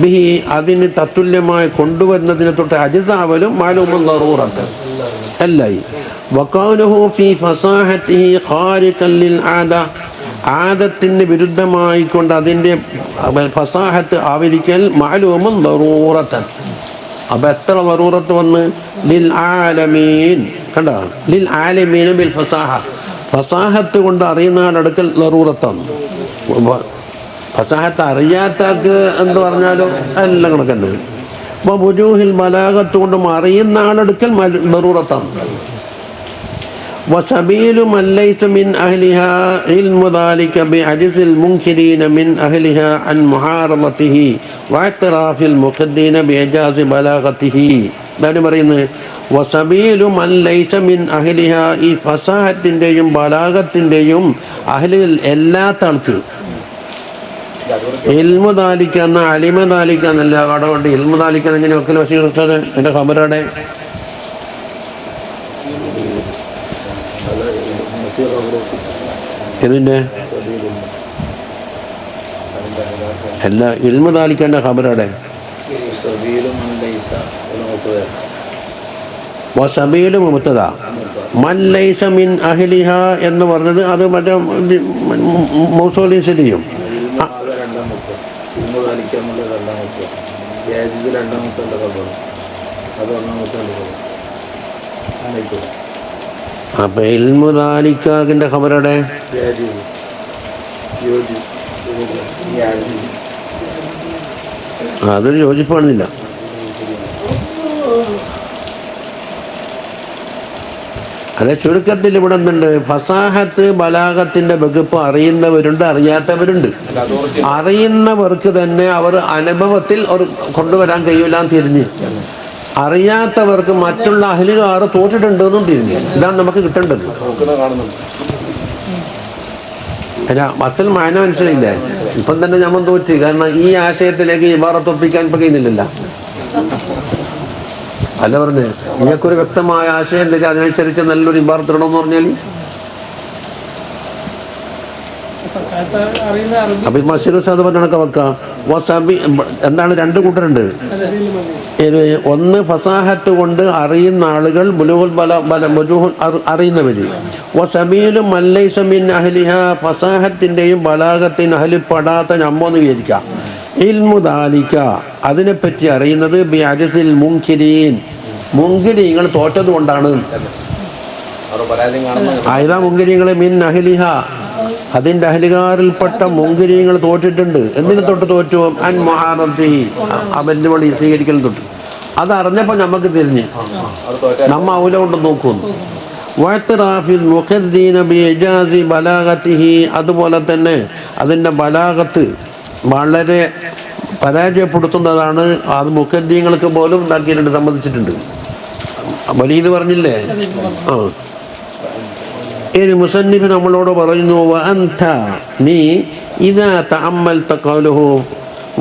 ബിഹി അതിന് തത്തുല്യമായി കൊണ്ടുവരുന്നതിനെ തൊട്ട് അജിസാവലും മാലൂമുൻ ദറൂറത്തൻ അല്ലായി. വഖൗനുഹു ഫീ ഫസാഹതിഹി ഖാരിഖൻ ലിൽ ആദ ആദത്തിന് വിരുദ്ധമായിക്കൊണ്ട് അതിൻ്റെ ഫസാഹത്ത് ആവരിക്കൽ മാലൂമുൻ ദറൂറത്തൻ. അപ്പം എത്ര ദറൂറത്ത് വന്ന് ലിൽ ആലമീൻ കണ്ട ലിൽ ആലമീൻ ബിൽ ഫസാഹ ഫസാഹത്ത് കൊണ്ട് അറിയുന്ന ആളെടുക്കൽ ദറൂറത്താണ്. ഫസാഹത്ത് അറിയാത്തക്ക് എന്ന് പറഞ്ഞാലും എല്ലാം കണക്കന്നെ. അപ്പോൾ വുജൂഹിൽ ബലാഗത്ത് കൊണ്ടും അറിയുന്ന ആളെടുക്കൽ ദറൂറത്താണ്. وسبيل من ليس من أهلها علم ذلك بعجز المنكرين من أهلها عن محاربته واعتراف المقدين بإعجاز بلاغته. ഇതാണ് പറയുന്നത് വസബീലു മൻ ലൈസ മിൻ അഹ്ലിഹ ഈ ഫസാഹത്തിൻ്റെയും ബലാഗത്തിൻ്റെയും അഹ്ലിൽ എല്ലാത്ത ആൾക്ക് ഇൽമു ദാലിക്ക എന്ന അലിമ ദാലിക്ക എന്നല്ല കടകൊണ്ട് ഇൽമു ദാലിക്ക എങ്ങനെ വക്കൽ ബഷീർ ഉസ്താദ് എൻ്റെ ഖബറടെ ഇതിൻ്റെ എല്ലാ ഇൽമു ദാലിക്കൻ്റെ ഖബറടെ വസബീലു മുബ്തദ മൻ ലൈസ മിൻ അഹ്ലിഹ എന്ന് പറഞ്ഞത് അത് മറ്റേ മൗസൂലിൻ ശരിയും അപ്പൊ ഇൽമു ദാലിക്കാകിന്റെ ഖബറടെ അതൊരു യോജിപ്പാണെന്നില്ല. അതെ ചുരുക്കത്തിൽ ഇവിടെ എന്തുണ്ട് ഫസാഹത്ത് ബലാഗത്തിന്റെ വകുപ്പ് അറിയുന്നവരുണ്ട് അറിയാത്തവരുണ്ട്. അറിയുന്നവർക്ക് തന്നെ അവർ അനുഭവത്തിൽ അവർ കൊണ്ടുവരാൻ കഴിയില്ല തിരിഞ്ഞ് അറിയാത്തവർക്ക് മറ്റുള്ള അഹ്ലുകാർ തോറ്റിട്ടുണ്ട് എന്നും തിരിഞ്ഞ് ഇതാണ് നമുക്ക് കിട്ടേണ്ടത്. അല്ല അസൽ മാന മനസ്സിലായില്ലേ? ഇപ്പം തന്നെ നമ്മൾ തോറ്റ്. കാരണം ഈ ആശയത്തിലേക്ക് ഇബാറത്ത് ഒപ്പിക്കാൻ ഇപ്പം കഴിയുന്നില്ലല്ലോ. അല്ല പറഞ്ഞ് നിങ്ങൾക്കൊരു വ്യക്തമായ ആശയം തരിക അതിനനുസരിച്ച് നല്ലൊരു ഇബാറത്ത് ഇടണമെന്ന് പറഞ്ഞാൽ അപ്പൊ മസ്ജിദ് സാദ് പറഞ്ഞ വെക്കാം. വസബി എന്താണ് രണ്ട് കൂട്ടരുണ്ട്. ഒന്ന് ഫസാഹത്ത് കൊണ്ട് അറിയുന്ന ആളുകൾ ബുലൂഹുൽ ബുലൂഹുൽ അറിയുന്നവര്. വസബീലു മൻ ലൈസ മിൻ അഹ്ലിഹ ഫസാഹത്തിൻ്റെയും ബലാഗത്തിന് അഹ്ലിൽ പെടാത്ത നമ്മൊന്ന് വിചാരിക്കാം. ഇൽമു ദാലിക അതിനെപ്പറ്റി അറിയുന്നത് ബി അജ്സിൽ മുൻകിരീൻ മുൻകിരീങ്ങൾ തോറ്റത് കൊണ്ടാണ്. ആയതാ മുൻകിരീങ്ങൾ മിൻ അഹ്ലിഹ അതിൻ്റെ അഹ്ലുകാരിൽപ്പെട്ട മുൻകിരീങ്ങൾ തോറ്റിട്ടുണ്ട്. എന്തിനു തൊട്ട് തോറ്റു? അൻ മുഹാറത്തിഹി അവൻ്റെ വഴി സ്വീകരിക്കൽ തൊട്ട്. അതറിഞ്ഞപ്പോൾ നമുക്ക് തിരിഞ്ഞ് നമ്മ ഔല കൊണ്ട് നോക്കുന്നു. വഅ്തിറാഫിൽ മുഖദ്ദീന ബിഇജാസി ബലാഗത്തിഹി അതുപോലെ തന്നെ അതിൻ്റെ ബലാഗത്ത് വളരെ പരാജയപ്പെടുത്തുന്നതാണ്. അത് മുഖദ്ദീങ്ങൾക്ക് പോലും ഉണ്ടാക്കിയിട്ടുണ്ട്, സമ്മതിച്ചിട്ടുണ്ട്. വലീദ് പറഞ്ഞില്ലേ? ആ മുസന്നിഫ് നമ്മളോട് പറയുന്നു വഅൻത നീ ഇദാ തഅമ്മൽത ഖൗലുഹു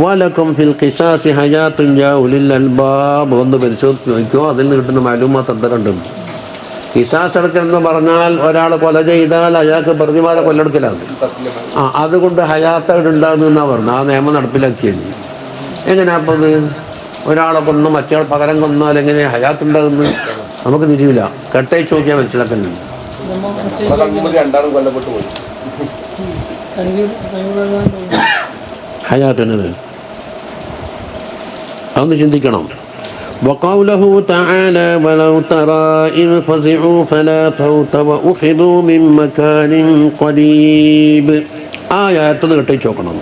വലക്കും ഫിൽ ഖിസാസി ഹയാത്തുൻ ജാഉലിൽ അൽബാബ് ഒന്ന് പരിശോധിച്ച് നോക്കിയോ. അതിൽ നിന്ന് കിട്ടുന്ന മാലൂമാത്ത് എത്രയുണ്ട്. ഖിസാസ് എടുക്കണമെന്ന് പറഞ്ഞാൽ ഒരാൾ കൊല ചെയ്താൽ അയാൾക്ക് പ്രതിമാരെ കൊല്ലെടുക്കലാണ്. അതുകൊണ്ട് ഹയാത്ത് ഉണ്ടാകുന്നതെന്നാണ് പറഞ്ഞത്. ആ നിയമം നടപ്പിലാക്കിയത് എങ്ങനെയാ? അപ്പം ഒരാളെ കൊന്നു മറ്റേ പകരം കൊന്നാൽ എങ്ങനെ ഹയാത്ത് ഉണ്ടാകുന്നത് നമുക്ക് തിരിയില്ല. കെട്ടയച്ച് നോക്കിയാൽ മനസ്സിലാക്കുന്നുണ്ട്. ഹയാത്തുന്നത് അതൊന്ന് ചിന്തിക്കണം. وقوله تعالى ولو ترى إذ فزعوا فلا فوت وأخذوا من مكان قريب آيات കെട്ടയച്ച് നോക്കണം.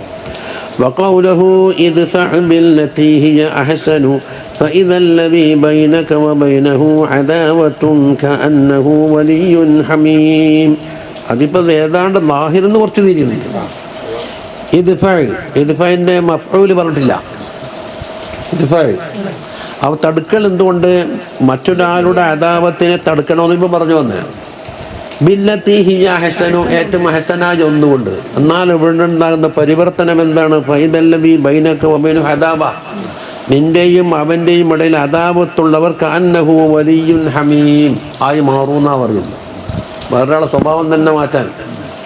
وقوله ادفع بالتي هي أحسن فإذا الذي بينك وبينه عداوة كأنه ولي حميم അതിപ്പോൾ ഏതാണ്ട് ലാഹിറിന്ന് കുറച്ച് തിരിയുന്നുണ്ട്. ഇദ്ഫഅ് ഇദ്ഫഅിൻ്റെ മഫ്ഊൽ പറഞ്ഞിട്ടില്ല. ഇദ്ഫഅ് അവ തടുക്കൽ എന്തുകൊണ്ട്? മറ്റൊരാളുടെ അദാവത്തിനെ തടുക്കണമെന്ന് ഇപ്പോൾ പറഞ്ഞു വന്നേ. ബില്ലത്തി ഹിയ ഹസനു, ഏറ്റവും ഹസനായ ഒന്നുകൊണ്ട്. എന്നാൽ ഇവിടെ ഉണ്ടാകുന്ന പരിവർത്തനം എന്താണ്? ഫൈദല്ലദീ ബൈനക വബൈനഹു അദാവ, നിന്റെയും അവൻ്റെയും ഇടയിൽ അദാവത്തുള്ളവർ കഅന്നഹു വലിയ്യുൻ ഹമീം ആയി മാറൂന്നാ പറയുന്നത്. വേറൊരാളെ സ്വഭാവം തന്നെ മാറ്റാൻ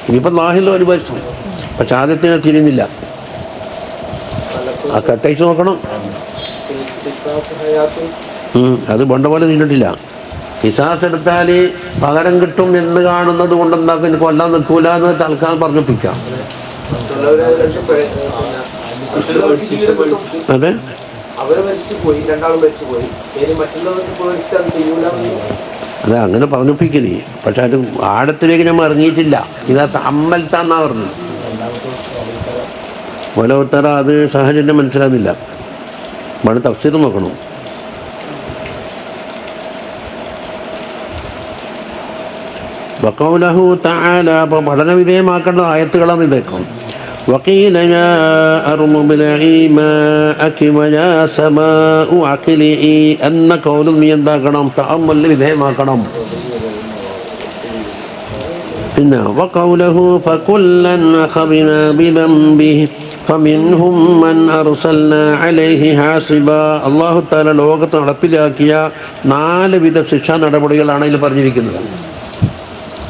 ഇനിയിപ്പോൾ ലാഹിൽ ഒരു വർഷം, പക്ഷെ ആദ്യത്തിനെ തിരിയുന്നില്ല. ആ കട്ടയച്ച് നോക്കണം. അത് പണ്ട പോലെ തിന്നിട്ടില്ല. പിശാസ് എടുത്താൽ പകരം കിട്ടും എന്ന് കാണുന്നത് കൊണ്ട് എന്താക്കും, കൊല്ലാൻ നിൽക്കൂല എന്ന് തൽക്കാലം പറഞ്ഞിപ്പിക്കാം. അതെ, അതെ, അങ്ങനെ പറഞ്ഞിപ്പിക്കണേ. പക്ഷെ അത് ആഴത്തിലേക്ക് നമ്മൾ ഇറങ്ങിയിട്ടില്ല. ഇതാ അമ്മൽത്താന്നാ പറഞ്ഞത്. ഓരോരുത്തര അത് സാഹചര്യം മനസ്സിലാകുന്നില്ല. വേണം തഫ്സീർ നോക്കണം. വഖൗലഹു തആല, അപ്പോൾ പഠന വിധേയമാക്കേണ്ട ആയത്തുകളാണ് ഇതൊക്കെ. وقيل يا أرض ابلعي ماءك ويا سماء أقلعي എന്ന കൗലും നീ എന്താക്കണം? തഅമ്മുൽ വിധേയമാക്കണം. പിന്നെ വഖൗലഹു ഫകുല്ലൻ അഖദ്നാ ബിദംബിഹി ഫമിൻഹും മൻ അർസൽനാ അലൈഹി ഹാസിബ. അല്ലാഹു തആല ലോകത്ത് നടപ്പിലാക്കിയ 4 വിധ ശിക്ഷാ നടപടികളാണ് ഇതിൽ പറഞ്ഞിരിക്കുന്നത്.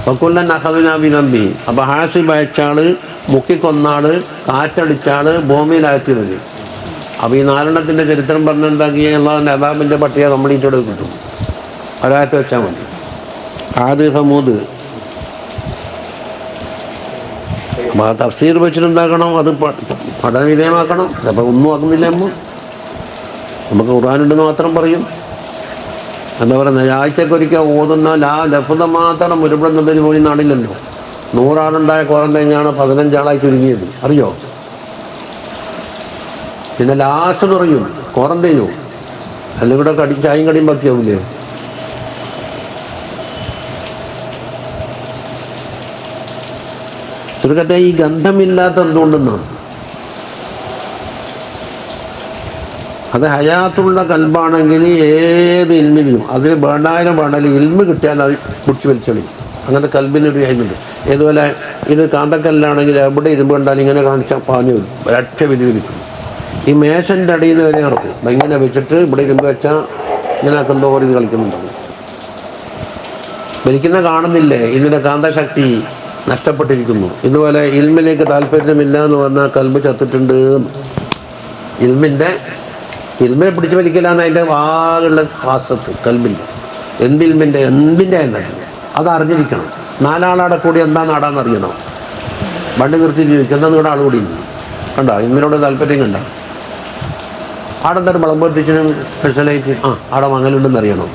ഫകുല്ലൻ അഖദ്നാ ബിദംബിഹി, അപ്പോൾ ഹാസിബ് അയച്ചാള്, മുക്കിക്കൊന്നാള്, കാറ്റടിച്ചാള്, ഭൂമിയിലാഴ്ത്തി വരും. അപ്പോൾ ഈ 4 ചരിത്രം പറഞ്ഞെന്താക്കിയ അള്ളാഹുവിൻ്റെ അദാബിൻ്റെ പട്ടിക കംപ്ലീറ്റോട് കിട്ടും. ഒരാഴ്ച വെച്ചാൽ മതി. ആദ് സമൂദ്. അപ്പോൾ ആ തഫ്സീർ വെച്ചിട്ട് എന്താക്കണം? അത് പഠന വിധേയമാക്കണം. അപ്പോൾ ഒന്നും ആക്കുന്നില്ല. നമുക്ക് ഖുർആനുണ്ടെന്ന് മാത്രം പറയും. എന്താ പറയുക, ആഴ്ചക്കൊരിക്കൽ ഓതുന്ന ലഫ്ദ് മാത്രം ഉരുപ്പെടുന്നതിന് പോയി നാടില്ലല്ലോ. 100 ആളുണ്ടായ ക്വാറന്റൈനാണ് 15 ആളായി ചുരുങ്ങിയത്, അറിയോ? പിന്നെ ലാസ്റ്റ് പറയും ക്വാറന്റൈനോ, അല്ലെങ്കിൽ ഇവിടെ ചായയും കടിയും ബാക്കിയാവൂലേ? ചുരുക്കത്തെ ഈ ഗന്ധമില്ലാത്ത എന്തുകൊണ്ടെന്നാണ്. അത് ഹയാത്തുള്ള കൽബാണെങ്കിൽ ഏത് ഇൽമിലും അതിന് വേണ്ടായാലും ഇൽമ് കിട്ടിയാൽ അത് പിടിച്ച് വലിച്ചളി. അങ്ങനത്തെ കൽബിനൊരു ഹൈമുണ്ട്. ഇതുപോലെ ഇത് കാന്തക്കല്ലാണെങ്കിൽ എവിടെ ഇരുമ്പ് കണ്ടാലും ഇങ്ങനെ കാണിച്ചാൽ പാഞ്ഞു വരും, ഒരൊറ്റ വിധി വിളിക്കും. ഈ മേശൻ്റെ അടിയിൽ നിന്ന് വരെ നടക്കും. ഇങ്ങനെ വെച്ചിട്ട് ഇവിടെ ഇരുമ്പ് വെച്ചാൽ ഇങ്ങനെ ആക്കുന്തോ ഇത് കളിക്കുന്നുണ്ടാവും. വലിക്കുന്ന കാണുന്നില്ലേ? ഇതിൻ്റെ കാന്തശക്തി നഷ്ടപ്പെട്ടിരിക്കുന്നു. ഇതുപോലെ ഇൽമിലേക്ക് താല്പര്യമില്ല എന്ന് പറഞ്ഞാൽ കൽബ് ചത്തിട്ടുണ്ട്. ഇൽമിനെ പിടിച്ച് വലിക്കലാന്ന് അതിൻ്റെ വാകുള്ള ഖാസത്ത് കൽബിൻ്റെ. എന്തിൽമിൻ്റെ എന്തിൻ്റെ അത് അറിഞ്ഞിരിക്കണം. 4 ആളാടെ കൂടി എന്താ നാടാന്നറിയണം. വണ്ടി നിർത്തി ചോദിക്കും എന്താ നിങ്ങളുടെ ആൾ കൂടി കണ്ടോ? ഇമ്മിനോട് താല്പര്യം കണ്ട ആടെ എന്തായാലും വിളമ്പത്തിച്ചിന് സ്പെഷ്യലായിട്ട് ആടെ മങ്ങലുണ്ടെന്ന് അറിയണം.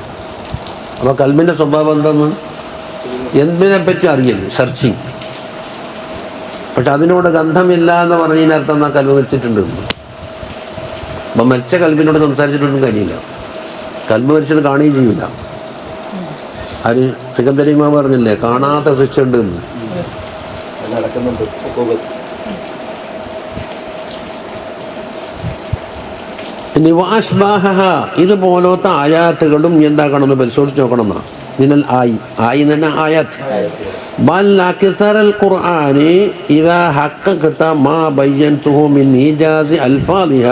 അപ്പോൾ കൽബിൻ്റെ സ്വഭാവം എന്താന്ന് എന്തിനെ പറ്റി അറിയല്ലേ? സെർച്ചിങ്. പക്ഷെ അതിനോട് ഗന്ധമില്ല എന്ന് പറഞ്ഞതിനർത്ഥം എന്നാൽ കൽബ് മരിച്ചിട്ടുണ്ട്. അപ്പം മരിച്ച കൽബിനോട് സംസാരിച്ചിട്ടൊന്നും കാര്യമില്ല. കൽബ് മരിച്ചത് കാണുകയും ചെയ്യില്ല. അത് സിക്കന്ദരിമ പറഞ്ഞില്ലേ, കാണാത്ത ശിക്ഷ ഉണ്ട് എന്ന്. ഇനി വാഷ്ബാഹ, ഇതുപോലത്തെ ആയാത്തുകളും എന്താക്കണമെന്ന് പരിശോധിച്ച് നോക്കണം എന്നാ. നിന്നൽ ആയി തന്നെ ആയാത്ത്. ബൽ അക്സറൽ ഖുർആനി ഇദാ ഹഖഖത മാ ബയ്യൻതുഹു മിൻ ഇജാസി അൽഫാദിഹ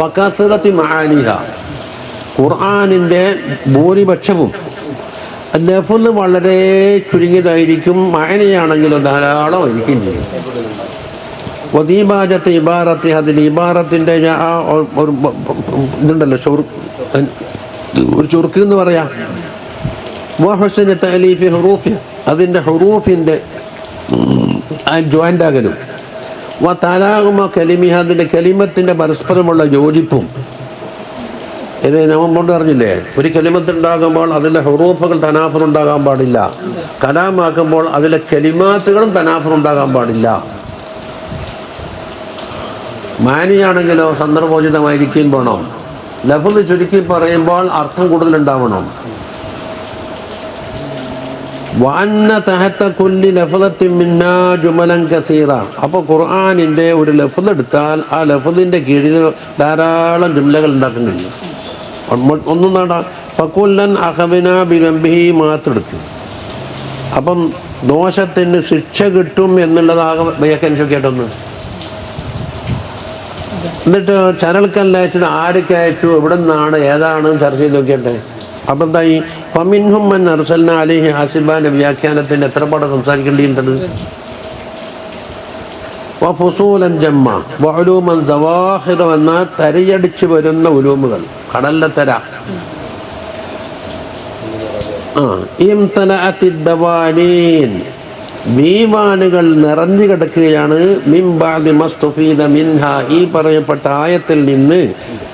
വകസറതി മആനിഹ. ഖുർആനിൻ്റെ ഭൂരിപക്ഷവും ലഫ്ള് വളരെ ചുരുങ്ങിയതായിരിക്കും, മഅനയാണെങ്കിലും ധാരാളം ആയിരിക്കും ചെയ്യും. വദീബാജത്ത് ഇബാറത്ത്, അതിൽ ഇബാറത്തിൻ്റെ ഒരു ഇതുണ്ടല്ലോ, ഒരു ചുറുക്ക് എന്ന് പറയാം. വഹുസ്ന തഅലീഫി ഹുറൂഫി, അതിൻ്റെ ഹുറൂഫിൻ്റെ ജോയിൻ്റ് ആകലും. വതലാഉമ കലിമിഹ, അതിൻ്റെ കലിമത്തിൻ്റെ പരസ്പരമുള്ള യോജിപ്പും. ഇത് നമ്മൾ കൊണ്ട് അറിഞ്ഞില്ലേ, ഒരു കലിമത്തുണ്ടാകുമ്പോൾ അതിലെ ഹുറൂഫുകൾ തനാഫുറുണ്ടാകാൻ പാടില്ല. കലാമാക്കുമ്പോൾ അതിലെ കലിമാത്തുകളും തനാഫുറുണ്ടാകാൻ പാടില്ല. മാനിയാണെങ്കിലോ സന്ദർഭോചിതമായിരിക്കും വേണം. ലഫ്ള് ചുരുക്കി പറയുമ്പോൾ അർത്ഥം കൂടുതലുണ്ടാവണം. വഅന്ന തഹത്ത കുല്ലി ലഫ്ളത്തിൻ മിന്നാ ജുമലൻ കസീറ. അപ്പോൾ ഖുർആനിൻ്റെ ഒരു ലഫ്ള് എടുത്താൽ ആ ലഫ്ളിൻ്റെ കീഴിൽ ധാരാളം ജുംലകൾ ഉണ്ടാക്കാൻ കഴിയും. ഒന്നും വേണ്ട. ഫക്കുല്ലൻ അഹദിന ബിദംബിഹി മാത്രെടുത്തു. അപ്പം ദോഷത്തിന് ശിക്ഷ കിട്ടും എന്നുള്ളതാകെ വ്യാഖ്യാനിച്ചൊക്കെയായിട്ടൊന്ന്. എന്നിട്ട് ചരൽക്കല്ല അയച്ചത് ആരൊക്കെ അയച്ചു, എവിടെ നിന്നാണ്, ഏതാണ് ചർച്ച ചെയ്ത് നോക്കിയട്ടെ. അപ്പം എന്തായി ഫമിൻഹും മൻ അർസൽന അലൈഹി ഹാസിബാന്റെ വ്യാഖ്യാനത്തിന് എത്ര പാടെ സംസാരിക്കേണ്ടിയിട്ടുണ്ട്. വഫുസൂലൻ ജമ്മ വഉലൂമൻ സവാഹിറ എന്ന തരയടിച്ച് വരുന്ന ഉലൂമുകൾ, കടലിലെ തര. ദീവാനുകൾ നിറഞ്ഞു കിടക്കുകയാണ്. മിംബാദി മസ്തുഫീദ മിൻഹ, ഈ പറയപ്പെട്ട ആയത്തിൽ നിന്ന്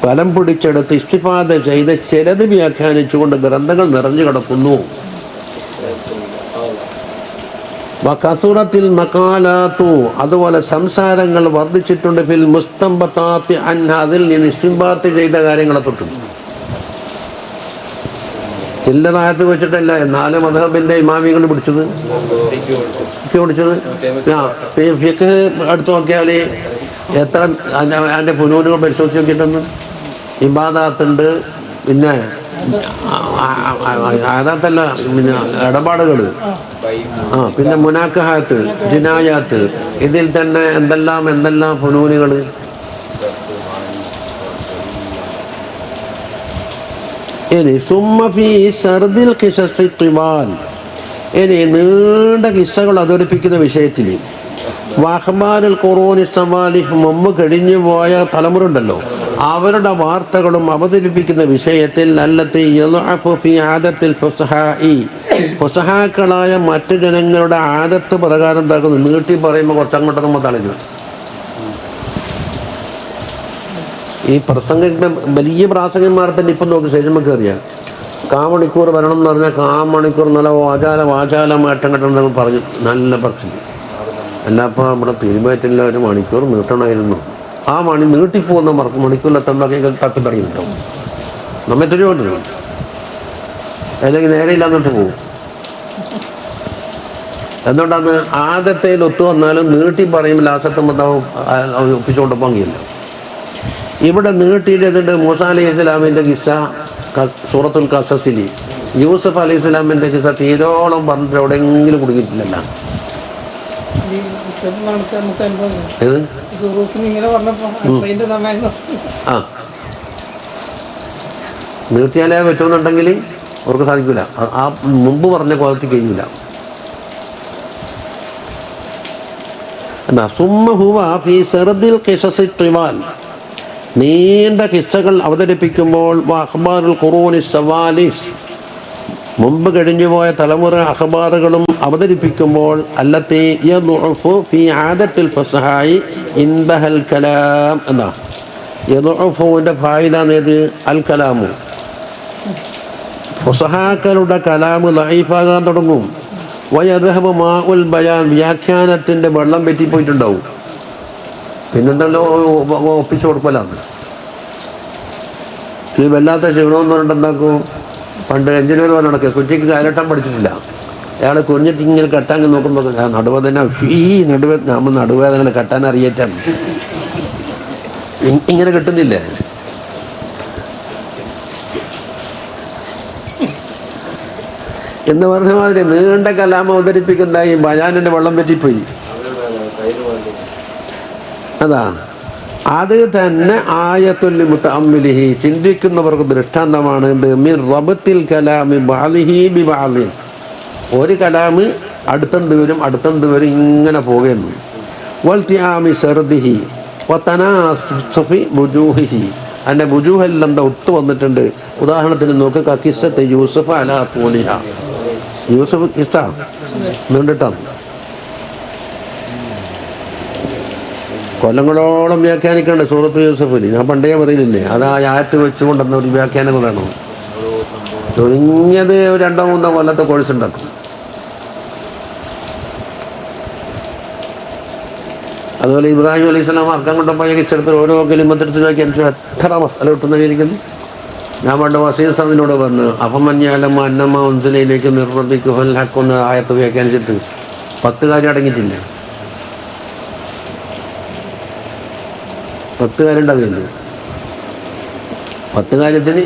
ഫലം പിടിച്ചെടുത്ത് ഇസ്തിഫാദ ചെയ്ത് ചിലത് വ്യാഖ്യാനിച്ചുകൊണ്ട് ഗ്രന്ഥങ്ങൾ നിറഞ്ഞു കിടക്കുന്നു. വകസുറത്തിൽ മഖാലാത്തു, അതുപോലെ സംസാരങ്ങൾ വർദ്ധിച്ചിട്ടുണ്ട്. ഫിൽ മുസ്തംബതാത്തി അൻഹ, അതിൽ നിന്ന് ഇസ്തിംബാത്ത് ചെയ്ത കാര്യങ്ങളെ തൊട്ട്. ചില്ലറായത്ത് വെച്ചിട്ടല്ല 4 മദ്ഹബിന്റെ ഇമാമികൾ പിടിച്ചത്. ഫിഖ് എടുത്തു നോക്കിയാൽ എത്ര അതിൻ്റെ ഫുനൂനുകൾ പരിശോധിച്ച് നോക്കിയിട്ടൊന്ന്. ഇബാദാത്തുണ്ട്, പിന്നെ ആദാത്തല്ല, പിന്നെ ഇടപാടുകൾ, പിന്നെ മുനാക്കഹാത്ത്, ജിനായാത്ത്, ഇതിൽ തന്നെ എന്തെല്ലാം ഫുനൂനുകൾ. ഇനി സുമ്മഫി സർദിൽ ഖിസസി ത്വിബാൽ, ഇനി നീണ്ട കിസ്സകൾ അവതരിപ്പിക്കുന്ന വിഷയത്തിൽ വഅഖ്ബാറുൽ ഖുറൂനി സവാലിഹ്, മുമ്പ് കഴിഞ്ഞു പോയ തലമുറ ഉണ്ടല്ലോ, അവരുടെ വാർത്തകളും അവതരിപ്പിക്കുന്ന വിഷയത്തിൽ അല്ലത്തി യദ്അഫു ഫി ആദത്തിൽ ഫുസഹാഇ, ഫുസഹാക്കളായ മറ്റു ജനങ്ങളുടെ ആദത്ത് പ്രകാരം എന്താക്കുന്നു, നീട്ടി പറയുമ്പോൾ കുറച്ചങ്ങോട്ട് നമ്മൾ തളഞ്ഞു. ഈ വലിയ പ്രാസംഗന്മാരെ തന്നെ ഇപ്പം നോക്കി സ്റ്റേജിൽ കയറിയാൽ കാമണിക്കൂർ വരണം എന്ന് പറഞ്ഞാൽ കാമണിക്കൂർ നല്ല വാചാലമായിട്ടും കേട്ടോ പറഞ്ഞു, നല്ല പ്രശ്നം. അല്ലപ്പോൾ നമ്മുടെ പെരുമാറ്റില്ല, ഒരു മണിക്കൂർ നീട്ടണമായിരുന്നു. ആ നീട്ടിപ്പോകുന്ന മണിക്കൂറിലെത്തുമ്പോഴേക്കും തപ്പി തുടങ്ങിയിട്ടുണ്ടാവും. നമ്മെ തിരികൊണ്ടു, അല്ലെങ്കിൽ നേരെ ഇല്ലാന്നിട്ട് പോകും. എന്തുകൊണ്ടാണ് ആദ്യത്തേൽ ഒത്തു വന്നാലും നീട്ടി പറയുമ്പോൾ ലാസത്തുമ്പോൾ ഒപ്പിച്ചുകൊണ്ട് പോകില്ല. ഇവിടെ നീട്ടിയിട്ടുണ്ട്. മൂസ അലൈഹി ഇസ്ലാമിൻ്റെ കിസ്സ സൂറത്തുൽ ഖസസിൽ, യൂസഫ് അലൈഹി ഇസ്ലാമിൻ്റെ കിസ്സ തീരോളം പറഞ്ഞിട്ട് എവിടെയെങ്കിലും കുടുങ്ങിയിട്ടില്ലല്ലോ. നീട്ടിയാലേ പറ്റുമെന്നുണ്ടെങ്കിൽ അവർക്ക് സാധിക്കില്ല. ആ മുമ്പ് പറഞ്ഞ കോലത്തിൽ കഴിയില്ല. എന്നാ സുമ്മ ഹുവ ഫീ സർദിൽ ഖിസസി ത്വിബാൽ, നീണ്ട കിസ്സകൾ അവതരിപ്പിക്കുമ്പോൾ അഖ്ബാറുൽ ഖുറൂനി സവാലിഹ്, മുമ്പ് കഴിഞ്ഞുപോയ തലമുറ അഖ്ബാറുകളും അവതരിപ്പിക്കുമ്പോൾ അല്ലത്തി യദ്ഉഫു ഫീ ആദത്തിൽ ഫസ്ഹായി ഇൻദഹൽ കലാം, എന്താ യദ്ഉഫുവിൻ്റെ ഫായിലാണേത്, അൽ കലാമു. ഫുസഹാക്കളുടെ കലാമ് ലഈഫാകാൻ തുടങ്ങും. വയദ്ഹബു മാഉൽ ബയാൻ, വ്യാഖ്യാനത്തിൻ്റെ വെള്ളം പറ്റിപ്പോയിട്ടുണ്ടാവും. പിന്നെന്തല്ലോ ഒപ്പിച്ചു കൊടുക്കലാണ്. ഈ വല്ലാത്ത ക്ഷീണമെന്ന് പറഞ്ഞിട്ട് എന്താക്കും, പണ്ട് എഞ്ചിനീയർ പറഞ്ഞ നടക്കുക, കുറ്റിക്ക് കാലട്ടം പഠിച്ചിട്ടില്ല. അയാൾ കുഞ്ഞിട്ട് ഇങ്ങനെ കെട്ടാൻ നോക്കുമ്പോൾ നടുവേദന, നമ്മൾ നടുവേദന കെട്ടാൻ അറിയേറ്റാണ്, ഇങ്ങനെ കിട്ടുന്നില്ലേ. എന്ന് പറഞ്ഞ മാതിരി നീണ്ട കലാമ അവതരിപ്പിക്കുന്ന ഈ ബയാനിൻ്റെ വെള്ളം പറ്റിപ്പോയി. അതാ അത് തന്നെ ആയത്തുൽ മുതഅമ്മിലിഹി, ചിന്തിക്കുന്നവർക്ക് ദൃഷ്ടാന്തമാണ്. മിൻ റബ്തിൽ കലാമി ബഅദിഹി ബിബഅദിൻ, ഒരു കലാമ് അടുത്തെന്ത് വരും ഇങ്ങനെ പോകുന്നു. വൽതിആമി സർദിഹി വതനാസുഫി വുജൂഹിഹി, അതിൻ്റെ വുജൂഹെല്ലാം എന്താ ഒത്തു വന്നിട്ടുണ്ട്. ഉദാഹരണത്തിന് നോക്കുക, കിസ്സത്തെ യൂസഫ് അലാ തൂലിഹ, യൂസഫ് കിസ്സ നീണ്ടിട്ടാണ്. കൊല്ലങ്ങളോളം വ്യാഖ്യാനിക്കേണ്ട സൂറത്ത് യൂസഫിൽ. ഞാൻ പണ്ടേ പറയില്ലേ, അത് ആ ആയത്ത് വെച്ചുകൊണ്ടെന്ന ഒരു വ്യാഖ്യാനങ്ങൾ വേണം. ചുരുങ്ങിയത് 2-3 കൊല്ലത്തെ കോഴ്സ് ഉണ്ടാക്കും. അതുപോലെ ഇബ്രാഹിം അലൈഹി സ്വലാം അർക്കം കൊണ്ടപ്പോൾ കിസ്സെടുത്ത് ഓരോ കലിമത്തെടുത്ത് ചോദിക്കാൻ എത്ര മസാല കിട്ടുന്നതായിരിക്കുന്നു. ഞാൻ പണ്ട് വസീസ് അതിനോട് പറഞ്ഞു, അഫമന്യാലമ്മ അന്നമ്മ ഒൻസിലേക്ക് നിർബന്ധിക്കുഹൽ ഹക്കൊന്ന് ആയത്ത് വ്യാഖ്യാനിച്ചിട്ട് 10 കാര്യം അടങ്ങിയിട്ടില്ല. 10 കാര്യം ഉണ്ടാവില്ല. 10 കാര്യത്തിന്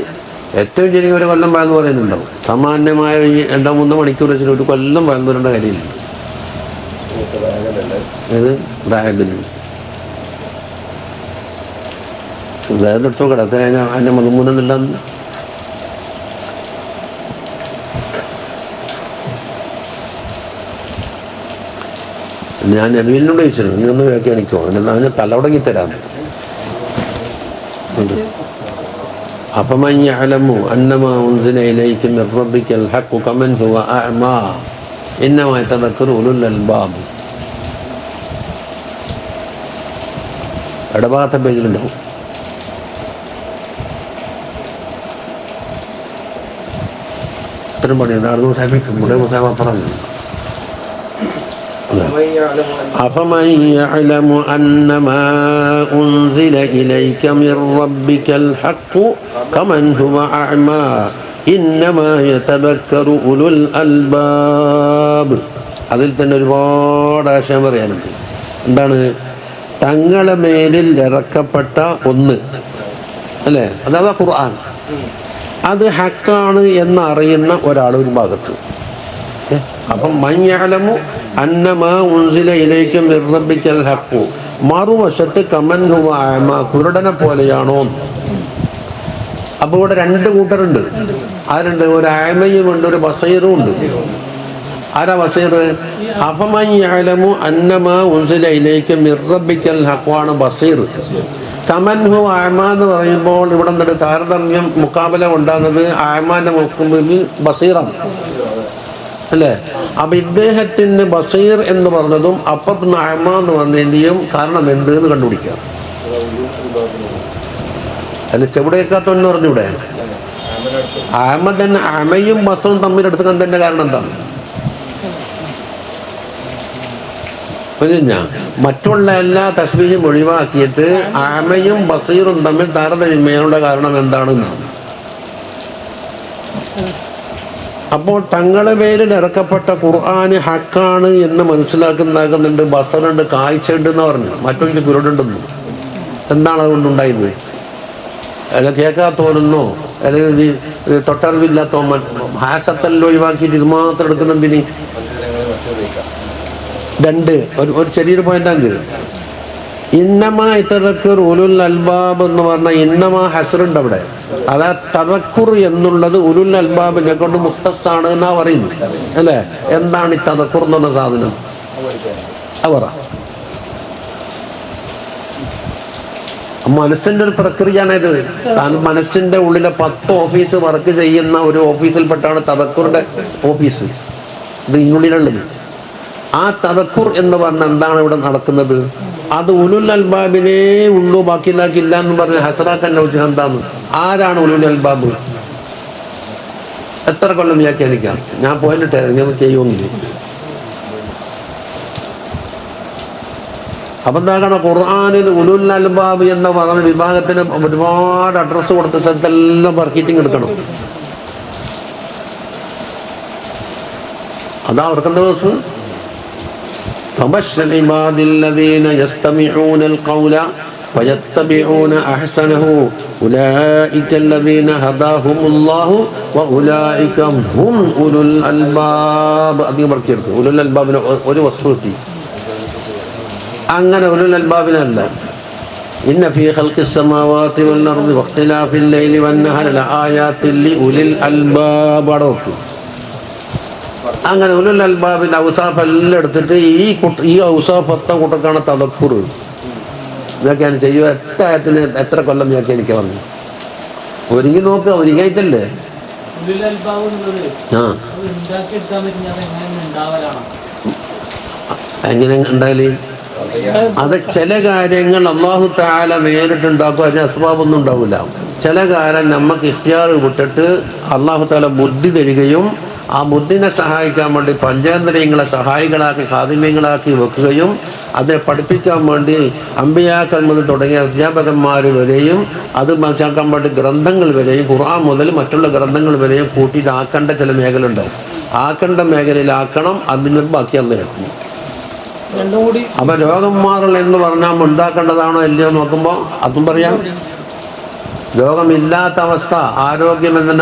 ഏറ്റവും ചെറിയ ഒരു കൊല്ലം പഴന്ന് പറയുന്നുണ്ടാവും. സാമാന്യമായ ഈ 2-3 മണിക്കൂർ വെച്ചിട്ട് ഒരു കൊല്ലം പഴന്ന് വരേണ്ട കാര്യമില്ല. ഇത് റാഗിന് ഇട്ടോ കിടത്ത അതിൻ്റെ മതമൂന്നെന്നില്ലാന്ന് ഞാൻ നബീലിനോട് ചോദിച്ചിരുന്നു, നീ ഒന്ന് വ്യാഖ്യാനിക്കോ, അതിന് തലമുടങ്ങി തരാം. أفمن يعلم أنما أنزل إليك من ربك الحق كمن هو أعمى إنما يتذكر أولو الألباب. ഇടഭാഗത്തെ പേജിലുണ്ടാവും. ഇത്രയും പണിയുണ്ട്. അടുത്ത മുസാഹിബ് പറഞ്ഞു أفمن يعلم أنما أنزل إليك من ربك الحق كمن هو أعمى إنما يتذكر أولو الألباب. അതിൽ തന്നെ ഒരുപാട് ആശയം പറയാനുണ്ട്. എന്താണ്? തങ്ങളെ മേലിൽ ഇറക്കപ്പെട്ട ഒന്ന് അല്ലേ, അഥവാ ഖുർആൻ, അത് ഹക്കാണ് എന്നറിയുന്ന ഒരാൾ ഒരു ഭാഗത്ത്. അപ്പം മയ്യഅലമു അന്നമാ ഉൻസില ഇലൈക മിർ റബ്ബിക്കൽ ഹഖ്, മറുവശത്ത് കമൻ ഹുവ അഅമ, കുരുടനെ പോലെയാണോ. അപ്പോൾ ഇവിടെ 2 കൂട്ടരുണ്ട്. ആരുണ്ട്? ഒരു അഅമയും ഉണ്ട്, ഒരു ബസീറും ഉണ്ട്. ആരാ ബസീർ? അഫമൻ യഅലമു അന്നമാ ഉൻസില ഇലൈക മിർ റബ്ബിക്കൽ ഹഖ് ആണ് ബസീർ. കമൻ ഹുവ അഅമ എന്ന് പറയുമ്പോൾ ഇവിടെ നിന്നിട്ട് താരതമ്യം മുക്കാബല ഉണ്ടാകുന്നത് അഅമാന്റെ മുഖ്മുമ്പിൽ ബസീറാണ് അല്ലേ. അപ്പൊ ഇദ്ദേഹത്തിന് ബസീർ എന്ന് പറഞ്ഞതും അപ്പത്തിന് അഅമ എന്ന് പറഞ്ഞതിൻ്റെയും കാരണം എന്ത് എന്ന് കണ്ടുപിടിക്കുക. അല്ല ചെവിടേക്കാത്തോന്ന് പറഞ്ഞൂടെ? അഅമ തന്നെ അഅമയും ബസറും തമ്മിൽ എടുത്തുക്കാൻ തന്നെ കാരണം എന്താണ്? മറ്റുള്ള എല്ലാ തസ്ബീഹും ഒഴിവാക്കിയിട്ട് അഅമയും ബസീറും തമ്മിൽ താരതമ്യങ്ങളുടെ കാരണം എന്താണെന്നാണ്. അപ്പോൾ തങ്ങളുടെ പേരിൽ ഇറക്കപ്പെട്ട ഖുർആന് ഹക്കാണ് എന്ന് മനസ്സിലാക്കുന്നുണ്ട്. ബസറുണ്ട്, കാഴ്ചയുണ്ട് എന്ന് പറഞ്ഞു, മറ്റൊരു കുരുടുണ്ടെന്നു. എന്താണ് അതുകൊണ്ടുണ്ടായത്? അല്ല കേൾക്കാത്തോലെന്നോ അല്ലെങ്കിൽ തൊട്ടറിവില്ലാത്തോ ഹാസത്തല്ലോ ഒഴിവാക്കിയിട്ട് ഇത് മാത്രം എടുക്കുന്നതിന്? 2 ഒരു ചെറിയൊരു പോയിന്റാണ്. ഇന്നമാ തദക്കുർ ഉലുൽ അൽബാബ് എന്ന് പറഞ്ഞാൽ ഇന്നമാ ഹസ്റുണ്ട് അവിടെ. അതാ തദക്കുർ എന്നുള്ളത് ഉലുൽ അൽബാബിനെ കൊണ്ട് മുഖ്തസാണ് എന്നാ പറയുന്നത് അല്ലേ. എന്താണ് ഈ തദക്കുർ എന്ന് പറഞ്ഞ സാധനം? അവറ മനസ്സിന്റെ ഒരു പ്രക്രിയയാണിത്. മനസ്സിന്റെ ഉള്ളിലെ 10 ഓഫീസ് വർക്ക് ചെയ്യുന്ന ഒരു ഓഫീസിൽപ്പെട്ടാണ് തദക്കുറിന്റെ ഓഫീസ്. ഇത് ഇതിനുള്ളിലുള്ളത്. ആ തദക്കുർ എന്ന് പറഞ്ഞാൽ എന്താണ് ഇവിടെ നടക്കുന്നത്? അത് ഉലുൽ അൽബാബിനെ ഉള്ളൂ, ബാക്കിയില്ലാക്കില്ല എന്ന് പറഞ്ഞ ഹസറാക്കൻ്റെ ഉച്ച എന്താന്ന്? ആരാണ് ഉലുൽ അൽബാബ്? എത്ര കൊല്ലം വ്യാഖ്യാനിക്കാം? ഞാൻ പോയിട്ടിട്ട് നിങ്ങൾ ചെയ്യുമെന്നില്ല. അപ്പം എന്താകണം? ഖുർആനിൽ ഉലുൽ അൽബാബ് എന്ന പറഞ്ഞ വിഭാഗത്തിന് ഒരുപാട് അഡ്രസ്സ് കൊടുത്ത സ്ഥലത്തെല്ലാം മാർക്കറ്റിംഗ് എടുക്കണം. അതാ അവർക്കെന്താ പ്രശ്നം? فبشر عباد الذين يستمعون القول فيتبعون أحسنه أولئك الذين هداهم الله وأولئك هم أولو الألباب. അധികം പഠിക്കരുത്. ഉലുൽ അൽബാബിന് ഒരു വസ്തു കിട്ടി. അങ്ങനെ ഉലുൽ അൽബാബിനല്ല. ഇന്ന ഫീ ഖൽഖിസ് സമാവാതി വൽ അർദി വഖ്തിലാഫിൽ ലൈലി വൻ നഹാരി ലആയാതിൻ ലിഉലിൽ അൽബാബ്. അടോക്ക് അങ്ങനെ ഉലുൽ അൽബാബിന്റെ ഔസാഫ് എല്ലാം എടുത്തിട്ട് ഈ ഔസാഫ് 10 കൂട്ടർക്കാണ് തദക്കുർ. ഇതൊക്കെയാണ് ചെയ്യുക. 8 ആയത്തിന് എത്ര കൊല്ലം വ്യാഖ്യാനിക്കാൻ പറഞ്ഞു? ഒരുങ്ങി നോക്കുക, ഒരുങ്ങായിട്ടല്ലേ. എങ്ങനെ ഉണ്ടായാല്? അത് ചില കാര്യങ്ങൾ അല്ലാഹു തആല നേരിട്ടുണ്ടാക്കും, അതിന് അസ്ബാബൊന്നും ഉണ്ടാവില്ല. ചില കാര്യം നമുക്ക് ഇഖ്തിയാർ വിട്ടിട്ട് അല്ലാഹു തആല ബുദ്ധി തരികയും ആ ബുദ്ധിനെ സഹായിക്കാൻ വേണ്ടി പഞ്ചേന്ദ്രിയങ്ങളെ സഹായികളാക്കി ഖാദിമ്യങ്ങളാക്കി വെക്കുകയും അതിനെ പഠിപ്പിക്കാൻ വേണ്ടി അമ്പിയാക്കൾ മുതൽ തുടങ്ങിയ അധ്യാപകന്മാർ വരെയും അത് മനസ്സിലാക്കാൻ വേണ്ടി ഗ്രന്ഥങ്ങൾ വരെയും ഖുർആൻ മുതൽ മറ്റുള്ള ഗ്രന്ഥങ്ങൾ വരെയും കൂട്ടിയിട്ട് ആക്കേണ്ട ചില മേഖല ഉണ്ടാവും. ആക്കേണ്ട മേഖലയിലാക്കണം, അതിന് ബാക്കിയല്ല കേൾക്കണം. അപ്പം രോഗം മാറൽ എന്ന് പറഞ്ഞാൽ ഉണ്ടാക്കേണ്ടതാണോ അല്ലയോ നോക്കുമ്പോൾ അതും പറയാം. രോഗമില്ലാത്ത അവസ്ഥ, ആരോഗ്യം എന്ന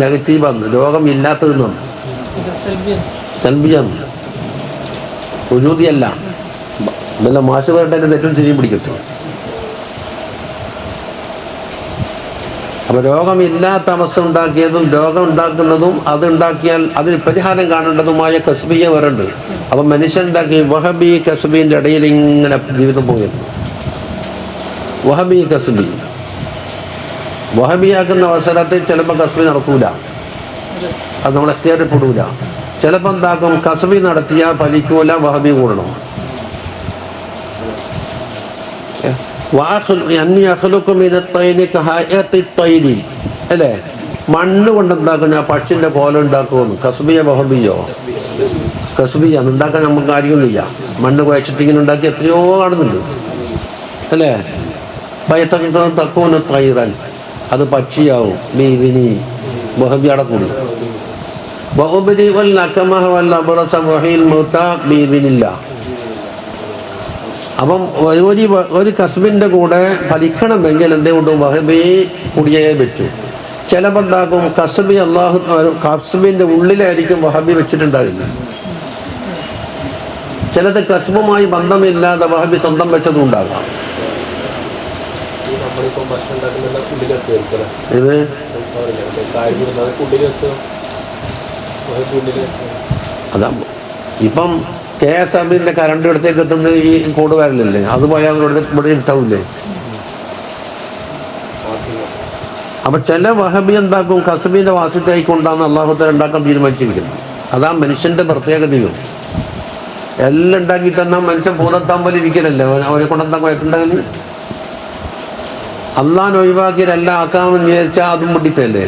നെഗറ്റീവാണ്. രോഗമില്ലാത്തതെന്നാണ് സൽബിയാണ്, ഉജൂദിയല്ല. ഇതെല്ലാം മാഷ് പറഞ്ഞിട്ട് തെറ്റും ശരിയും പിടിക്കട്ടെ. അപ്പോൾ രോഗമില്ലാത്ത അവസ്ഥ ഉണ്ടാക്കിയതും രോഗം ഉണ്ടാക്കുന്നതും അതുണ്ടാക്കിയാൽ അതിന് പരിഹാരം കാണേണ്ടതുമായ കസ്ബിയ വരുന്നുണ്ട്. അപ്പം മനുഷ്യൻ ഉണ്ടാക്കി വഹബി കസ്ബീൻ്റെ ഇടയിൽ ഇങ്ങനെ ജീവിതം പോയിരുന്നു. വഹബി കസ്ബി വഹബിയാക്കുന്ന അവസരത്തിൽ ചിലപ്പോൾ കസ്ബി നടക്കൂല, അത് നമ്മൾ എത്തിയാറിപ്പെടൂല. ചിലപ്പോൾ എന്താക്കും, കസ്ബി നടത്തിയാൽ ഫലിക്കൂല, വഹബി കൂടണം. അല്ലേ, മണ്ണ് കൊണ്ട് ഉണ്ടാക്കും ഞാൻ പക്ഷിൻ്റെ കോലം ഉണ്ടാക്കുമെന്ന്. കസ്ബിയ വഹബിയോ? കസ്ബിയ ഉണ്ടാക്കാൻ നമുക്ക് കാര്യമൊന്നുമില്ല. മണ്ണ് കുഴച്ചിട്ട് ഇങ്ങനെ ഉണ്ടാക്കി എത്രയോ കാണുന്നുണ്ട് അല്ലേ. തക്കൂന് തൈറൻ, അത് പക്ഷിയാവും. മീതിനി വഹബിയുടെ കൂടി ബഹുബരി വൽ അക്കമഹ വൽ അബ്റസ വഹീൽ മുത ബീദിനില്ല. അപ്പം ഒരു കസ്ബിൻ്റെ കൂടെ ഫലിക്കണമെങ്കിൽ എന്തുകൊണ്ട് വഹബി കൂടിയേ പറ്റൂ. ചിലപ്പോൾ എന്താക്കും, കസ്ബി അള്ളാഹു കസ്ബിൻ്റെ ഉള്ളിലായിരിക്കും വഹബി വെച്ചിട്ടുണ്ടാകുന്നത്. ചിലത് കസ്ബുമായി ബന്ധമില്ലാതെ വഹബി സ്വന്തം വെച്ചതും ഉണ്ടാകാം. ഇത് അതാ ഇപ്പം KSRBന്റെ കറണ്ട് ഇടത്തേക്ക് എത്തുന്ന ഈ കോഡ് വരലല്ലേ, അത് പോയാൽ ഇവിടെ ഇട്ടാവില്ലേ. അപ്പം ചില വഹബി എന്താക്കും, കസ്ബിൻ്റെ വാസിത്തായിക്കൊണ്ടാണ് അള്ളാഹുത്തല ഉണ്ടാക്കാൻ തീരുമാനിച്ചിരിക്കുന്നത്. അതാ മനുഷ്യൻ്റെ പ്രത്യേകതയും. എല്ലാം ഉണ്ടാക്കി തന്നാൽ മനുഷ്യൻ ഭൂതത്താൻ പോലെ ഇരിക്കലല്ലേ, അവരെ കൊണ്ടെന്താ കുഴപ്പമുണ്ടെങ്കിൽ. അള്ളാൻ ഒഴിവാക്കിയതെല്ലാം ആക്കാമെന്ന് വിചാരിച്ചാൽ അതും പൊട്ടിത്തല്ലേ.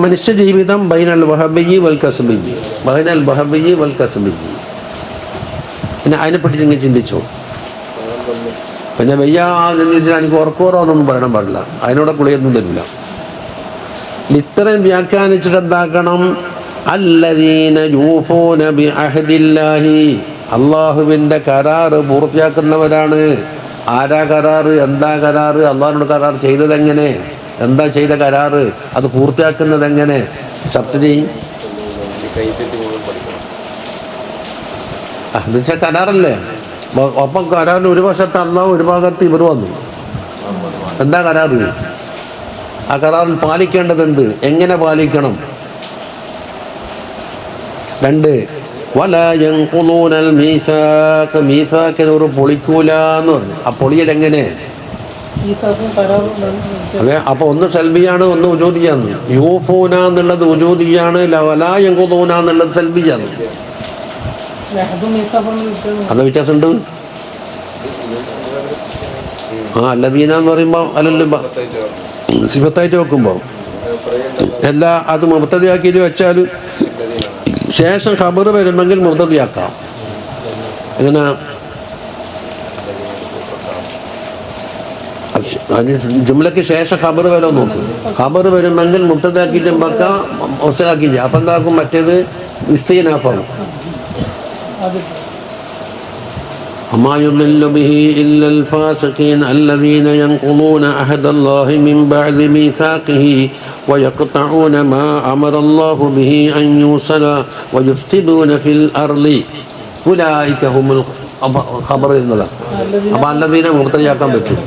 മനുഷ്യ ജീവിതം ബൈനൽ വഹബിയി വൽ കസ്ബിയി, ബൈനൽ വഹബിയി വൽ കസ്ബിയി. പിന്നെ അതിനെപ്പറ്റി നിങ്ങൾ ചിന്തിച്ചോ. പിന്നെ എനിക്ക് ഉറക്കോറോന്നൊന്നും പറയണം പാടില്ല, അതിനോടെ കുളിയൊന്നും തരില്ല. ഇത്രയും വ്യാഖ്യാനിച്ചിട്ട് എന്താക്കണം, അല്ലദീന യൂഫൂന ബിഅഹദില്ലാഹി, അള്ളാഹുവിൻ്റെ കരാറ് പൂർത്തിയാക്കുന്നവരാണ്. ആരാ കരാറ്, എന്താ കരാറ്, അള്ളാഹിനോട് കരാർ ചെയ്തതെങ്ങനെ, എന്താ ചെയ്ത കരാറ്, അത് പൂർത്തിയാക്കുന്നത് എങ്ങനെ ചർച്ച ചെയ്യും. എന്നുവെച്ചാൽ കരാറല്ലേ. ഒപ്പം കരാറിന് ഒരു വശത്ത് അള്ളാഹു, ഒരു ഭാഗത്ത് ഇവർ വന്നു. എന്താ കരാറ്, ആ കരാറിൽ പാലിക്കേണ്ടത് എന്ത്, എങ്ങനെ പാലിക്കണം. 2 വലാ യൻഖുദൂനൽ മീസാഖ്, മീസാഖിനെ ഒരു പൊളിക്കൂല എന്ന് പറഞ്ഞു. ആ പൊളിയലെങ്ങനെ? അതെ, അപ്പൊ ഒന്ന് സൽബിയാണ്, ഒന്ന് ഉജൂദിയാണ്. യൂഫൂന എന്നുള്ളത് ഉജൂദിയാണ്, വലാ യൻഖുദൂന എന്നുള്ളത് സൽബിയാണ്. അത് വ്യത്യാസമുണ്ട്. അല്ലദീന എന്ന് പറയുമ്പോൾ അല്ലല്ല സിഫത്തായിട്ട് വെക്കുമ്പോൾ എല്ലാ അത് മുബ്തദിയാക്കിയിട്ട് വെച്ചാൽ ശേഷം ഖബർ വരുമെങ്കിൽ മുബ്തദിയാക്കാം. എങ്ങനെ ജുംലയ്ക്ക് ശേഷം ഖബർ വരെ നോക്കും. ഖബർ വരുമെങ്കിൽ മുബ്തദിയാക്കിയിട്ട് വെക്കാം, ഒസലാക്കി ചെയ്യാം. അപ്പം എന്താക്കും, മറ്റേത് ഇസ്തിനാഫാകും. وما يضل به إلا الفاسقين الذين ينقضون عهد الله من بعد ميثاقه ويقطعون ما أمر الله به أن يوصل ويفسدون في الأرض أولئك هم الخبر എന്നതാ. അപ്പോൾ അല്ലദീന മുബ്തദിയാക്കാൻ പറ്റും,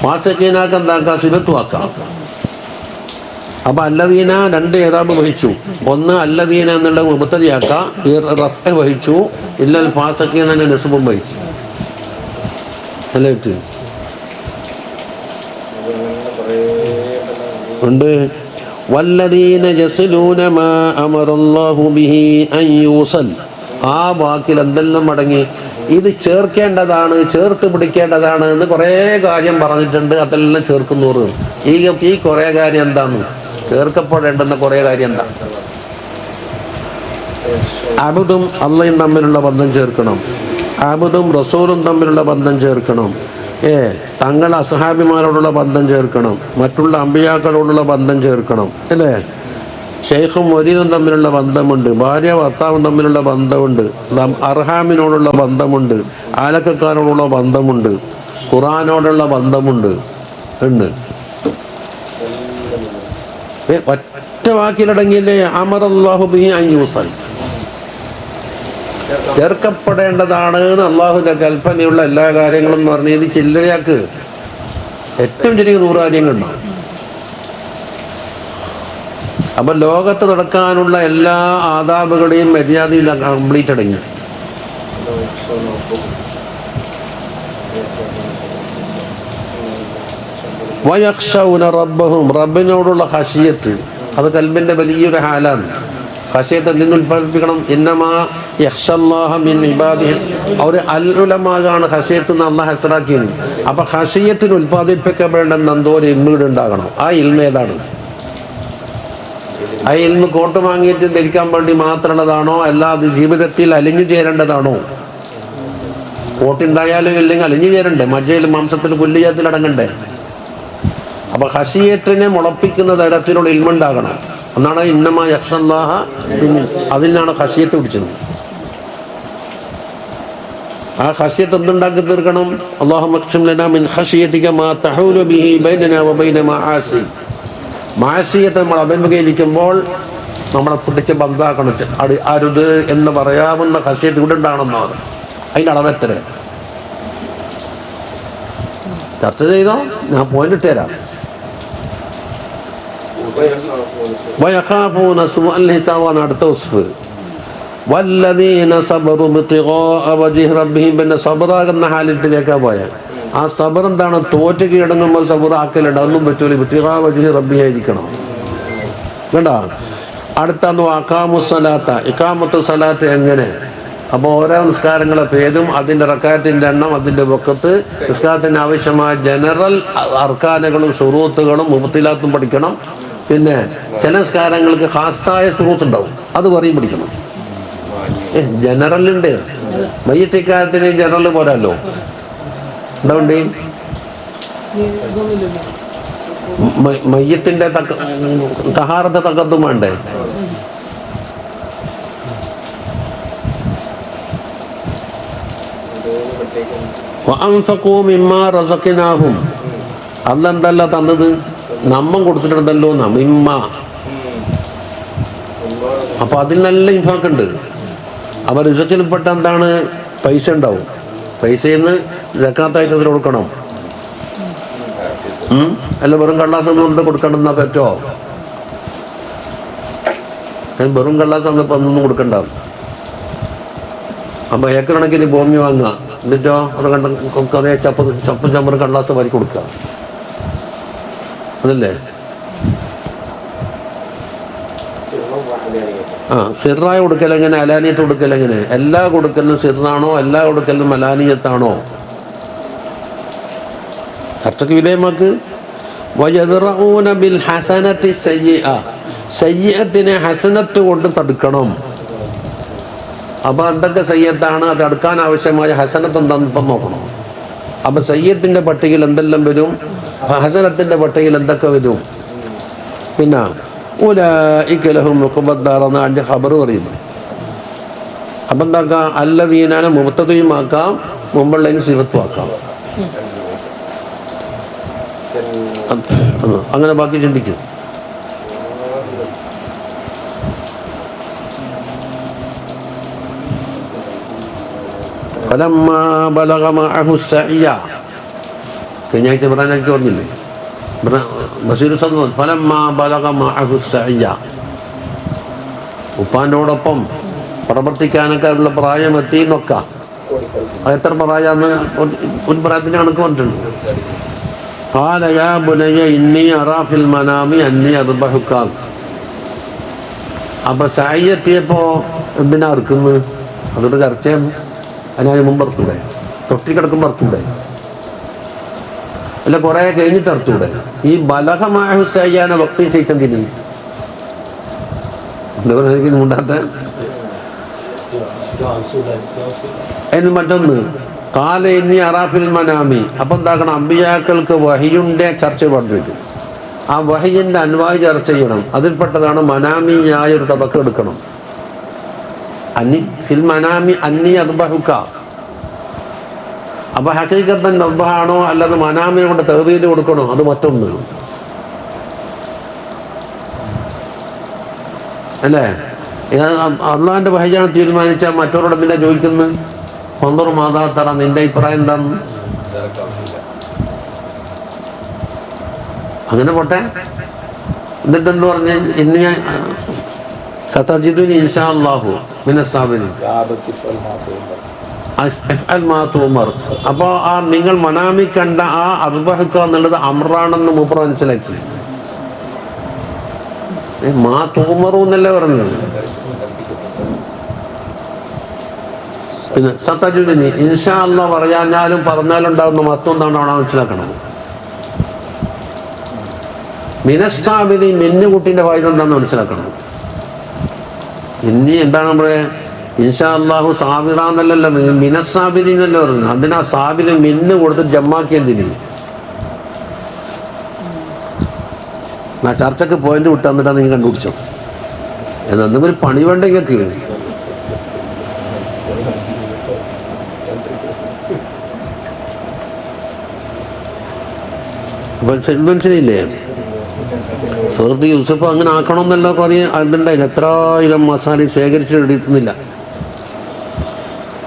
ഫാസിഖീനാക്കാൻ എന്താക്കാം, സിഫത്തുവാക്കാം. അപ്പോൾ അല്ലദീന 2 ഇറാബ് വഹിച്ചു. ഒന്ന് അല്ലദീന എന്നുള്ള മുബ്തദിയാക്കാം, റഫ്അ വഹിച്ചു. ഇല്ലൽ ഫാസിഖീൻ എന്ന നസ്ബും വഹിച്ചു. അല്ലേ ഉണ്ട്. വല്ലദീന യസ്ലൂന മാ അമറല്ലാഹു ബിഹി അൻ യൂസൽ, ആ വാക്കിൽ എന്തെല്ലാം മടങ്ങി, ഇത് ചേർക്കേണ്ടതാണ്, ചേർത്ത് പിടിക്കേണ്ടതാണ് എന്ന് കുറേ കാര്യം പറഞ്ഞിട്ടുണ്ട്. അതെല്ലാം ചേർക്കുന്നൂറ്. ഈ കുറേ കാര്യം എന്താണ്, ചേർക്കപ്പെടേണ്ടുന്ന കുറേ കാര്യം എന്താ? അബ്ദും അള്ളയും തമ്മിലുള്ള ബന്ധം ചേർക്കണം, അബ്ദും റസൂലും തമ്മിലുള്ള ബന്ധം ചേർക്കണം, തങ്ങൾ അസ്ഹാബിമാരോടുള്ള ബന്ധം ചേർക്കണം, മറ്റുള്ള അമ്പിയാക്കളോടുള്ള ബന്ധം ചേർക്കണം. അല്ലേ, ഷെയ്ഖും വരീദും തമ്മിലുള്ള ബന്ധമുണ്ട്, ഭാര്യ ഭർത്താവും തമ്മിലുള്ള ബന്ധമുണ്ട്, അർഹാമിനോടുള്ള ബന്ധമുണ്ട്, ആലക്കക്കാരോടുള്ള ബന്ധമുണ്ട്, ഖുറാനോടുള്ള ബന്ധമുണ്ട്. ഉണ്ട്. ഒറ്റ വാക്കിലടങ്ങിയില്ലേ അമറല്ലാഹു ബിഹി അൻ യൂസൽ, ചേർക്കപ്പെടേണ്ടതാണ് എന്ന് അള്ളാഹുവിന്റെ കൽപ്പനയുള്ള എല്ലാ കാര്യങ്ങളും എന്ന് പറഞ്ഞാൽ ഇത് ചില്ലറയാക്ക് ഏറ്റവും ചെറിയ 100 കാര്യങ്ങളുണ്ടാവും. അപ്പൊ ലോകത്ത് നടക്കാനുള്ള എല്ലാ ആദാബുകളെയും മര്യാദയിൽ കംപ്ലീറ്റ് അടങ്ങി. വയഖ്ശൗന റബ്ബഹും, റബ്ബിനോടുള്ള ഖശിയത്ത്, അത് കൽബിന്റെ വലിയൊരു ഹാലാണ്. ഖശിയത്ത് എന്തിന് ഉൽപ്പാദിപ്പിക്കണം? ഇന്നമാ യഖ്ശല്ലാഹ മിൻ ഇബാദിഹി, അവർ അൽഉലമാകാണ് ഖശിയത്ത് എന്ന് അള്ളാഹ് ഹസ്റാക്കിയത്. അപ്പൊ ഖശിയത്തിന് ഉൽപ്പാദിപ്പിക്കപ്പെടേണ്ടെന്ന് എന്തോ ഒരു ഇൽമ ഉണ്ടാകണം. ആ ഇൽമ ഏതാണ്? ആ ഇൽമ കോട്ട് വാങ്ങിയിട്ട് ധരിക്കാൻ വേണ്ടി മാത്രമുള്ളതാണോ, അല്ലാതെ ജീവിതത്തിൽ അലിഞ്ഞു ചേരേണ്ടതാണോ? കോട്ടുണ്ടായാലും ഇല്ലെങ്കിൽ അലിഞ്ഞു ചേരണ്ടേ, മജ്ജയിൽ മാംസത്തിൽ കുല്ലിയത്തിൽ അടങ്ങണ്ടേ? അപ്പൊ ഖശിയത്തിനെ മുളപ്പിക്കുന്ന തരത്തിലുള്ള ഇൽമ ഉണ്ടാകണം. എന്നാണ് ഇന്നമാ യഖ്ശല്ലാഹ, അതിൽ നിന്നാണ് ഖശിയത്ത് പിടിച്ചത്. ആ ഖശിയത്ത് എന്തുണ്ടാക്കി തീർക്കണം? അല്ലാഹുമ്മ ഖ്സിം ലനാ മിൻ ഖശിയതിക മാ തഹൂലു ബിഹി ബൈനനാ വബൈന മആസി, മാസിയത്തെ നമ്മൾ അഭിമുഖീകരിക്കുമ്പോൾ നമ്മളെ പിടിച്ച് ബന്ധാക്കണം, അരുത് എന്ന് പറയാവുന്ന ഖശിയത്ത് ഇവിടെ ഉണ്ടാകണമെന്നാണ്. അതിൻ്റെ അളവെത്ര ചർച്ച ചെയ്തോ? ഞാൻ പോയിന്റ് ഇട്ടുതരാം. വയഖാഫൂന സുഅൽ ഹിസാബാണ് അടുത്ത വസ്ഫ്. വല്ലദീന സബറു ബിത്തിഗാഅ വജ്ഹി റബ്ബിഹിം, പിന്നെ സബറാകുന്ന ഹാലത്തിലേക്കാണ് പോയത്. ആ സബർ എന്താണ്? തോറ്റ് കീഴടങ്ങുമ്പോൾ സബർ ആക്കലുണ്ട്, അതൊന്നും പറ്റൂല. ബിത്തിഗാഅ വജ്ഹി റബ്ബിഹി ആയിരിക്കണം. കേട്ടോ? അടുത്തന്ന് അഖാമുസ്സലാത്ത, ഇഖാമത്തു സലാത്ത് എങ്ങനെ? അപ്പോൾ ഓരോ നിസ്കാരങ്ങളെ പേരും അതിൻ്റെ റക്കായത്തിൻ്റെ എണ്ണം, അതിൻ്റെ വഖത്ത്, നിസ്കാരത്തിന് ആവശ്യമായ ജനറൽ അർക്കാനുകളും ശുറൂത്തുകളും മുബ്തിലാത്തും പഠിക്കണം. പിന്നെ ചില നിസ്കാരങ്ങൾക്ക് ഖാസായ ശുറൂത്ത് ഉണ്ടാവും, അത് പറയും പഠിക്കണം. ജനറലുണ്ട്. മയ്യത്തിക്കാലത്തിന് ജനറൽ പോരാല്ലോ, എന്താണ്ട് മയ്യത്തിന്റെ തഹാറത്തെ തക്കത്തും വേണ്ടേ? അന്നെന്തല്ല തന്നത്? നമ്മം കൊടുത്തിട്ടുണ്ടല്ലോ നമ്മ. അപ്പൊ അതിൽ നല്ല ഇൻഫാക്കുണ്ട്. അപ്പൊ റിസക്കിൽപ്പെട്ട എന്താണ്? പൈസ ഉണ്ടാവും. പൈസയിൽ നിന്ന് സക്കാത്തായിട്ട് അതിൽ കൊടുക്കണം. അല്ല വെറും കള്ളാസ് കൊണ്ട് കൊടുക്കണ്ടെന്നാ പറ്റോ? വെറും കള്ളാസ് വന്നപ്പോ ഒന്നും കൊടുക്കണ്ട. അപ്പൊ ഏക്കർ കണക്കിന് ഭൂമി വാങ്ങുക, എന്നിട്ടോ ഒരു കുറേ ചപ്പും ചമ്പറും കള്ളാസ് വരി കൊടുക്കുക, അതല്ലേ? സിറായി കൊടുക്കലെങ്ങനെ, അലാനിയത്ത് കൊടുക്കലെങ്ങനെ? എല്ലാ കൊടുക്കലും സിറാണോ, എല്ലാ കൊടുക്കലും അലാനിയത്താണോ? ചർച്ചയ്ക്ക് വിധേയമാക്ക്. വയദ്റഊന ബിൽ ഹസനത്തി സയ്യിഅ, സയ്യിഅത്തിനെ ഹസനത്ത് കൊണ്ട് തടുക്കണം. അപ്പൊ എന്തൊക്കെ സയ്യത്താണ്? അത് തടുക്കാൻ ആവശ്യമായ ഹസനത്ത് എന്താണെന്ന് ഇപ്പം നോക്കണം. അപ്പൊ സയ്യത്തിന്റെ പട്ടികയിൽ എന്തെല്ലാം വരും? ഹസനത്തിന്റെ പട്ടികയിൽ എന്തൊക്കെ വരും? പിന്നെ ഉലൈക ലഹും ഉഖബദ്ദാർ എന്ന അതിൻ്റെ ഖബർ പറയുന്നു. അപ്പം എന്താക്കാം? അല്ലദീനാനെ മുബ്തദയും ആക്കാം, മുമ്പുള്ളതിന് സിഫത്തും ആക്കാം. അങ്ങനെ ബാക്കി ചിന്തിക്കും. കഴിഞ്ഞാഴ്ച പറയാനെനിക്ക് പറഞ്ഞില്ലേ ബഷീർ സദ്വൻ, ഉപ്പാൻ്റെയോടൊപ്പം പ്രവർത്തിക്കാനൊക്കെ ഉള്ള പ്രായമെത്തി നോക്കാം. അത് എത്ര പ്രായമെന്ന് ഒരു പ്രായത്തിൻ്റെ കണക്ക് പറഞ്ഞിട്ടുണ്ട്. قال يا بني إني أرى في المنام أني أذبحك. അപ്പൊ സായി എത്തിയപ്പോ എന്തിനാ അറുക്കുന്നത്? അതോട് ചർച്ചയാണ്. അതിന് മുമ്പ് അറുത്തൂടെ? തൊട്ടി കിടക്കുമ്പോ അറുത്തൂടെ? അല്ല കുറെ കഴിഞ്ഞിട്ട് അറുത്തൂടെ? ഈ ബലഹമായ ഹുസൈനെ ഭക്തി ചെയ്തെന്തിന് മുണ്ടാത്ത? എന്ന് മറ്റൊന്ന് കാല ഇന്നി അറാഫിൽ മനാമി. അപ്പൊ എന്താക്കണം? അമ്പിയാക്കൾക്ക് വഹിയുടെ ചർച്ച പറഞ്ഞു. ആ വഹിന്റെ അൻവായി ചർച്ച ചെയ്യണം. അതിൽപ്പെട്ടതാണ് മനാമിയായ ഒരു തബക്ക എടുക്കണം. അന്നി ഫിൽ മനാമി അന്നി അദ്ബഹുക. അപ്പോൾ ഹഖീഖത്തൻ ദബ്ബാണോ അല്ലാതെ മനാമിനെ കൊണ്ട് തഹ്വീൽ കൊടുക്കണോ, അത് മറ്റൊന്ന് അല്ലേ. അള്ളാഹിൻ്റെ വഹയാണ് തീരുമാനിച്ചാൽ മറ്റവരോട് എന്തിനാ ചോദിക്കുന്നത്? ഒന്നൂറ് മാതാത്തറ നിന്റെ അഭിപ്രായം എന്താണ്? അങ്ങനെ പോട്ടെ. എന്നിട്ട് എന്ത് പറഞ്ഞ് ഇന്ന് ഞാൻ സതജിദുനി ഇൻഷാ അല്ലാഹു മിനസ്സാബിരീൻ. അപ്പോൾ ആ നിങ്ങൾ മനാമി കണ്ട ആ അർബഹക്കുക എന്നുള്ളത് അമ്രാണെന്ന് മൂപ്പർ മനസ്സിലാക്കി. മാ തൂമറു എന്നല്ലേ പറഞ്ഞത്. പിന്നെ സതജിദുനി ഇൻഷാ അല്ലാഹ് പറഞ്ഞാലും പറഞ്ഞാലുണ്ടാകുന്ന മറ്റൊന്നാണ് അവിടെ മനസ്സിലാക്കണം. മിനസ്സാബിരീൻ മിന്നുകുട്ടിൻ്റെ വായുധം എന്താണെന്ന് മനസ്സിലാക്കണം. ഇനി എന്താണ് നമ്മുടെ ഇൻഷാ അല്ലാഹു സാബിറ എന്നല്ലല്ലോ, മിനസ്സാബിരി എന്നല്ലേ പറഞ്ഞു. അതിനാ സാബിന് മിന്ന് കൊടുത്ത് ജമ്മാക്കി എന്തിന്? ആ ചർച്ചക്ക് പോയിന്റ് വിട്ട് തന്നിട്ടാ നിങ്ങൾ കണ്ടുപിടിച്ചോ. എന്തെങ്കിലും ഒരു പണി വേണ്ട നിങ്ങൾക്ക്. മനസ്സിലില്ലേ? സുഹൃത്ത് യൂസഫ് അങ്ങനെ ആക്കണമെന്നല്ലോ പറയും. അതുണ്ടായില്ല, എത്രായിരം മസാല ശേഖരിച്ചിട്ട് എടുക്കുന്നില്ല.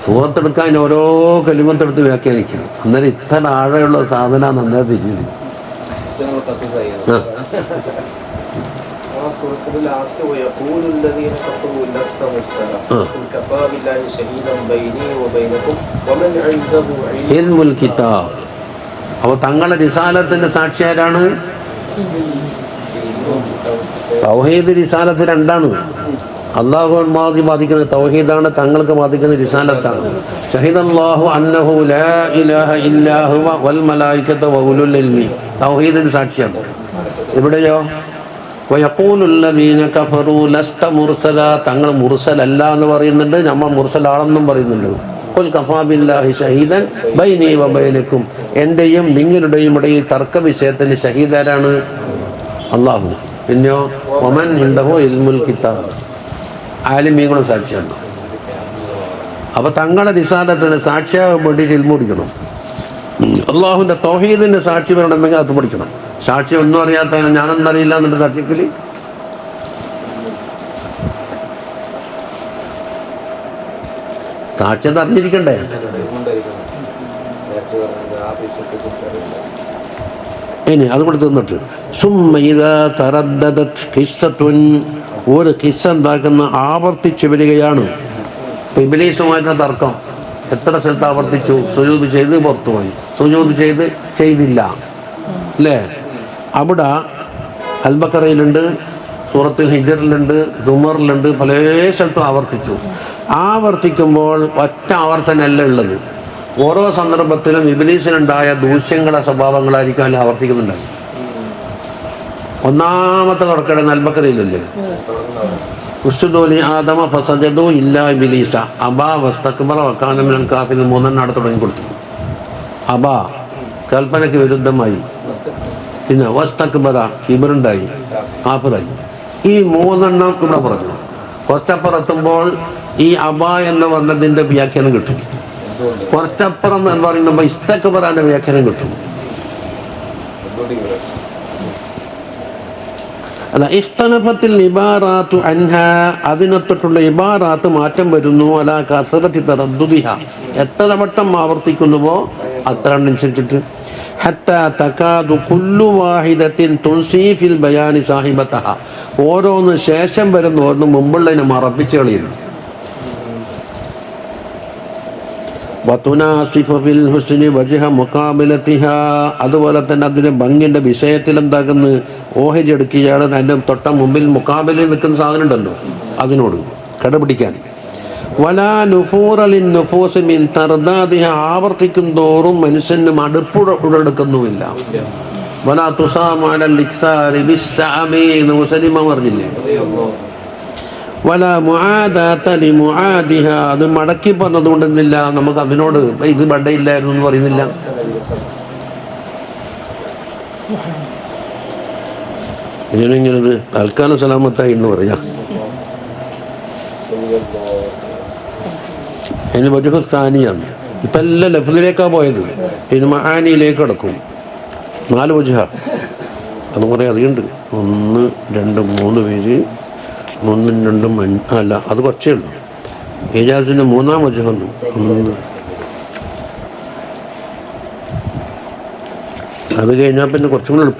സൂറത്തെടുക്കാൻ ഓരോ കലിമത്തെടുത്ത് വ്യാഖ്യാനിക്കുക. അന്നേരം ഇത്ര ആഴമുള്ള സാധനം നന്നായി തിരിഞ്ഞു. അപ്പൊ തങ്ങളുടെ റിസാലത്തിന്റെ സാക്ഷി ആരാണ്? തൗഹീദ് റിസാലത്ത് രണ്ടാണ്. അല്ലാഹു ബാധിക്കുന്നത് തൗഹീദാണ്, തങ്ങൾക്ക് ബാധിക്കുന്നത് റിസാലത്താണ്. ഷഹിദല്ലാഹു അന്നഹു ലാ ഇലാഹ ഇല്ലാ ഹുവ വൽ മലായികത്തു വ ഉലുൽ ഇൽമി, തൗഹീദിന് സാക്ഷിയാണ്. ഇവിടെയോ വയഖൂലുൽ ലദീന കഫറൂ ലസ്ത മുർസല, തങ്ങൾ മുർസലല്ല എന്ന് പറയുന്നുണ്ട്, നമ്മൾ മുർസലാണെന്നും പറയുന്നുണ്ട്. ഖുൽ കഫാ ബില്ലാഹി ഷഹീദൻ ബൈനി വ ബൈനക്കും, എൻ്റെയും നിങ്ങളുടെയും ഇടയിൽ തർക്ക വിഷയത്തിന് ഷഹീദാരാണ്? അല്ലാഹു. പിന്നെയോ വമൻ ഇൻദഹു ഇൽമുൽ കിതാബ്, ആലിമീങ്ങളും സാക്ഷിയാണ്. അപ്പൊ തങ്ങളുടെ റിസാലത്തിന് സാക്ഷിയാകാൻ വേണ്ടിയിട്ട് ഇൽമു പഠിക്കണം. അള്ളാഹുവിന്റെ തൗഹീദിന്റെ സാക്ഷി വരണമെങ്കിൽ അത് പഠിക്കണം. സാക്ഷി ഒന്നും അറിയാത്തതിന് ഞാനെന്നറിയില്ല എന്നിട്ട് സാക്ഷിക്കല്. സാക്ഷ്യത അറിഞ്ഞിരിക്കണ്ടേ? ഇനി അതുകൊണ്ട് തിന്നിട്ട് ഒരു കിസ്സ എന്താക്കുന്ന ആവർത്തിച്ചു വരികയാണ്. ഇബ്ലീസുമായിട്ടുള്ള തർക്കം എത്ര സ്ഥലത്ത് ആവർത്തിച്ചു. സുജൂദ് ചെയ്ത് പുറത്തുപോയി, സുജൂദ് ചെയ്തില്ല അല്ലേ. അവിടെ അൽബക്കറയിലുണ്ട്, സൂറത്തുൽ ഹിജ്റിലുണ്ട്, സുമറിലുണ്ട്, പല സ്ഥലത്തും ആവർത്തിച്ചു. ആവർത്തിക്കുമ്പോൾ ഒറ്റ ആവർത്തനമല്ല ഉള്ളത്. ഓരോ സന്ദർഭത്തിലും ഇബ്ലീസിനുണ്ടായ ദൂഷ്യങ്ങളെ സ്വഭാവങ്ങളായിരിക്കും അല്ല ആവർത്തിക്കുന്നുണ്ടായി. ഒന്നാമത്തെ തുറക്കട നൽബക്കരയിലല്ലേ, ഉസ്തുദൂലി ആദമ ഫസജദു ഇല്ലാ ഇബ്ലീസ അബാ വസ്തക്ബറ വകാന മിനൽ കാഫിരിൻ, മൂന്നെണ്ണാട് തുടങ്ങി കൊടുത്തു. അബാ കൽപ്പനയ്ക്ക് വിരുദ്ധമായി, പിന്നെ വസ്തക്ബറ കിബറുണ്ടായി, കാഫിറായി. ഈ മൂന്നെണ്ണം ഇവിടെ പറഞ്ഞു. കുറച്ചപ്പുറത്തുമ്പോൾ ഈ അബ എന്ന് പറഞ്ഞതിൻ്റെ വ്യാഖ്യാനം കിട്ടും. കുറച്ചപ്പുറം എന്ന് പറയുമ്പോൾ ഇസ്തക്ബറാന്റെ വ്യാഖ്യാനം കിട്ടും. അല്ല, ഇഖ്തലഫത്തിൽ ഇബാറാത്തു അൻഹ, അതിനൊത്തിട്ടുള്ള ഇബാറാത്ത് മാറ്റം വരുന്നു. അല കസറത്തി തറദ്ദുദിഹ, എത്ര വട്ടം ആവർത്തിക്കുന്നുവോ അത്ര അനുസരിച്ചിട്ട്. ഹത്താ തകാദു കുല്ലു വാഹിദത്തിൻ തുൻസീ ഫിൽ ബയാനി സാഹിബതഹ, ഓരോന്ന് ശേഷം വരുന്ന ഓരോന്ന് മുമ്പുള്ളതിനെ മറപ്പിച്ച് കളയുന്നു. വതുനാസിഫു ഫിൽ ഹുസ്നി വജ്ഹ മുഖാബിലതിഹ, അതുപോലെ തന്നെ അതിൻ്റെ ഭംഗിൻ്റെ വിഷയത്തിൽ എന്താകുന്നു ഓഹരി എടുക്കുകയാണ്. അതിൻ്റെ തൊട്ട മുമ്പിൽ മുഖാബിലിൽ നിൽക്കുന്ന സാധനം ഉണ്ടല്ലോ, അതിനോട് കടപിടിക്കാൻ. വലാ നുഫൂറലിൻ നുഫൂസ് മിൻ തർദാദിഹ, ആവർത്തിക്കും തോറും മനുഷ്യന് മടുപ്പ് ഉടലെടുക്കുന്നുമില്ല. വലാ തുസാമഅലൽ ഇക്സാരി ബിസ്സഅമി എന്ന് മുസ്ലിമ പറഞ്ഞില്ലേ. വല മുആദാത ലിമുആദിഹ, അത് മടക്കി പറഞ്ഞതുകൊണ്ടെന്നില്ല നമുക്ക് അതിനോട് ഇത് ബഡയില്ലായിരുന്നു എന്ന് പറയുന്നില്ല. ഇങ്ങനെത് തൽക്കാലം സലാമത്തായി എന്ന് പറയാം. അതിന് വജഹു സ്ഥാനിയാണ്. ഇപ്പം എല്ലാം ലഫ്ദിലേക്കാണ് പോയത്. പിന്നെ മഹാനിയിലേക്ക് കിടക്കും. 4 വജുഹ. അത് കുറേ അധികമുണ്ട്. 1 2 3 പേജ്. 1 2 അല്ല, അത് കുറച്ചേ ഉള്ളൂ. ഇജാസിൻ്റെ 3-ാം വജുഹ ഉണ്ട്. അത് കഴിഞ്ഞാൽ പിന്നെ കുറച്ചും കൂടി എളുപ്പം.